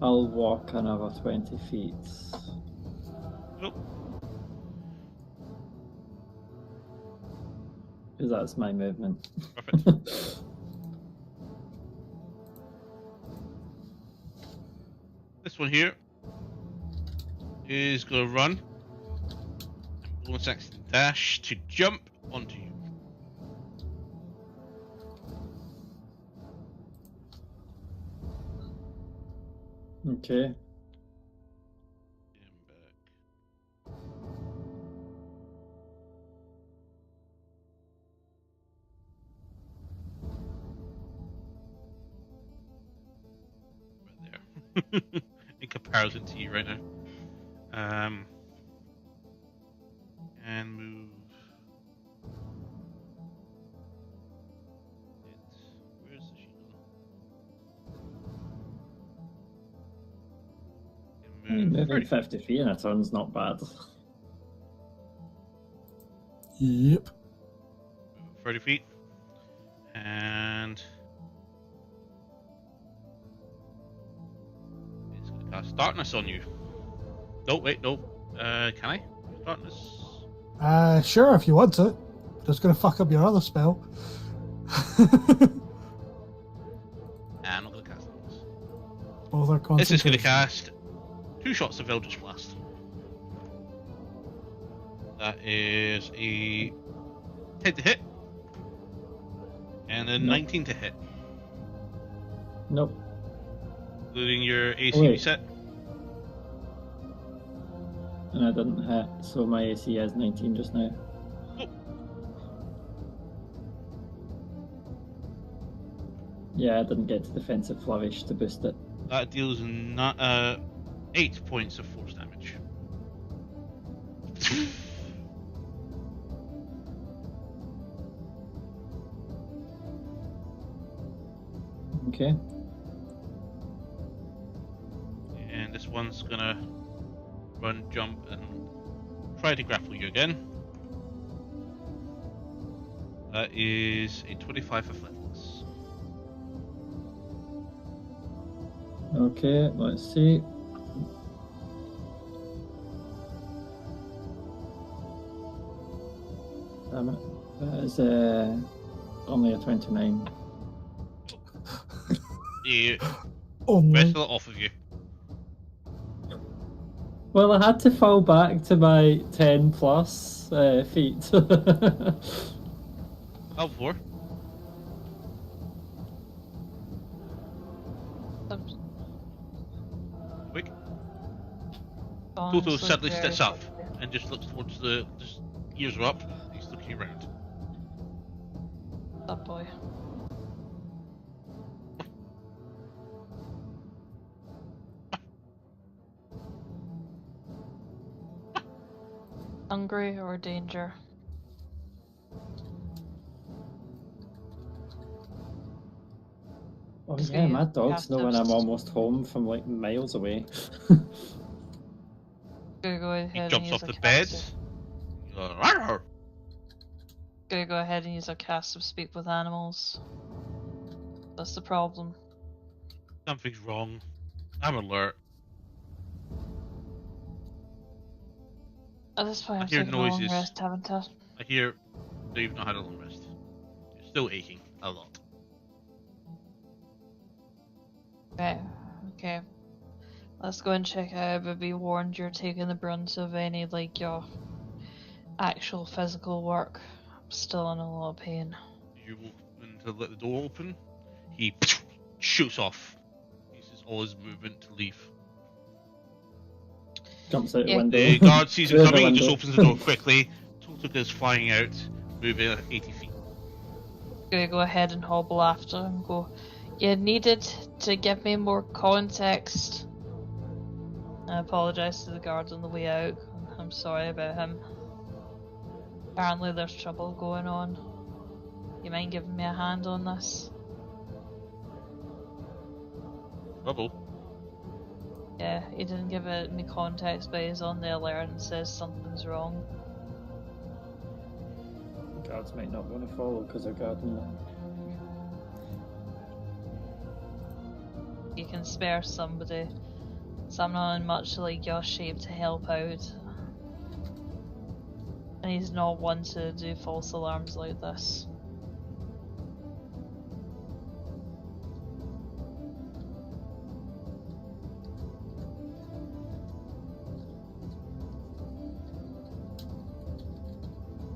I'll walk another 20 feet. Nope. Because that's my movement. Perfect. This one here is going to run. And bonus action dash to jump onto you. Okay. And back. Right there. In comparison to you right now. And move. Where's the shield? And move Moving 30. 50 feet in a turn's not bad. Yep. 30 feet. And it's going to cast darkness on you. No, wait, no. Can I? Darkness. Sure, if you want to. Just gonna fuck up your other spell. And I'm not going to cast darkness. Both are concentration. This is going to cast 2 shots of Eldritch Blast. That is a 10 to hit. And a 19 to hit. Nope. Including your AC Wait. reset. And I didn't hit, so my AC is 19 just now. Oh. Yeah, I didn't get to Defensive Flourish to boost it. That deals 8 points of force damage. Okay. And this one's gonna run, jump, and try to grapple you again. That is a 25 athletics. Okay, let's see. Damn it. That is only a 29. You Only. wrestle it off of you. Well, I had to fall back to my 10 plus feet. Alvor. Quick. Toto Honestly, suddenly very sits up quickly. and just looks towards the. Just ears are up. He's looking around. That boy. Hungry or danger? Oh So yeah, you my dogs have know to when I'm s- almost home from like miles away. Gonna go He ahead and jumps use off a the bed. cast. "Rawr." Gonna go ahead and use a cast of speak with animals. That's the problem. Something's wrong. I'm alert. At this point, I I'm hear taking a long noises. rest, haven't I? I hear that you've not had a long rest. You're still aching a lot. Okay. Let's go and check out, but be warned you're taking the brunt of any, like, your actual physical work. I'm still in a lot of pain. You open to let the door open. He shoots off. Uses all his movement to leave. Jumps out the Yeah. window. The guard sees him Through the coming and just window. opens the door quickly. Toto goes flying out, moving at 80 feet. Gonna go ahead and hobble after and go, you needed to give me more context. I apologise to the guards on the way out. I'm sorry about him. Apparently there's trouble going on. You mind giving me a hand on this? Trouble. Yeah, he didn't give it me context, but he's on the alert and says something's wrong. The guards might not want to follow because they're guarding them. You can spare somebody. So I'm not in much like your shape to help out. And he's not one to do false alarms like this.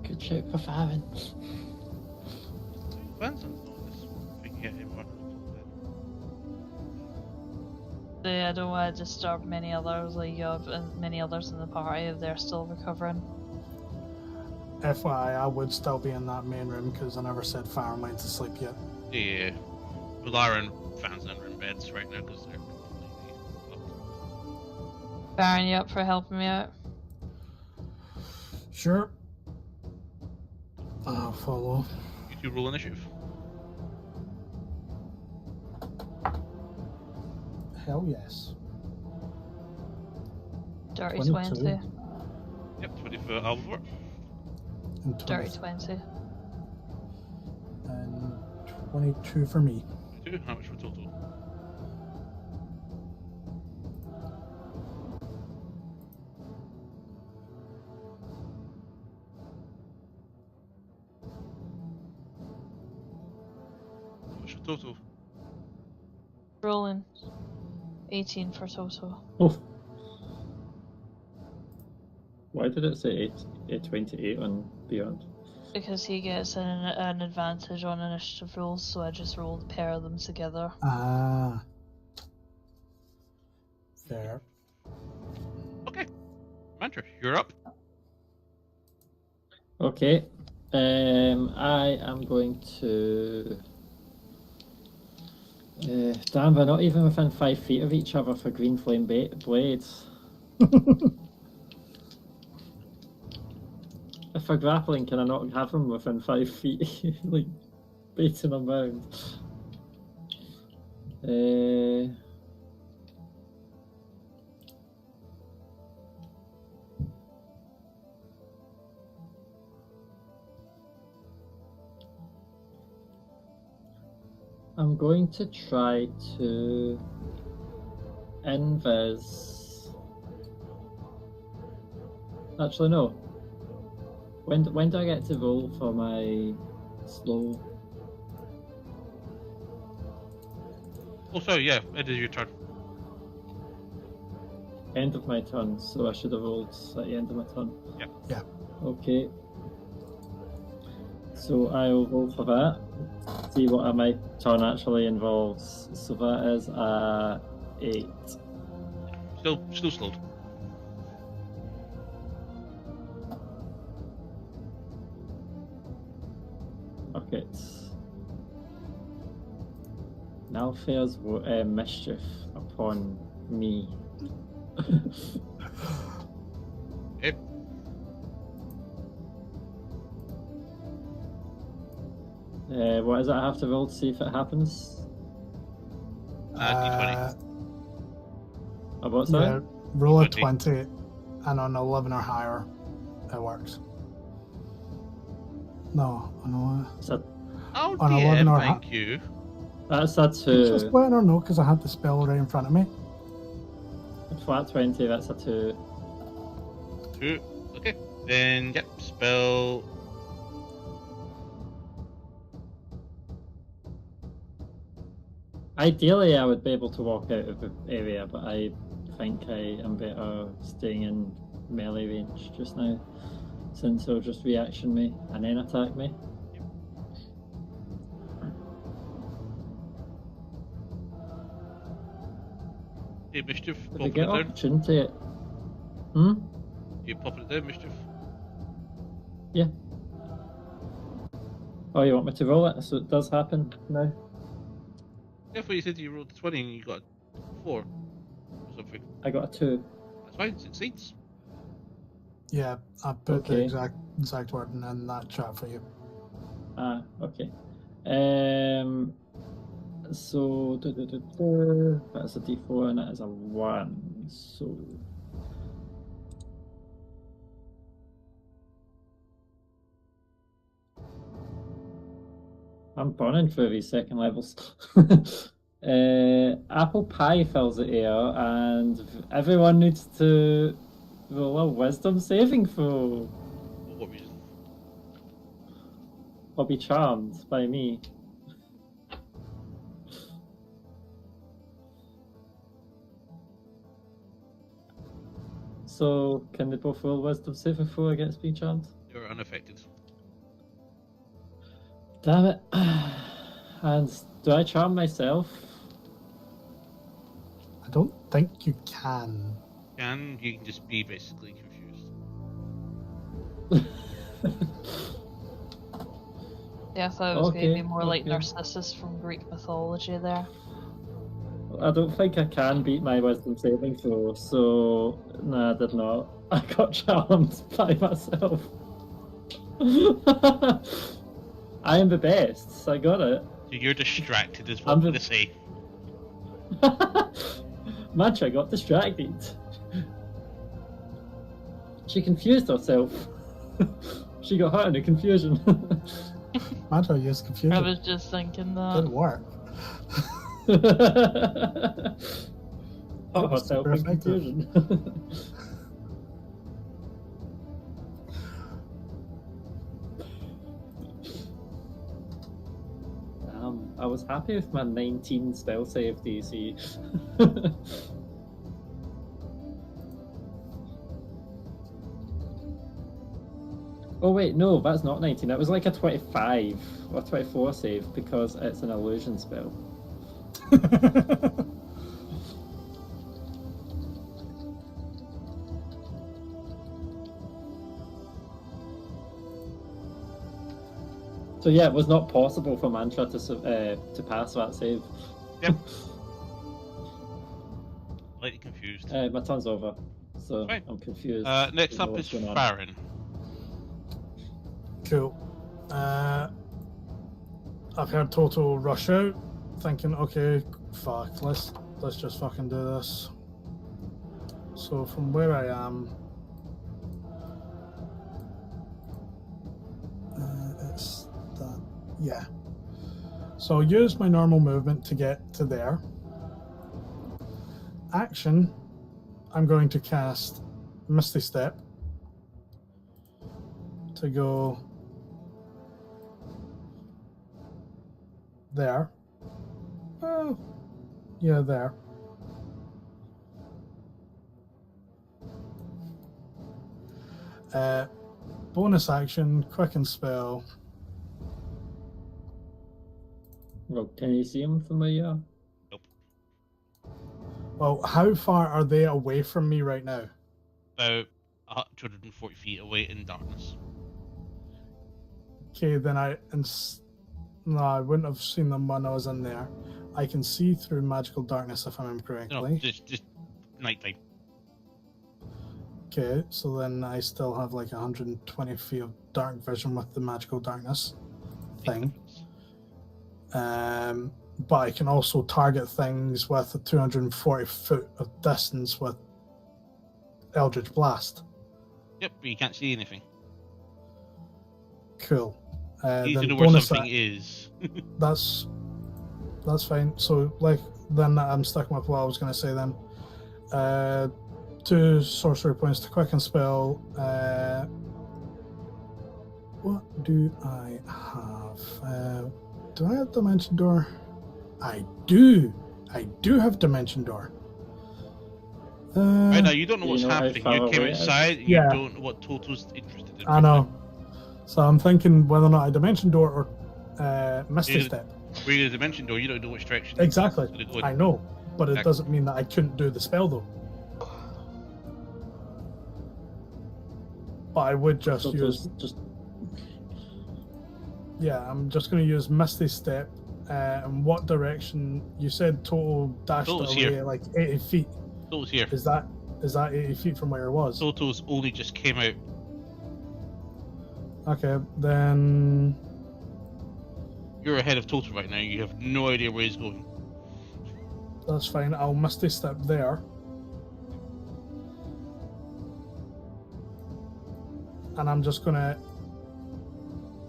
Good shout for Farron. Depends on this. We can get him working I don't want to disturb many others like you and many others in the party if they're still recovering. FYI, I would still be in that main room because I never said Farron went to sleep yet. Yeah. Valara and fans are in beds right now because they're completely fucked. Baron, you up for helping me out? Sure. I'll follow. You two roll initiative. Hell yes. Dirty 22. 20. Yep, 20 for Alvor. And Dirty 20, 20. and 22 for me. 22. How much for total? How much for total? Rolling. 18 for total. Oh. Why did it say 28 on Beyond? Because he gets an advantage on initiative rolls, so I just rolled a pair of them together. Ah. Fair. Okay. Mantra, you're up. Okay. I am going to. Damn, we're not even within 5 feet of each other for green flame blades. If we're grappling, can I not have them within 5 feet? Like, baiting them round. I'm going to try to invis. Actually, no. When do I get to roll for my slow? Oh, sorry, yeah, it is your turn. End of my turn, so I should have rolled at the end of my turn. Yeah. Yeah. Okay. So I'll roll for that. See what my turn actually involves. So that is 8. Still slowed. Okay. Now fares mischief upon me. Okay. What does I have to roll to see if it happens? D20. Oh, what's that? Yeah, roll a 20. 20, and on 11 or higher, it works. No, on Oh, On 11 DM, or thank you. That's a Just 2. letting her know because I had the spell right in front of me. Flat 20, that's a 2. 2. Okay. Then, yep, spell. Ideally, I would be able to walk out of the area, but I think I am better staying in melee range just now, since he'll just reaction me and then attack me. Hey, Mischief, If I popping get it down. opportunity, You popping it down, Mischief? yeah. Oh, you want me to roll it? So it does happen now? Yeah, I thought you said you rolled 20 and you got 4 or something. I got a 2. That's fine, succeeds. Yeah, I put the Okay. exact wording in that chat for you. Ah, okay. So that's a D4 and that is a 1. So I'm burning through these second levels. Apple pie fills the air, and everyone needs to roll a wisdom saving throw For what reason? or be charmed by me. So, can they both roll wisdom saving throw against being charmed? You're unaffected. Damn it. And do I charm myself? I don't think you can. You can just be basically confused. Yeah, I thought it was going to Okay, be more like okay. Narcissus from Greek mythology there. I don't think I can beat my wisdom saving throw, so no, I did not. I got charmed by myself. I am the best, so I got it. So you're distracted, is what I'm I'm going to the- say. Mantra got distracted. She confused herself. She got hurt in the confusion. Matter used I confusion. was just thinking Didn't that. work. Hurt was herself super in effective. confusion. I was happy with my 19 spell save DC. Oh wait, no, that's not 19. That was like a 25 or 24 save because it's an illusion spell. So yeah, it was not possible for Mantra to pass that save. Yep. Slightly confused. My turn's over, so Fine. I'm confused. Next Don't know up is what's going on. Farron. Cool. I've heard Toto rush out, thinking, okay, fuck, let's just fucking do this. So from where I am, it's that, yeah. So I'll use my normal movement to get to there. Action, I'm going to cast Misty Step to go there. Oh, yeah, there. Bonus action, quicken spell, Well, can you see him from where you are? Well, how far are they away from me right now? About 240 feet away in darkness. Okay, then no, I wouldn't have seen them when I was in there. I can see through magical darkness if I remember correctly. No, just nighttime. Okay, so then I still have like 120 feet of dark vision with the magical darkness thing. But I can also target things with a 240 foot of distance with Eldritch Blast. Yep, but you can't see anything. Cool. You need to Then know where bonus something is. that's fine. So like then I'm sticking with what I was going to say then. 2 sorcery points to quicken spell. What do I have? Do I have Dimension Door? I do have Dimension Door. Right now, you don't know what's you know how happening. far You came away it is? outside, and Yeah. you don't know what Toto's interested in. I know. So I'm thinking whether or not I Dimension Door or Misty Yeah. Step. Where you dimension door, you don't know which direction. Exactly. it's gonna go I in. know, but it Exactly. doesn't mean that I couldn't do the spell though. But I would just So use. just Yeah, I'm just going to use Misty Step. And what direction? You said total dashed Total's away here. like 80 feet. Toto's here. Is that 80 feet from where it was? Toto's only just came out. Okay, then You're ahead of Toto right now. You have no idea where he's going. that's fine. I'll Misty Step there. And I'm just going to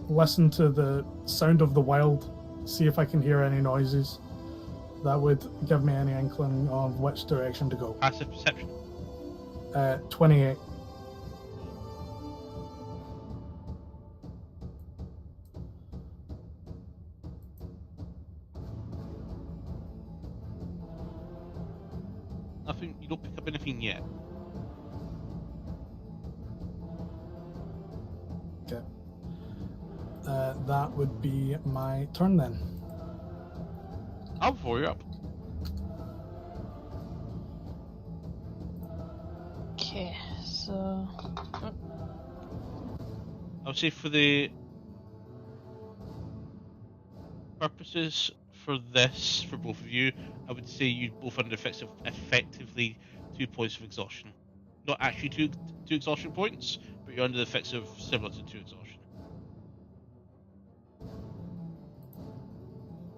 listen to the sound of the wild, see if I can hear any noises. That would give me any inkling of which direction to go. Passive perception. 28. Nothing. You don't pick up anything yet. Okay. That would be my turn then. I'll before you're up. Okay, so I would say for the purposes for this, for both of you, I would say you both under effects of effectively 2 points of exhaustion. Not actually two exhaustion points, but you're under the effects of similar to 2 exhaustion.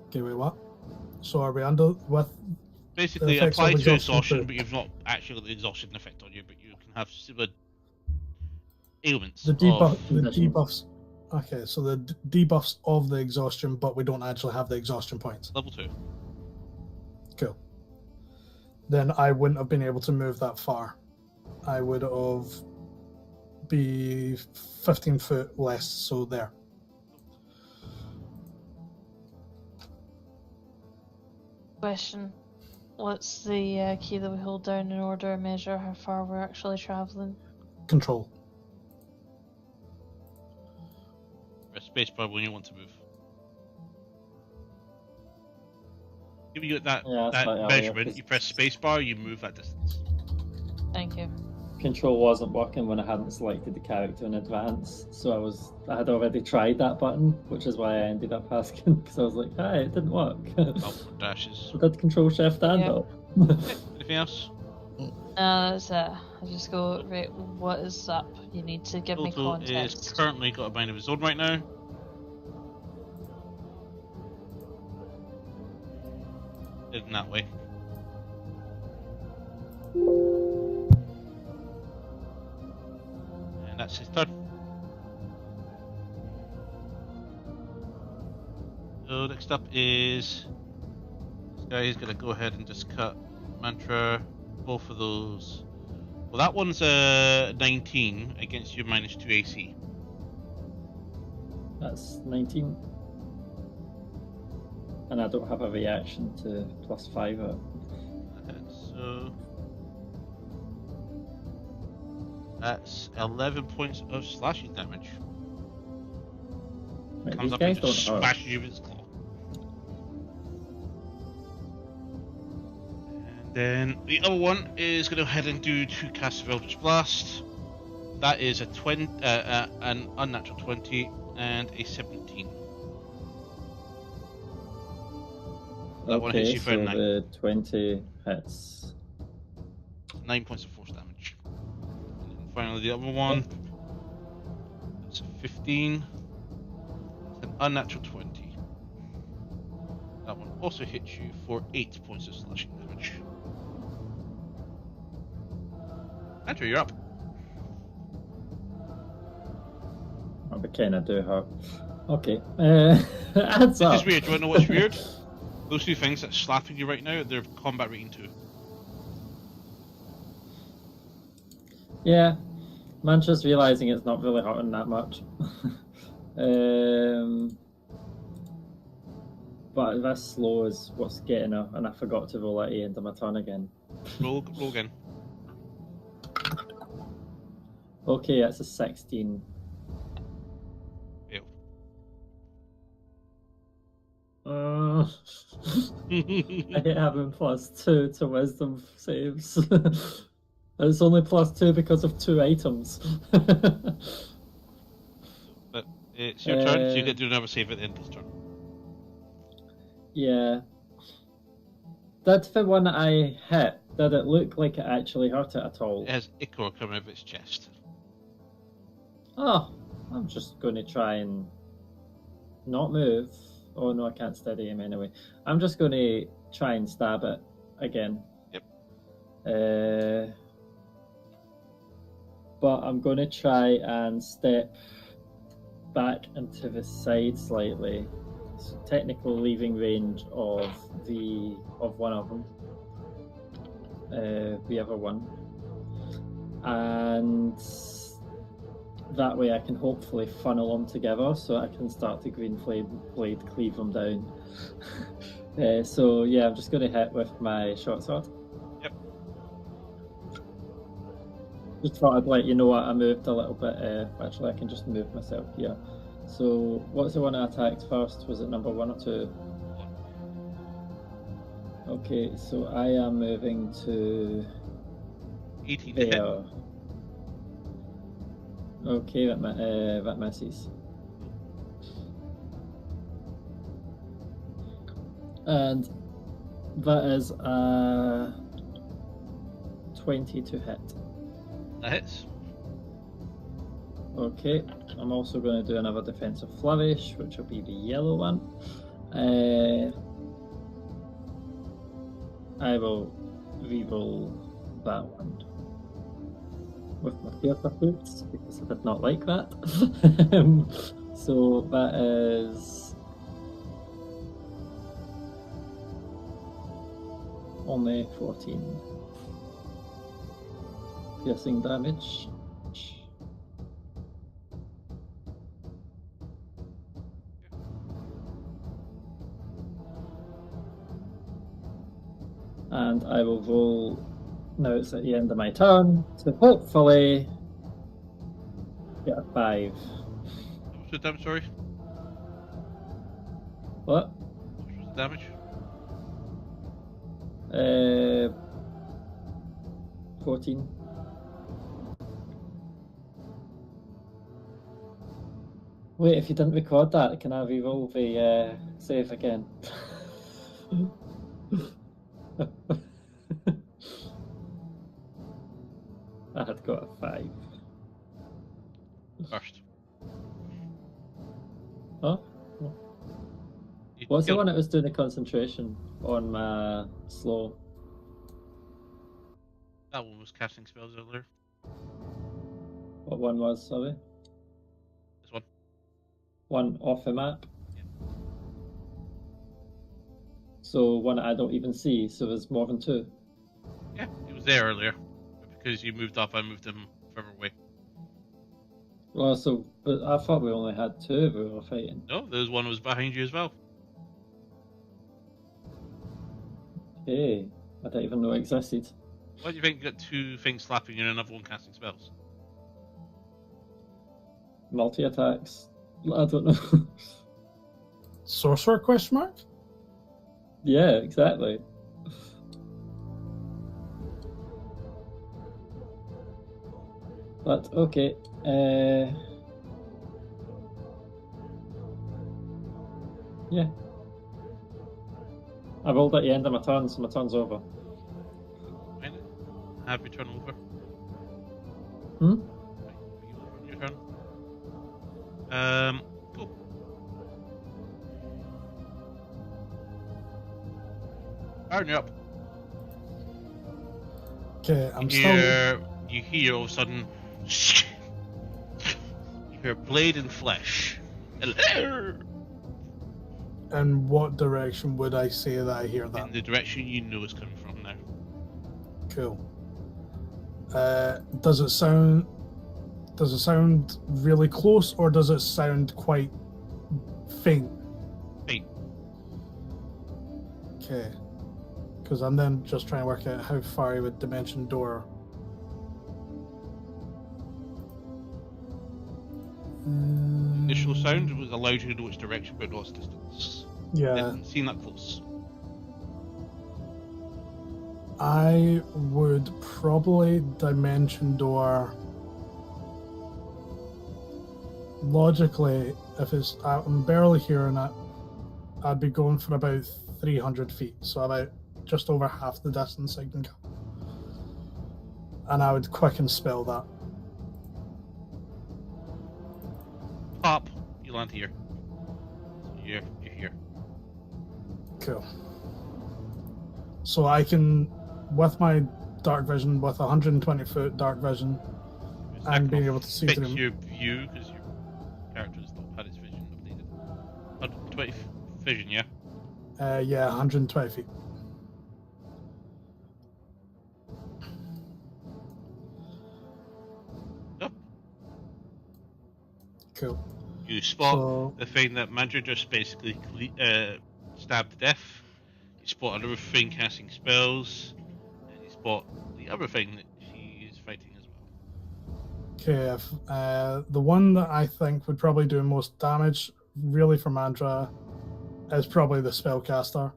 Okay, wait, what? So are we under with? Basically, The effects of apply to exhaustion exhaustion, too. but you've not actually got the exhaustion effect on you, but you can have similar ailments. The conditions. debuffs. Okay, so the debuffs of the exhaustion, but we don't actually have the exhaustion points. Level 2. Cool. Then I wouldn't have been able to move that far. I would have be 15 foot less, so there. question. What's the key that we hold down in order to measure how far we're actually travelling? Control. Press spacebar when you want to move. Give you that Yeah, that's like earlier, measurement, 'cause- you press spacebar, you move that distance. Thank you. control wasn't working when I hadn't selected the character in advance, so I had already tried that button, which is why I ended up asking, because I was like, "Hey, it didn't work." Oh, dashes. So did Control Shift and Yeah. up. Anything else? No, that's it. I just go, right, what is up? You need to give me Toto is context. currently got a mind of his own right now. Heading that way. And that's his turn. So next up is this guy. He's gonna go ahead and just cut mantra. Both of those. Well, that one's a 19 against your -2 AC. That's 19. And I don't have a reaction to +5 it. So that's 11 points of slashing damage. Right, Comes these up and guys just don't hurt. smashes you with his claw. Then the other one is going to go ahead and do 2 casts of Eldritch Blast. That is an unnatural 20 and a 17. That one hits you for so 9. the 20 hits. 9 points of force damage. And then finally the other one. That's a 15. It's an unnatural 20. That one also hits you for 8 points of slashing damage. Andrew, you're up. Oh, we kind of do hurt. Okay. Adds This up. is weird. Do you want to know what's weird? Those 2 things that's slapping you right now, they're combat rating 2. Yeah. Man, just realising it's not really hurting that much. But this slow is what's getting her, and I forgot to roll at the end of my turn again. Roll again. Okay, that's a 16. Fail. I hate having +2 to wisdom saves. It's only +2 because of 2 items. But it's your turn, so you get to do another save at the end of this turn. Yeah. Did the one that I hit, did it look like it actually hurt it at all? It has ichor coming out of its chest. Oh, I'm just going to try and not move. Oh no, I can't steady him anyway. I'm just going to try and stab it again. Yep. But I'm going to try and step back into the side slightly. So technically leaving range of one of them. The other one. And that way I can hopefully funnel them together so I can start the green blade cleave them down. So yeah, I'm just going to hit with my short sword. Yep. Just thought I'd let you know I moved a little bit. Actually, I can just move myself here. So what's the one I attacked first? Was it number 1 or 2? Okay, so I am moving to 18 to hit. there. Okay, that misses. And that is 20 to hit. That hits. Okay, I'm also going to do another defensive flourish, which will be the yellow one. I will reroll that one with my theatre boots because I did not like that. So that is only 14 piercing damage. And I will roll, now it's at the end of my turn, to hopefully get a 5. What's the damage, sorry? What? What was the damage? 14. Wait, if you didn't record that, can I reroll the save again? I had got a 5. First. Oh? You What's the killed- one that was doing the concentration on my slow? That one was casting spells earlier. What one was, sorry? This one. One off the map? Yeah. So one that I don't even see, so there's more than 2. Yeah, he was there earlier. But because you moved up, I moved him further away. Well, so, but I thought we only had 2 we were fighting. No, there's one was behind you as well. Hey, I didn't even know it existed. Why do you think you got 2 things slapping you and another one casting spells? Multi-attacks? I don't know. Sorcerer question mark? Yeah, exactly. But okay. Yeah. I rolled at the end of my turn, so my turn's over. Right. Have your turn over. Hmm? Right. Are you over on your turn? Cool. Aaron, you're up. Okay, I'm still. You hear all of a sudden. You hear blade and flesh. In what direction would I say that I hear that? In the direction you know it's coming from now. Cool. Does it sound really close, or does it sound quite faint? Faint. Okay. Because I'm then just trying to work out how far I would dimension door. Initial sound was allowed you to know which direction, but not its distance. Yeah. Didn't seem that close. I would probably dimension door. Logically, if I'm barely hearing it, I'd be going for about 300 feet, so about just over half the distance I can go. And I would quicken spell that. Pop, you land here. So you're here. Cool. So I can, with my dark vision, with 120 foot dark vision, and being able to see fix through. your view because your character's not had his vision updated. 120 vision, yeah. Yeah, 120 feet. Yep. Cool. You spot So- the thing that Mandra just basically stabbed to death. You spot another thing casting spells, and you spot the other thing that she is fighting as well. Okay, if, the one that I think would probably do most damage, really for Mandra, is probably the spellcaster.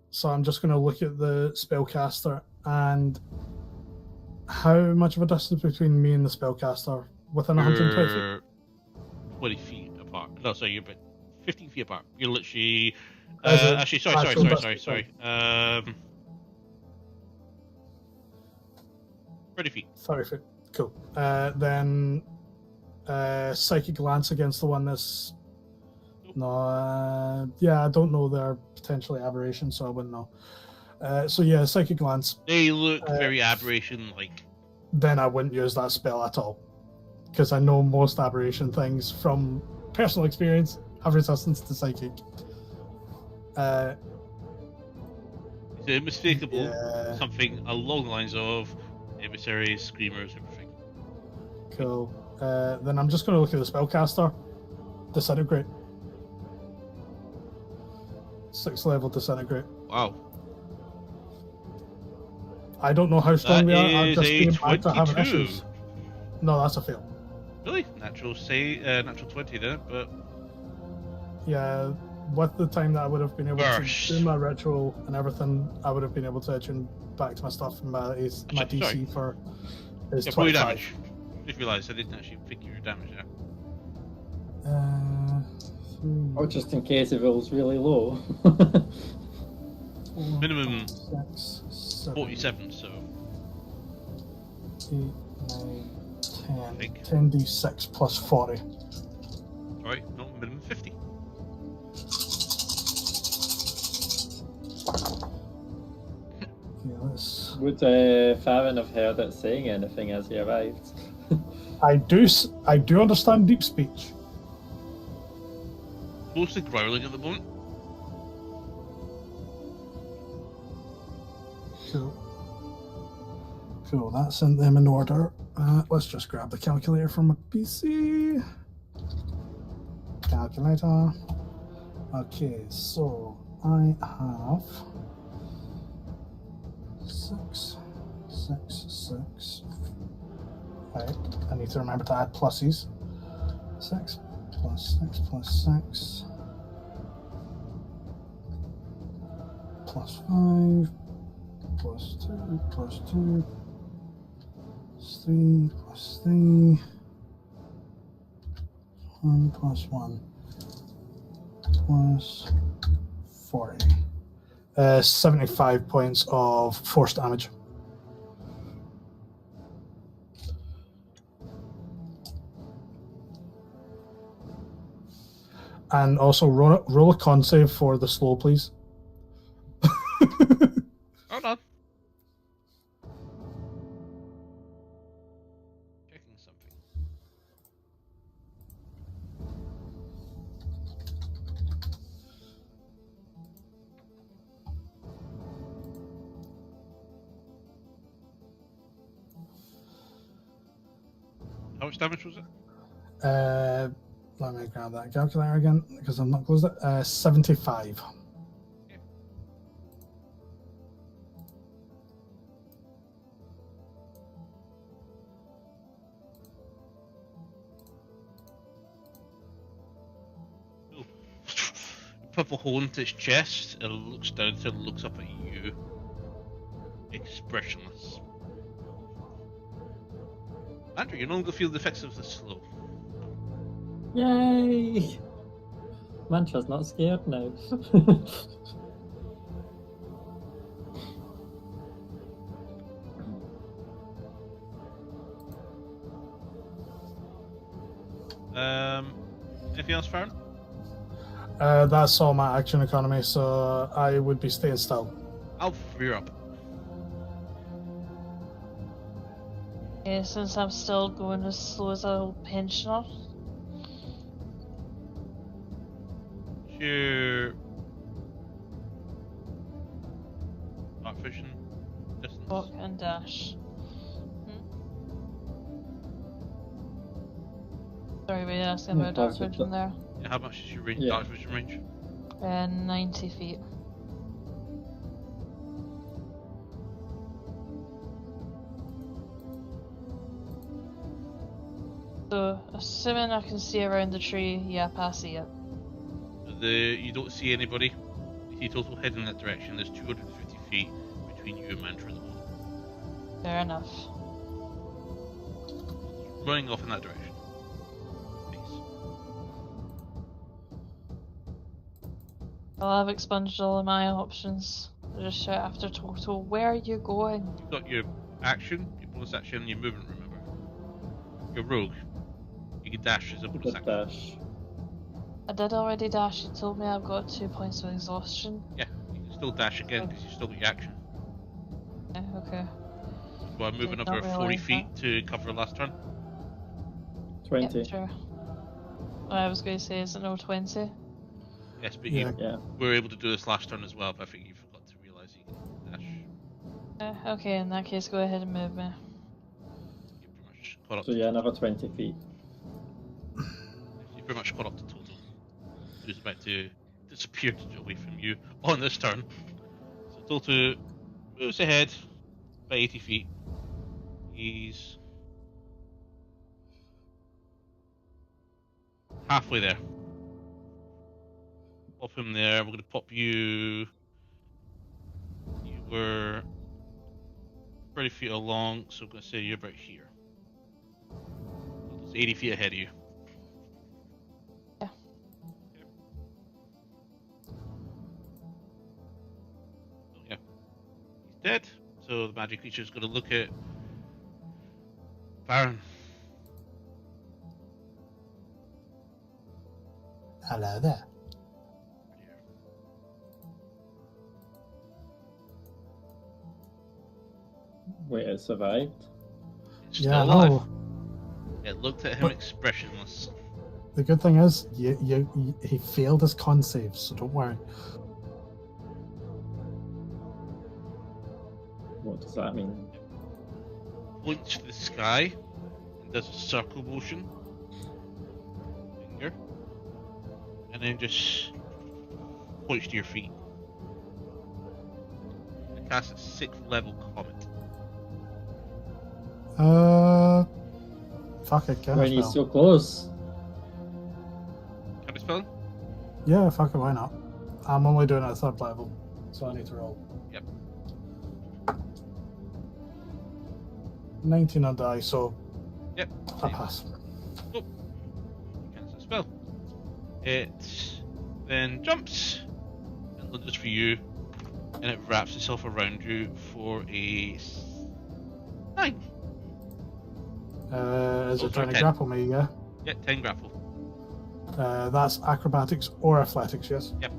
So I'm just going to look at the spellcaster and how much of a distance between me and the spellcaster? Within 120 feet? You're 20 feet apart. No, sorry, you're about 15 feet apart. You're literally. As a Actually, actual sorry. distance, 30 feet. 30 feet. Cool. Then psychic glance against the one that's. No, yeah, I don't know their potentially aberration, so I wouldn't know. So yeah, psychic glance. They look very aberration like. Then I wouldn't use that spell at all, because I know most aberration things from personal experience have resistance to psychic. It's unmistakable. Yeah. Something along the lines of emissaries, screamers, everything. Cool. Then I'm just going to look at the spellcaster. Disintegrate. 6th level disintegrate. Wow. I don't know how strong That they are. I'm is just a being back to having 22. issues. No, that's a fail. Really? Natural 20 then, but Yeah, with the time that I would have been able Burst. to do my ritual and everything, I would have been able to tune back to my stuff, and my Actually, DC for is yeah, probably 25. damage. Just realised I didn't actually figure your damage there. Or just in case it rolls really low. Minimum 6, 7, 47, so 8, 9, 10. Big. 10d6 plus 40. alright, no, minimum 50. Yeah, let's... Would Farron have heard it saying anything as he arrived? I do understand deep speech. Mostly growling at the moment. Cool, that's in them in order. Let's just grab the calculator from my PC. Calculator. Okay, so I have 6, 6, 6. Right, I need to remember to add pluses. 6 plus 6 plus 6 plus 5 plus 2 plus 2. 3 plus 3. 1 plus 1 plus 40. 75 points of force damage. And also roll a con save for the slow, please. Hold on. Checking something. How much damage was it? Let me grab that calculator again because I'm not closed it. 75. Put a hole into its chest, and it looks down to it, looks up at you. Expressionless. Andrew, you no longer feel the effects of the slow. Yay! Mantra's not scared now. Anything else, Farron? That's all my action economy, so I would be staying still. I'll free her up. Okay, since I'm still going as slow as a pensioner. Sure. Dark vision. Distance. Walk and dash. Sorry, were you asking about dark vision there? Yeah, how much is your range? Yeah. Dark vision range? 90 feet. So, assuming I can see around the tree, yeah, past it. You don't see anybody. You see total head in that direction. There's 250 feet between you and Mantra at the moment. Fair enough. Running off in that direction. Please. Well, I've expunged all of my options. I just shout after Total, where are you going? You've got your action, your bonus action, and your movement, remember. Your rogue. You can dash as a bonus Just action. dash. I did already dash. You told me I've got 2 points of exhaustion. Yeah, you can still dash again because you still got your action. Yeah, okay. So I'm moving Did up not about 40 realise feet to cover last turn. 20. Yep, sure. What I was going to say is it no 20? Yes, but Yeah. you Yeah. were able to do this last turn as well, but I think you forgot to realise you can dash. Okay, in that case, go ahead and move me. You're pretty much caught up So to yeah, total. another 20 feet. You're pretty much caught up to total. Who's about to disappear away from you on this turn. So Total moves ahead by 80 feet. He's halfway there. Pop him there. We're going to pop you. You were 30 feet along, so I'm going to say you're about here. It's 80 feet ahead of you. Yeah. So, yeah. He's dead. So the magic creature is going to look at Baron. Hello there. Wait, it survived? It's still Yeah, alive. no. It looked at him But- expressionless. The good thing is, he failed his con save, so don't worry. What does that mean? Points to the sky and does a circle motion. Finger. And then just points to your feet. And casts a 6th level comet. Fuck it, can I When he's spell? so close. Can I spell? Yeah, fuck it, why not? I'm only doing it at 3rd level, so I need to roll. Yep. 19 on die, so Yep. I pass. Cancel the spell. It then jumps and lunges for you, and it wraps itself around you for a 9. Is Oh, it sorry, trying to 10. grapple me, yeah? Yeah, 10 grapple. That's acrobatics or athletics, yes? Yep.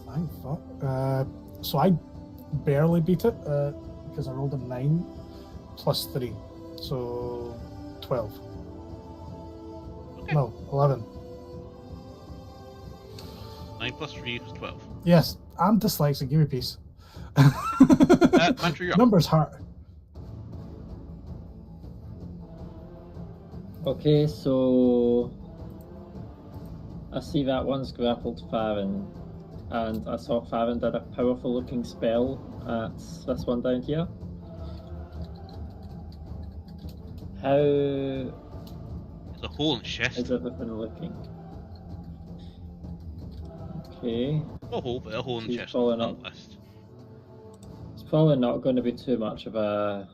Thank fuck. So I barely beat it because I rolled a 9 plus 3. So 12. Okay. No, 11. 9 plus 3 is 12. Yes, I'm dyslexic. Give me peace. Mantra, you're up. Numbers hurt. Okay, so I see that one's grappled Farron, and I saw Farron did a powerful looking spell at this one down here. How There's a hole in his chest. is everything looking? Okay, Not a hole, but a hole in the She's chest. falling up. Nonetheless. it's probably not going to be too much of a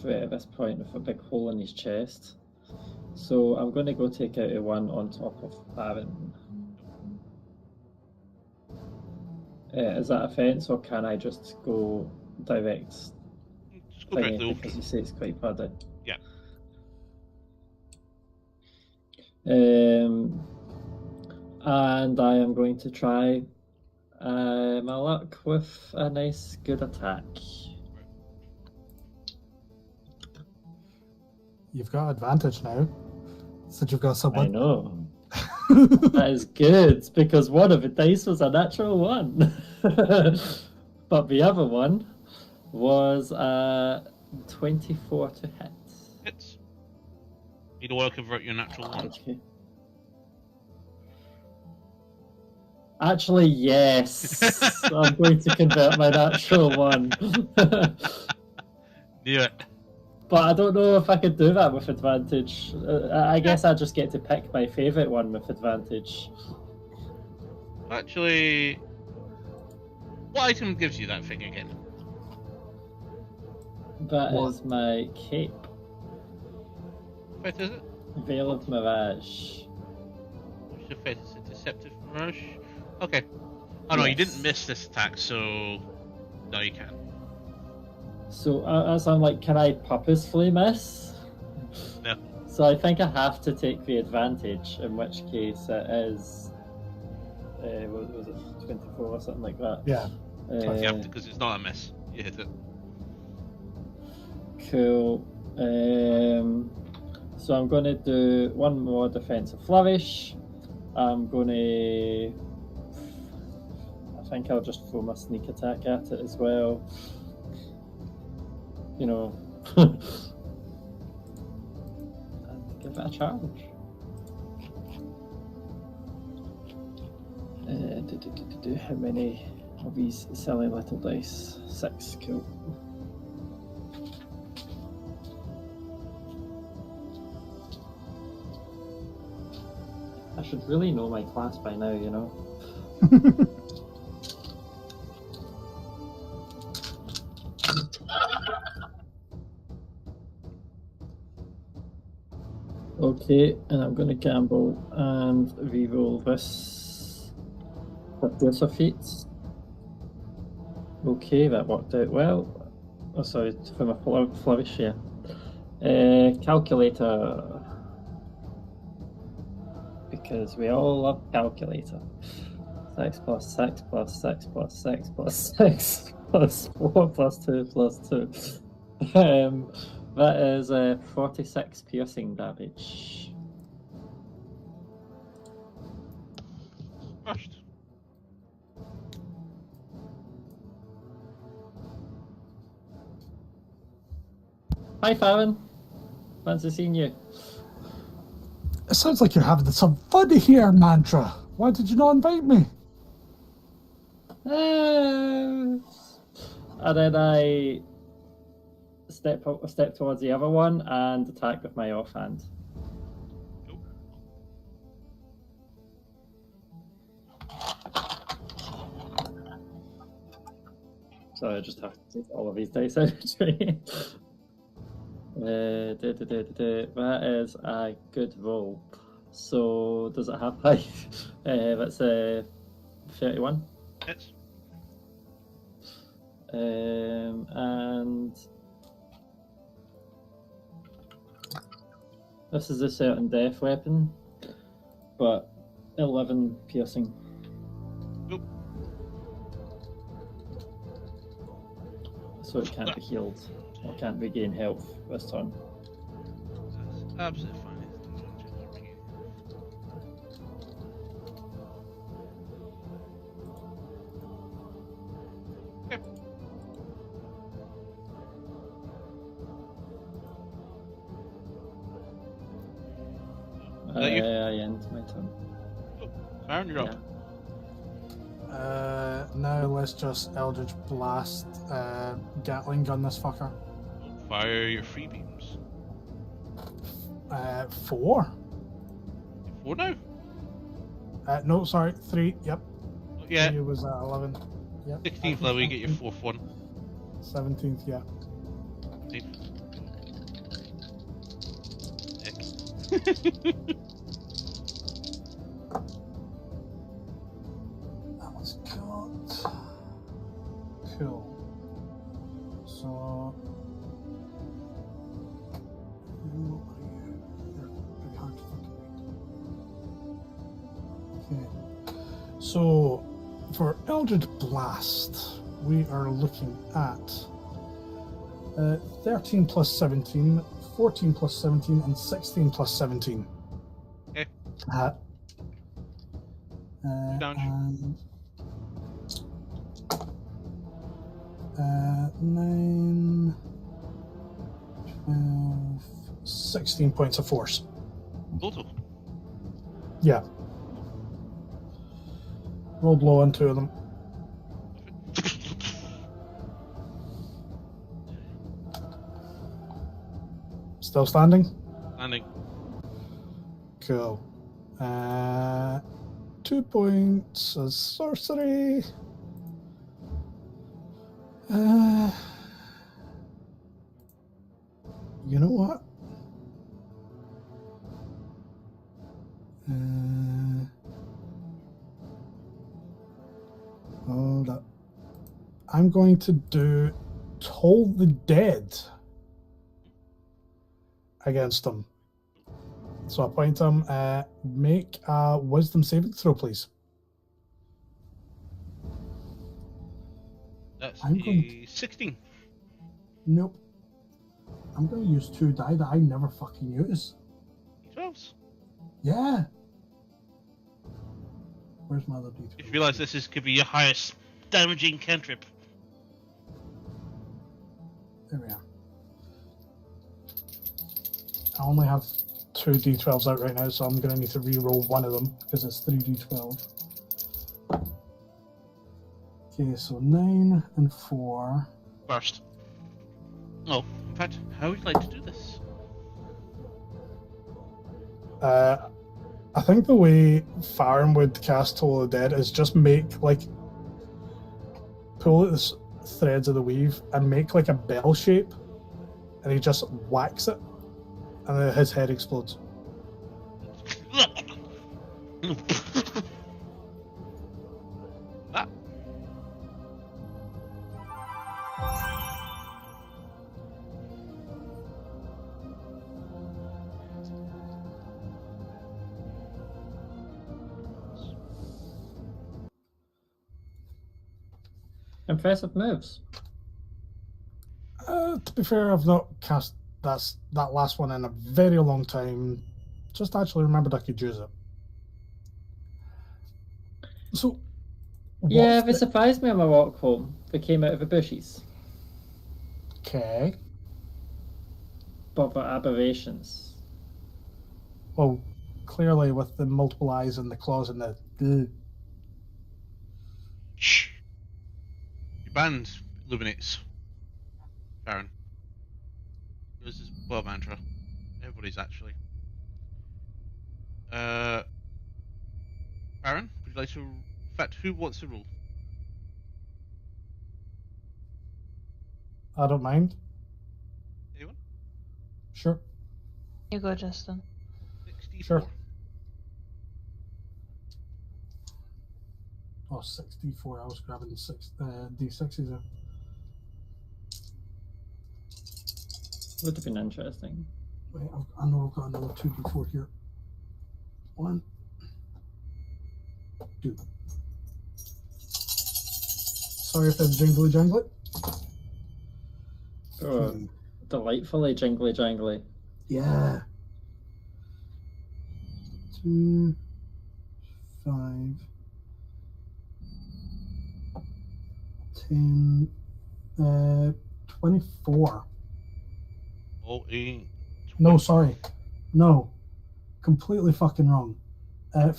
threat at this point with a big hole in his chest. So I'm going to go take out a one on top of Farron. Is that a fence, or can I just go direct? Just go directly over. Because you say it's quite padded. Yeah. And I am going to try my luck with a nice good attack. You've got advantage now. Since you've got I someone. know. That is good, because one of the dice was a natural 1. But the other one was 24 to hit. Hits. You don't want to convert your natural 1. Okay. Actually, yes. I'm going to convert my natural 1. Knew it. But I don't know if I could do that with advantage. I guess I just get to pick my favourite one with advantage. Actually, what item gives you that thing again? That What? is my cape. What is it? Veil of Mirage. What's your fate? Is it Deceptive Mirage? Okay. Oh no, you Yes. didn't miss this attack, so no, you can't. So as I'm like, can I purposefully miss? No. So I think I have to take the advantage, in which case it is... what was it, 24 or something like that? Yeah. Yeah, because it's not a miss. You hit it. Cool. So I'm going to do one more defensive flourish. I'm going to... I think I'll just throw my sneak attack at it as well. You know. And give it a charge. How many of these silly little dice? 6, cool. I should really know my class by now, you know. Okay, and I'm going to gamble and reroll this producer feats. Okay, that worked out well. Oh, sorry, for my flourish here. Calculator. Because we all love calculator. 6 plus 6 plus 6 plus 6 plus 6 plus 4 plus 2 plus 2. That is 46 piercing damage. First. Hi, Farron. Fancy seeing you. It sounds like you're having some fun here, Mantra. Why did you not invite me? And then I step towards the other one and attack with my offhand. Nope. So I just have to take all of these dice out. That is a good roll. So does it have height? That's 31. Hits. And this is a certain death weapon, but 11 piercing. Nope. So it can't be healed or can't regain health this turn. That's absolutely fine. Okay. that you? I end my turn. Aaron, you're up. Now let's just Eldritch Blast Gatling gun this fucker. Fire your free beams. 4? 4 now? No, sorry, 3. Yep. Yeah. 3 was 11. Yep. 16th level, you get your 4th one. 17th, yeah. 16th. That was got. Cool. So. What are you? You're pretty hard to fucking read. Okay. So, for Eldritch Blast, we are looking at 13 plus 17, 14 plus 17, and 16 plus 17. Okay. And, 9, 12, 16 points of force. Total. Yeah. Rolled low on 2 of them. Still standing? Landing. Cool. 2 points of sorcery. You know what? Hold up. I'm going to do Toll the Dead against them. So I point them. Make a Wisdom saving throw, please. That's I'm a going 16. Nope. I'm going to use 2 die that I never fucking use. 12s. Yeah. Where's my other D12? You realise this could be your highest damaging cantrip. There we are. I only have 2 D12s out right now, so I'm going to need to re-roll one of them because it's 3 D12. Okay, so 9 and 4. Burst. Oh, in fact, how would you like to do this? I think the way Farron would cast Toll of the Dead is just make, like, pull at the threads of the weave and make, like, a bell shape, and he just whacks it, and then his head explodes. Ah. Impressive moves. To be fair, I've not cast that last one in a very long time. Just actually remembered I could use it. So, Yeah, they surprised me on my walk home. They came out of the bushes. Okay. But they're aberrations. Well, clearly with the multiple eyes and the claws and the. Shh. Your band illuminates. Baron. This is well mantra. Everybody's actually. Baron, would you like to? In fact, who wants to rule? I don't mind. Anyone? Sure. You go, Justin. 64. Sure. Oh, 64. I was grabbing D6s there. Would have been interesting. Wait, I know I've got another 2d4 here. 1, 2. Sorry if it's jingly jangly. Oh, delightfully jingly jangly. Yeah. 2, 5, 10, 24. All in. No, sorry. No. Completely fucking wrong.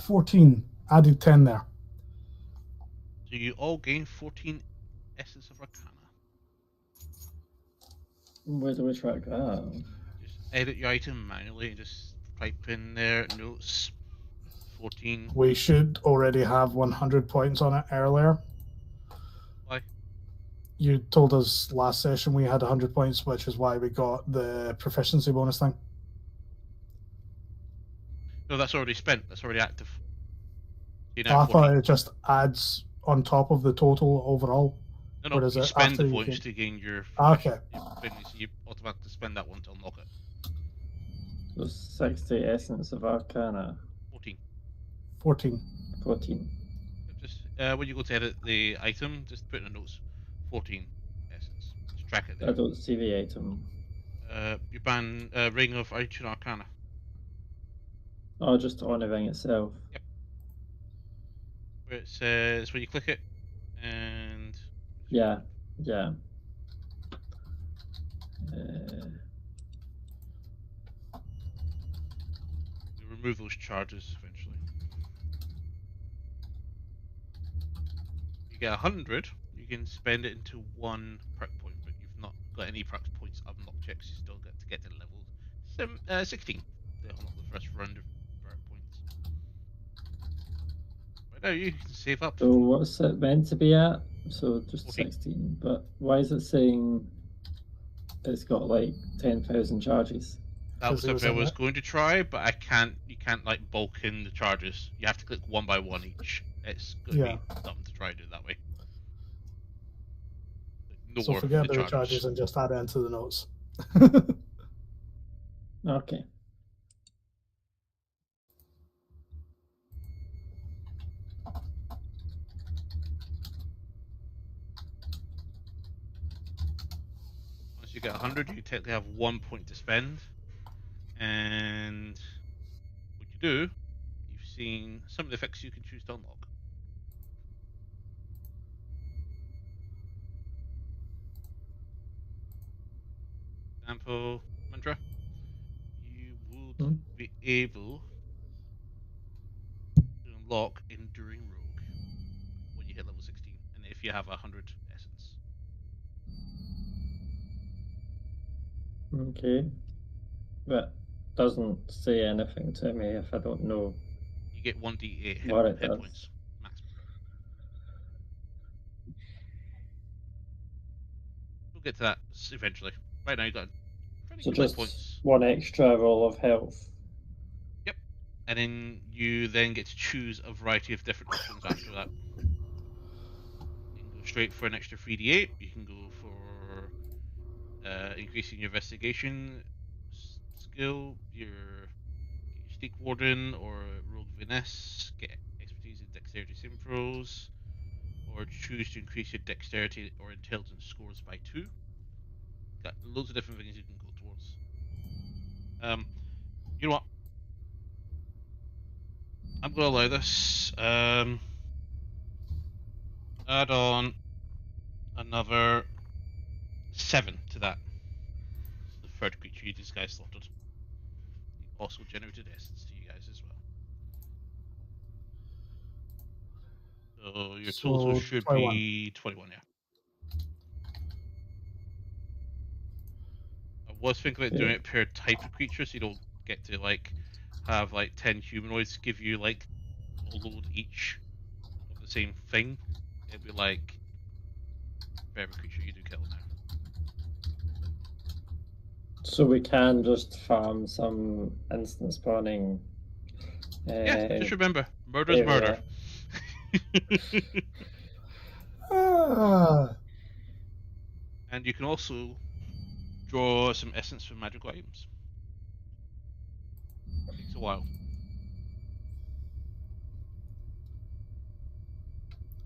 14. Added 10 there. So you all gain 14 Essence of Arcana. Where do we track that? Just edit your item manually and just type in there notes 14. We should already have 100 points on it earlier. Why? You told us last session we had 100 points, which is why we got the proficiency bonus thing. No, that's already spent. That's already active. You Oh, I thought it just adds on top of the total overall. No, does you it spend after the you points gain- to gain your Okay. fitness. You automatically spend that one to unlock it. So 60 Essence of Arcana. 14. 14. 14. Just when you go to edit the item, just put in the notes 14 Essence. Just track it I there. don't see the item. You ban Ring of Ancient Arcana. Oh, just on the ring itself. Yep. Where it says when you click it, and Yeah. you remove those charges eventually. You get 100. You can spend it into 1 perk point, but you've not got any perk points unlocked yet. 'Cause you still get to get to level 16 to unlock the first round of perk points. Right now you can save up. So what's it meant to be at? So just 14. 16. But why is it saying it's got like 10,000 charges? That was Because it was something I in was it. going to try, but I can't. You can't like bulk in the charges. You have to click one by one each. It's going to Yeah. be dumb to try and do it that way. Ignore So forget the about the charges. charges and just add it into the notes. Okay. Once you get 100, you technically have 1 point to spend. And what you do, you've seen some of the effects you can choose to unlock. Example, Mantra. You would be able to unlock Enduring Rogue when you hit level 16, and if you have 100 essence. Okay. That doesn't say anything to me if I don't know. You get 1d8 What it hit does. points maximum. We'll get to that eventually. Right now you got pretty So good hit just points. one extra roll of health. Yep. And then you then get to choose a variety of different options after that. You can go straight for an extra 3d8. You can go for increasing your investigation skill, your Sneak Warden or Rogue Finesse, get expertise in Dexterity Saving throws, or choose to increase your Dexterity or Intelligence scores by 2. Got loads of different things you can go towards. You know what? I'm going to allow this. Add on another 7 to that. The third creature you guys slaughtered. He also generated essence to you guys as well. So your total So, should 21. be 21, yeah. I was thinking about doing it per type of creature, so you don't get to like have like 10 humanoids give you like a load each of the same thing. It'd be like for every creature you do kill now. So we can just farm some instant spawning. Yeah, just remember, murder's murder. Ah, And you can also draw some essence from magical items. Takes a while.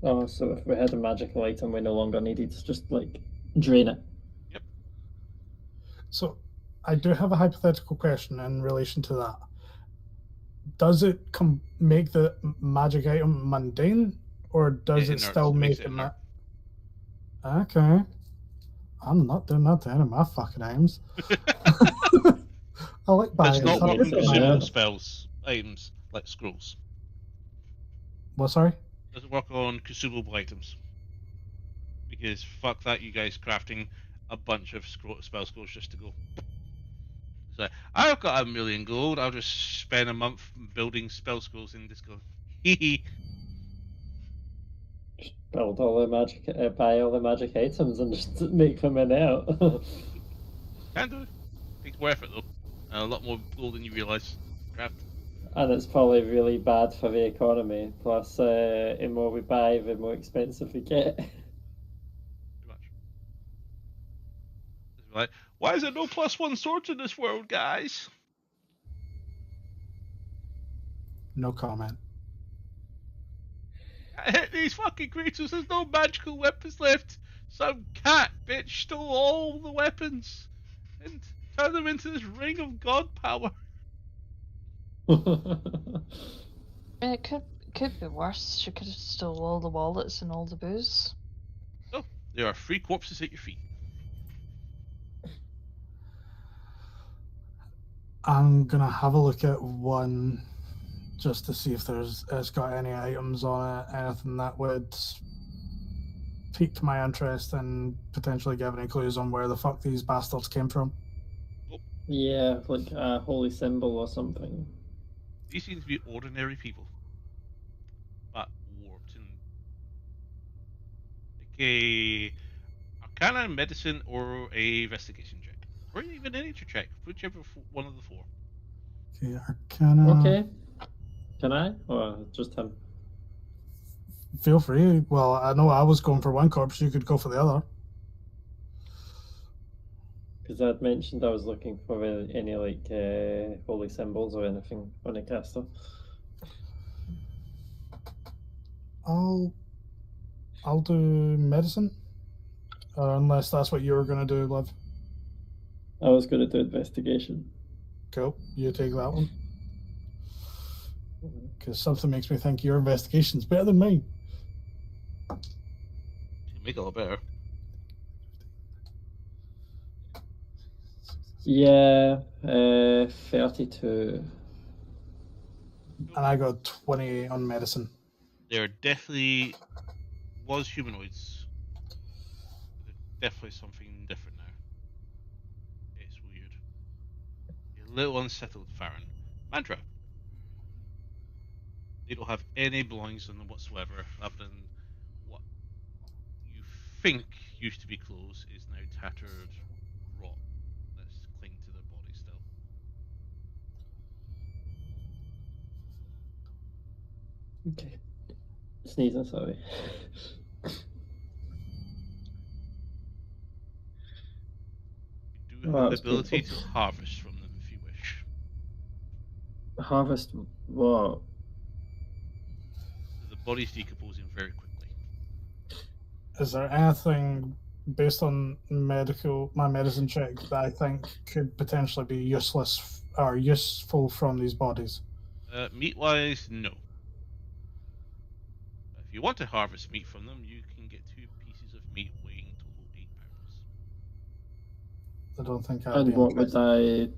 Oh, so if we had a magical item we no longer needed to just like drain it. Yep. so I do have a hypothetical question in relation to that. Does it make the magic item mundane, or does it inert. still Makes make it inert. Okay. I'm not doing that to any of my fucking items. I like buying. Does not work on It's consumable inert. spells, items like scrolls. What? Sorry. Doesn't work on consumable items. Because fuck that, you guys crafting a bunch of spell scrolls just to go. So I've got 1 million gold. I'll just spend a month building spell scrolls and just go. Hee Build all the magic, buy all the magic items, and just make them inert. Can do. Takes more effort though. And a lot more gold than you realise. Craft. And it's probably really bad for the economy. Plus, the more we buy, the more expensive we get. Pretty much. It's like, why is there no +1 swords in this world, guys? No comment. I hit these fucking creatures. There's no magical weapons left. Some cat bitch stole all the weapons and turned them into this ring of god power. It could be worse. She could have stole all the wallets and all the booze. So there are 3 corpses at your feet. I'm gonna have a look at one just to see if it's got any items on it, anything that would pique my interest and potentially give any clues on where the fuck these bastards came from. Yeah, like a holy symbol or something. These seem to be ordinary people, but warped and like a Arcana, medicine, or a investigation check, or even a nature check, whichever one of the 4. Okay, Arcana. Okay. Can I? Or just him? Feel free. Well, I know I was going for one corpse. You could go for the other. Because I'd mentioned I was looking for any like holy symbols or anything on a caster. I'll do medicine, unless that's what you were gonna do, love. I was going to do investigation. Cool. You take that one. Because something makes me think your investigation's better than mine. You make it a lot better. Yeah, 32. And I got 28 on medicine. There definitely was humanoids. There's definitely something different now. It's weird. You're a little unsettled, Farron. Mantra. They don't have any belongings on them whatsoever, other than what you think used to be clothes is now tattered rot that's clinging to their body still. Okay. Sneezing, sorry. You do Oh, have the that's ability beautiful. to harvest from them if you wish. Harvest what? The body's decomposing very quickly. Is there anything based on my medicine check that I think could potentially be useless or useful from these bodies? Meat-wise, no. But if you want to harvest meat from them, you can get 2 pieces of meat weighing total 8 pounds. I don't think I'd And be what would interested.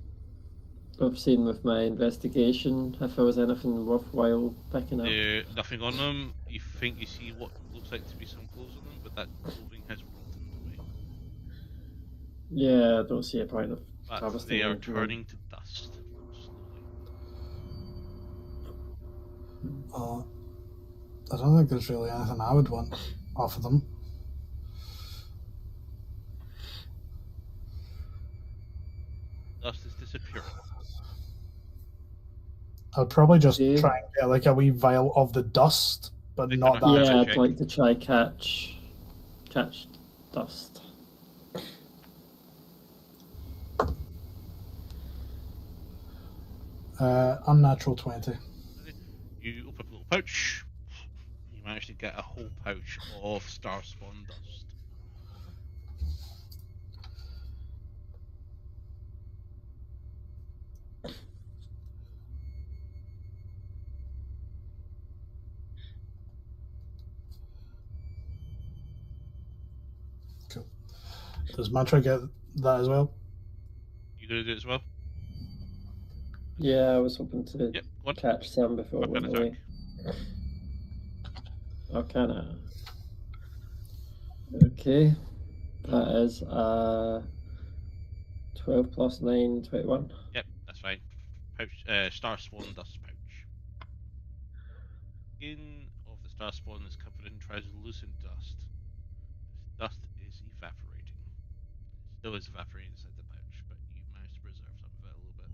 I have seen with my investigation if there was anything worthwhile picking up? Nothing on them. You think you see what looks like to be some clothes on them, but that clothing has rotten away. Yeah, I don't see a point of But harvesting they are anything. turning to dust slowly. I don't think there's really anything I would want off of them. Dust is disappearing. I'd probably just Okay. try and get like a wee vial of the dust, but Make not an that. arcana Yeah, I'd check. like to try catch dust. Unnatural 20. You open up a little pouch. You manage to get a whole pouch of star spawn dust. Cool. Does Mantra get that as well? You gonna do it as well? Yeah, I was hoping to Yep, go on. catch some before it went Galanasari-Arc. away. Arcana. Okay. That is 12 plus 9, 21. Yep, that's fine. Pouch, star spawn dust pouch. Skin of the star spawn is covered in translucent dust. This dust is evaporating. It still is evaporating inside the pouch, but you managed to preserve some of it a little bit.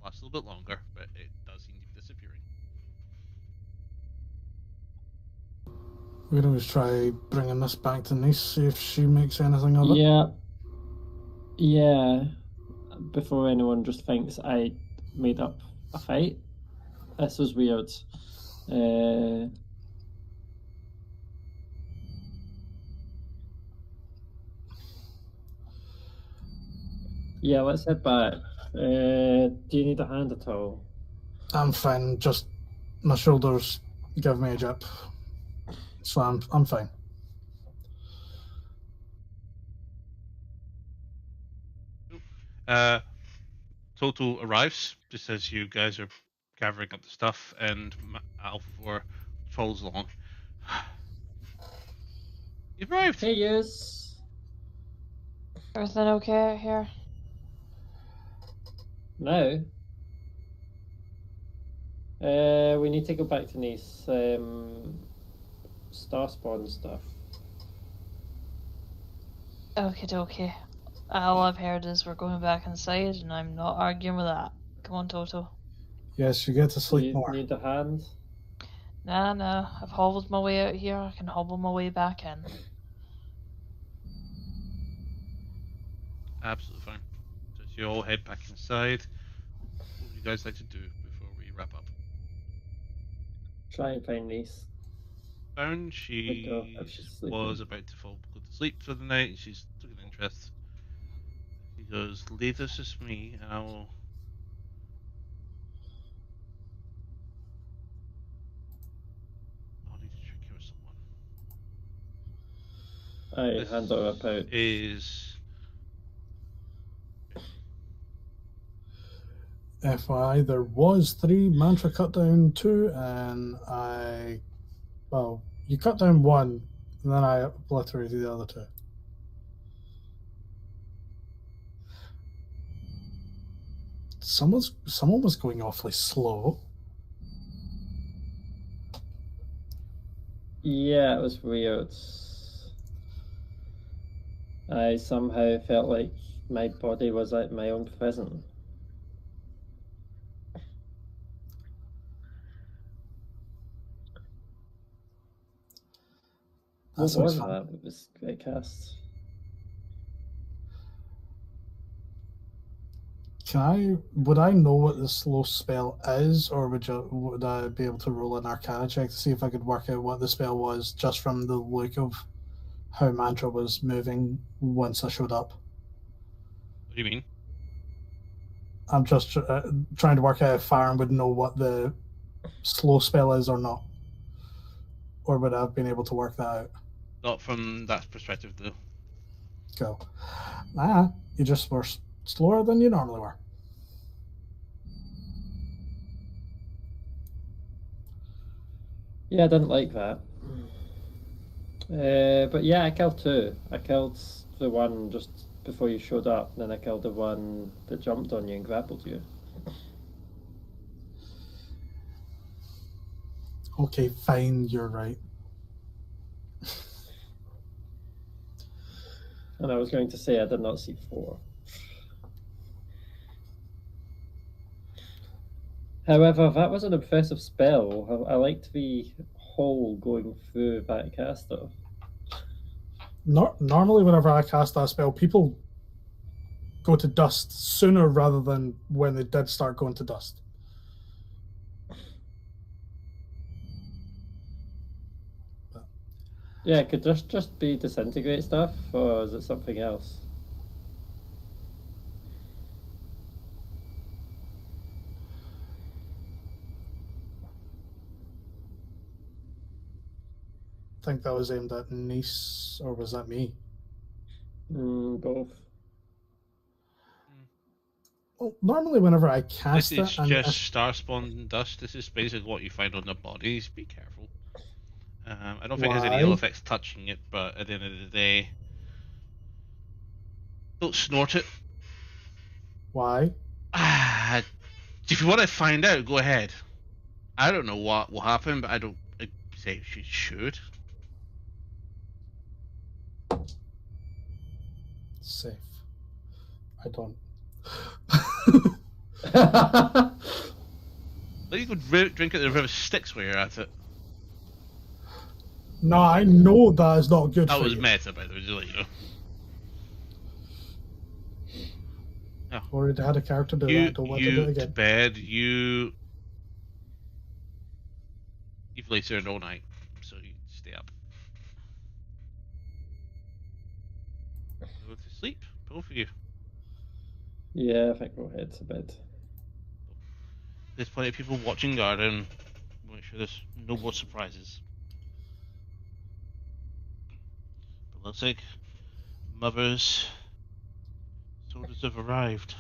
Lasts a little bit longer, but it does seem to be disappearing. We can always try bringing this back to Nice, see if she makes anything of it. Yeah. Before anyone just thinks I made up a fight. This was weird. Yeah, let's head back. Do you need a hand at all? I'm fine. Just my shoulders give me a jip, so I'm fine. Toto arrives just as you guys are gathering up the stuff, and Alpha 4 follows along. You've arrived! Hey, yes. Everything okay out here? Now, we need to go back to Nice. Star spawn stuff. Okie dokie. All I've heard is we're going back inside, and I'm not arguing with that. Come on, Toto. Yes, you get to Do sleep you more. need a hand? Nah. I've hobbled my way out here. I can hobble my way back in. Absolutely fine. So as you all head back inside, what would you guys like to do before we wrap up? Try and find Nice. Found go if she's sleeping. was about to go to sleep for the night, and she's took an interest. She goes, leave this with me, and I will... I'll need to check here with someone. I hand her a pouch. Is... FYI, there was 3, Mantra cut down 2, and you cut down 1, and then I obliterated the other 2. Someone was going awfully slow. Yeah, it was weird. I somehow felt like my body was at my own prison. What sounds was fun. that? It was great cast. Would I know what the slow spell is, or would I be able to roll an Arcana check to see if I could work out what the spell was just from the look of how Mantra was moving once I showed up? What do you mean? I'm just trying to work out if Farron would know what the slow spell is or not, or would I have been able to work that out? Not from that perspective, though. Go. You just were slower than you normally were. Yeah, I didn't like that. But yeah, I killed 2. I killed the one just before you showed up, and then I killed the one that jumped on you and grappled you. Okay, fine, you're right. And I was going to say I did not see 4. However, that was an impressive spell. I like to be whole going through that caster. Normally, whenever I cast that spell, people go to dust sooner rather than when they did start going to dust. Yeah, could just be disintegrate stuff, or is it something else? I think that was aimed at Nice, or was that me? Both. Well, normally, whenever I This cast is it, and just starspawn dust. This is basically what you find on their bodies. Be careful. I don't think it has any ill Why? effects touching it, but at the end of the day, don't snort it. why? If you want to find out, go ahead. I don't know what will happen, but I don't say she should. Safe. I don't. Let you go drink at the river Styx while you're at it. No, I know that is not good That for was you. meta, by the way, just to let you know. Already had a character do that. I don't want to do it to again. bed. You've laid there all night, so you stay up. Go to sleep, both of you. Yeah, I think we'll head to bed. There's plenty of people watching garden. Make sure there's no more surprises. But looks like Mother's soldiers have arrived.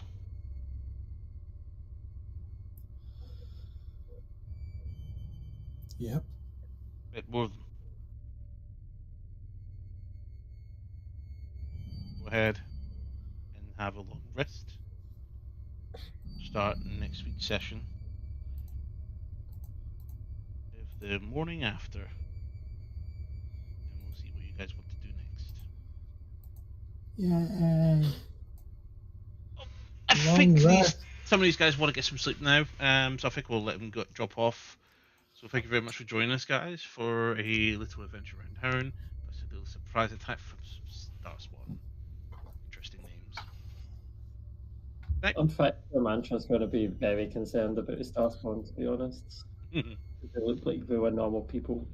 Yep. Bit more of them. Go ahead and have a long rest. Start next week's session with the morning after. And we'll see what you guys want to do next. Yay. I Long think rest. some of these guys want to get some sleep now, so I think we'll let them drop off. So thank you very much for joining us, guys, for a little adventure around town. That's a little surprise attack from Starspawn. Interesting names. Right. In fact, the mantra's going to be very concerned about his Starspawn, to be honest. They look like they were normal people.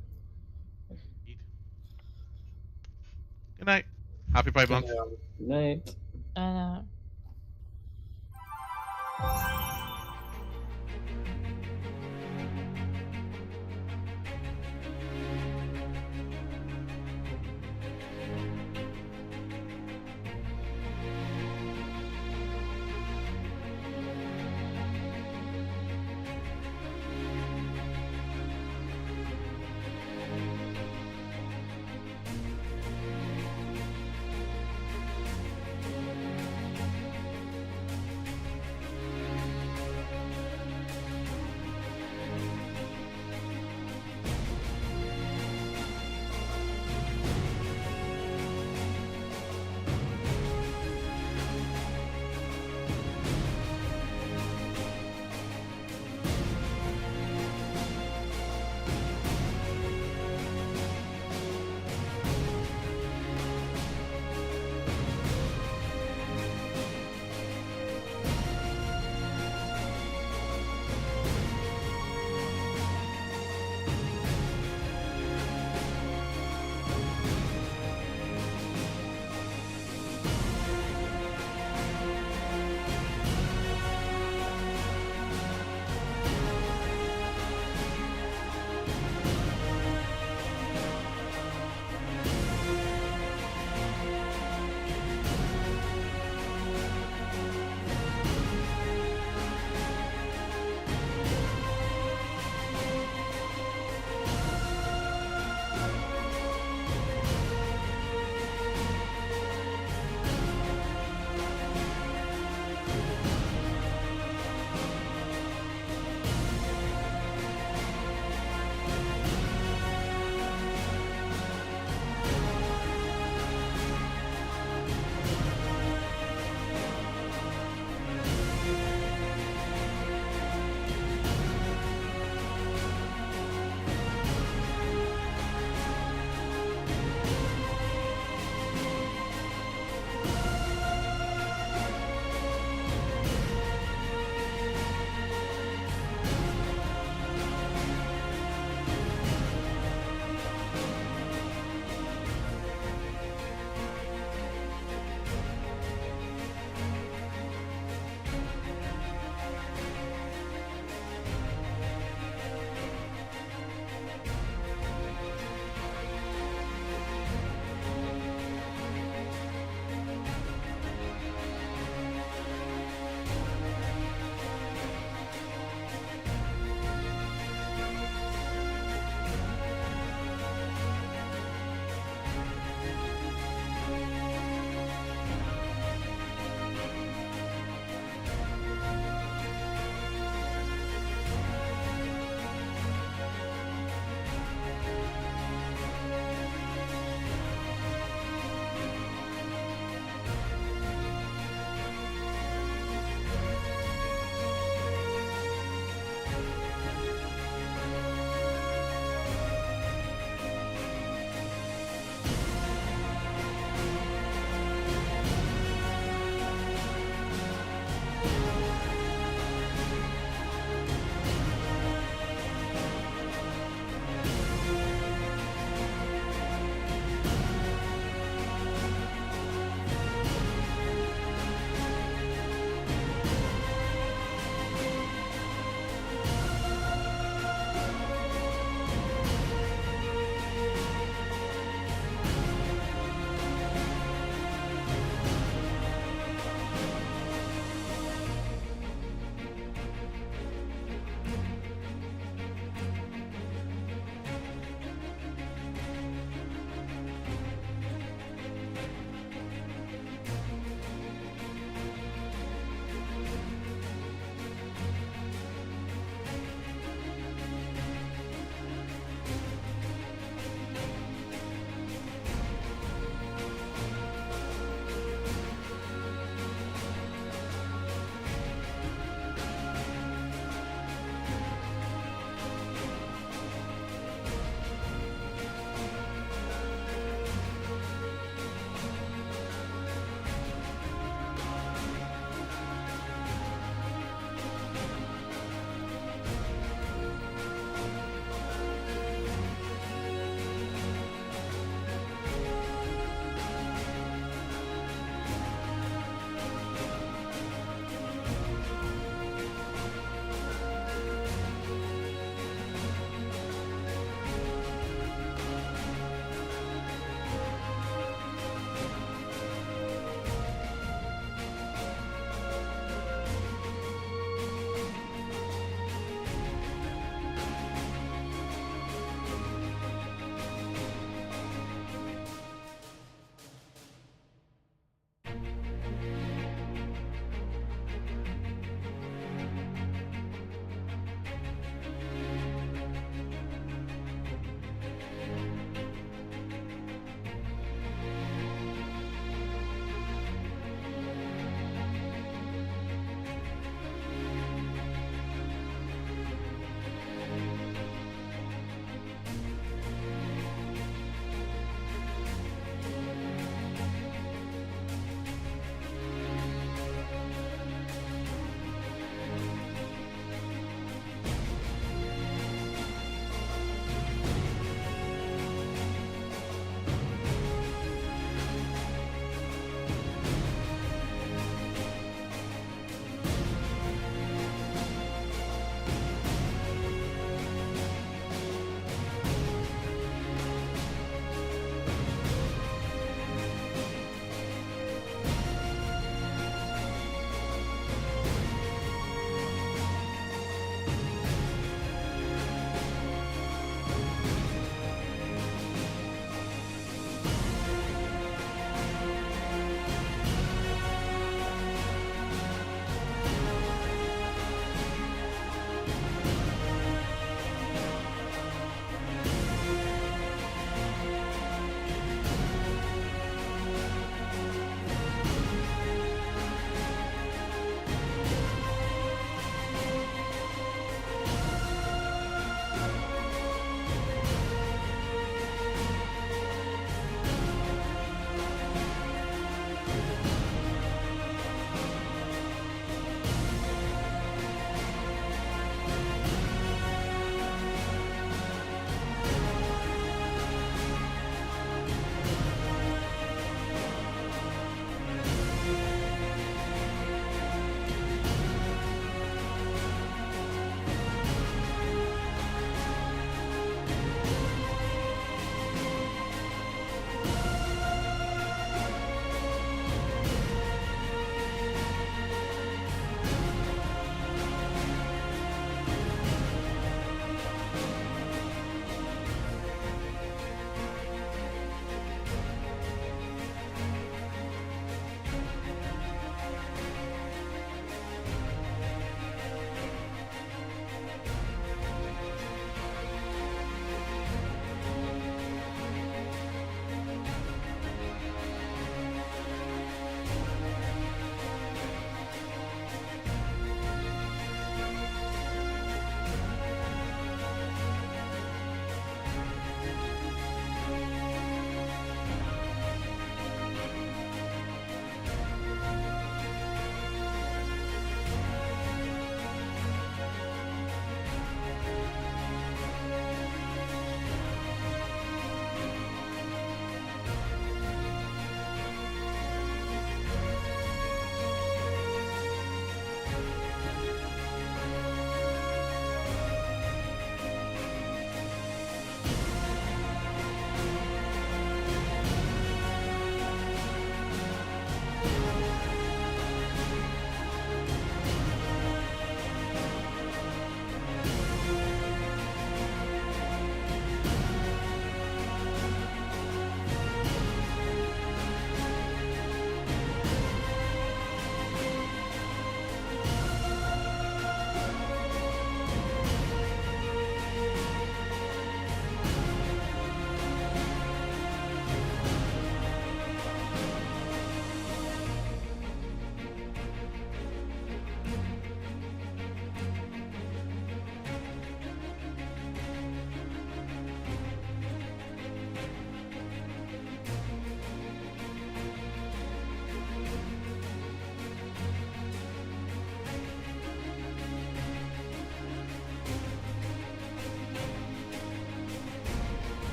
Good night. Happy Pride Month. Good night. I know.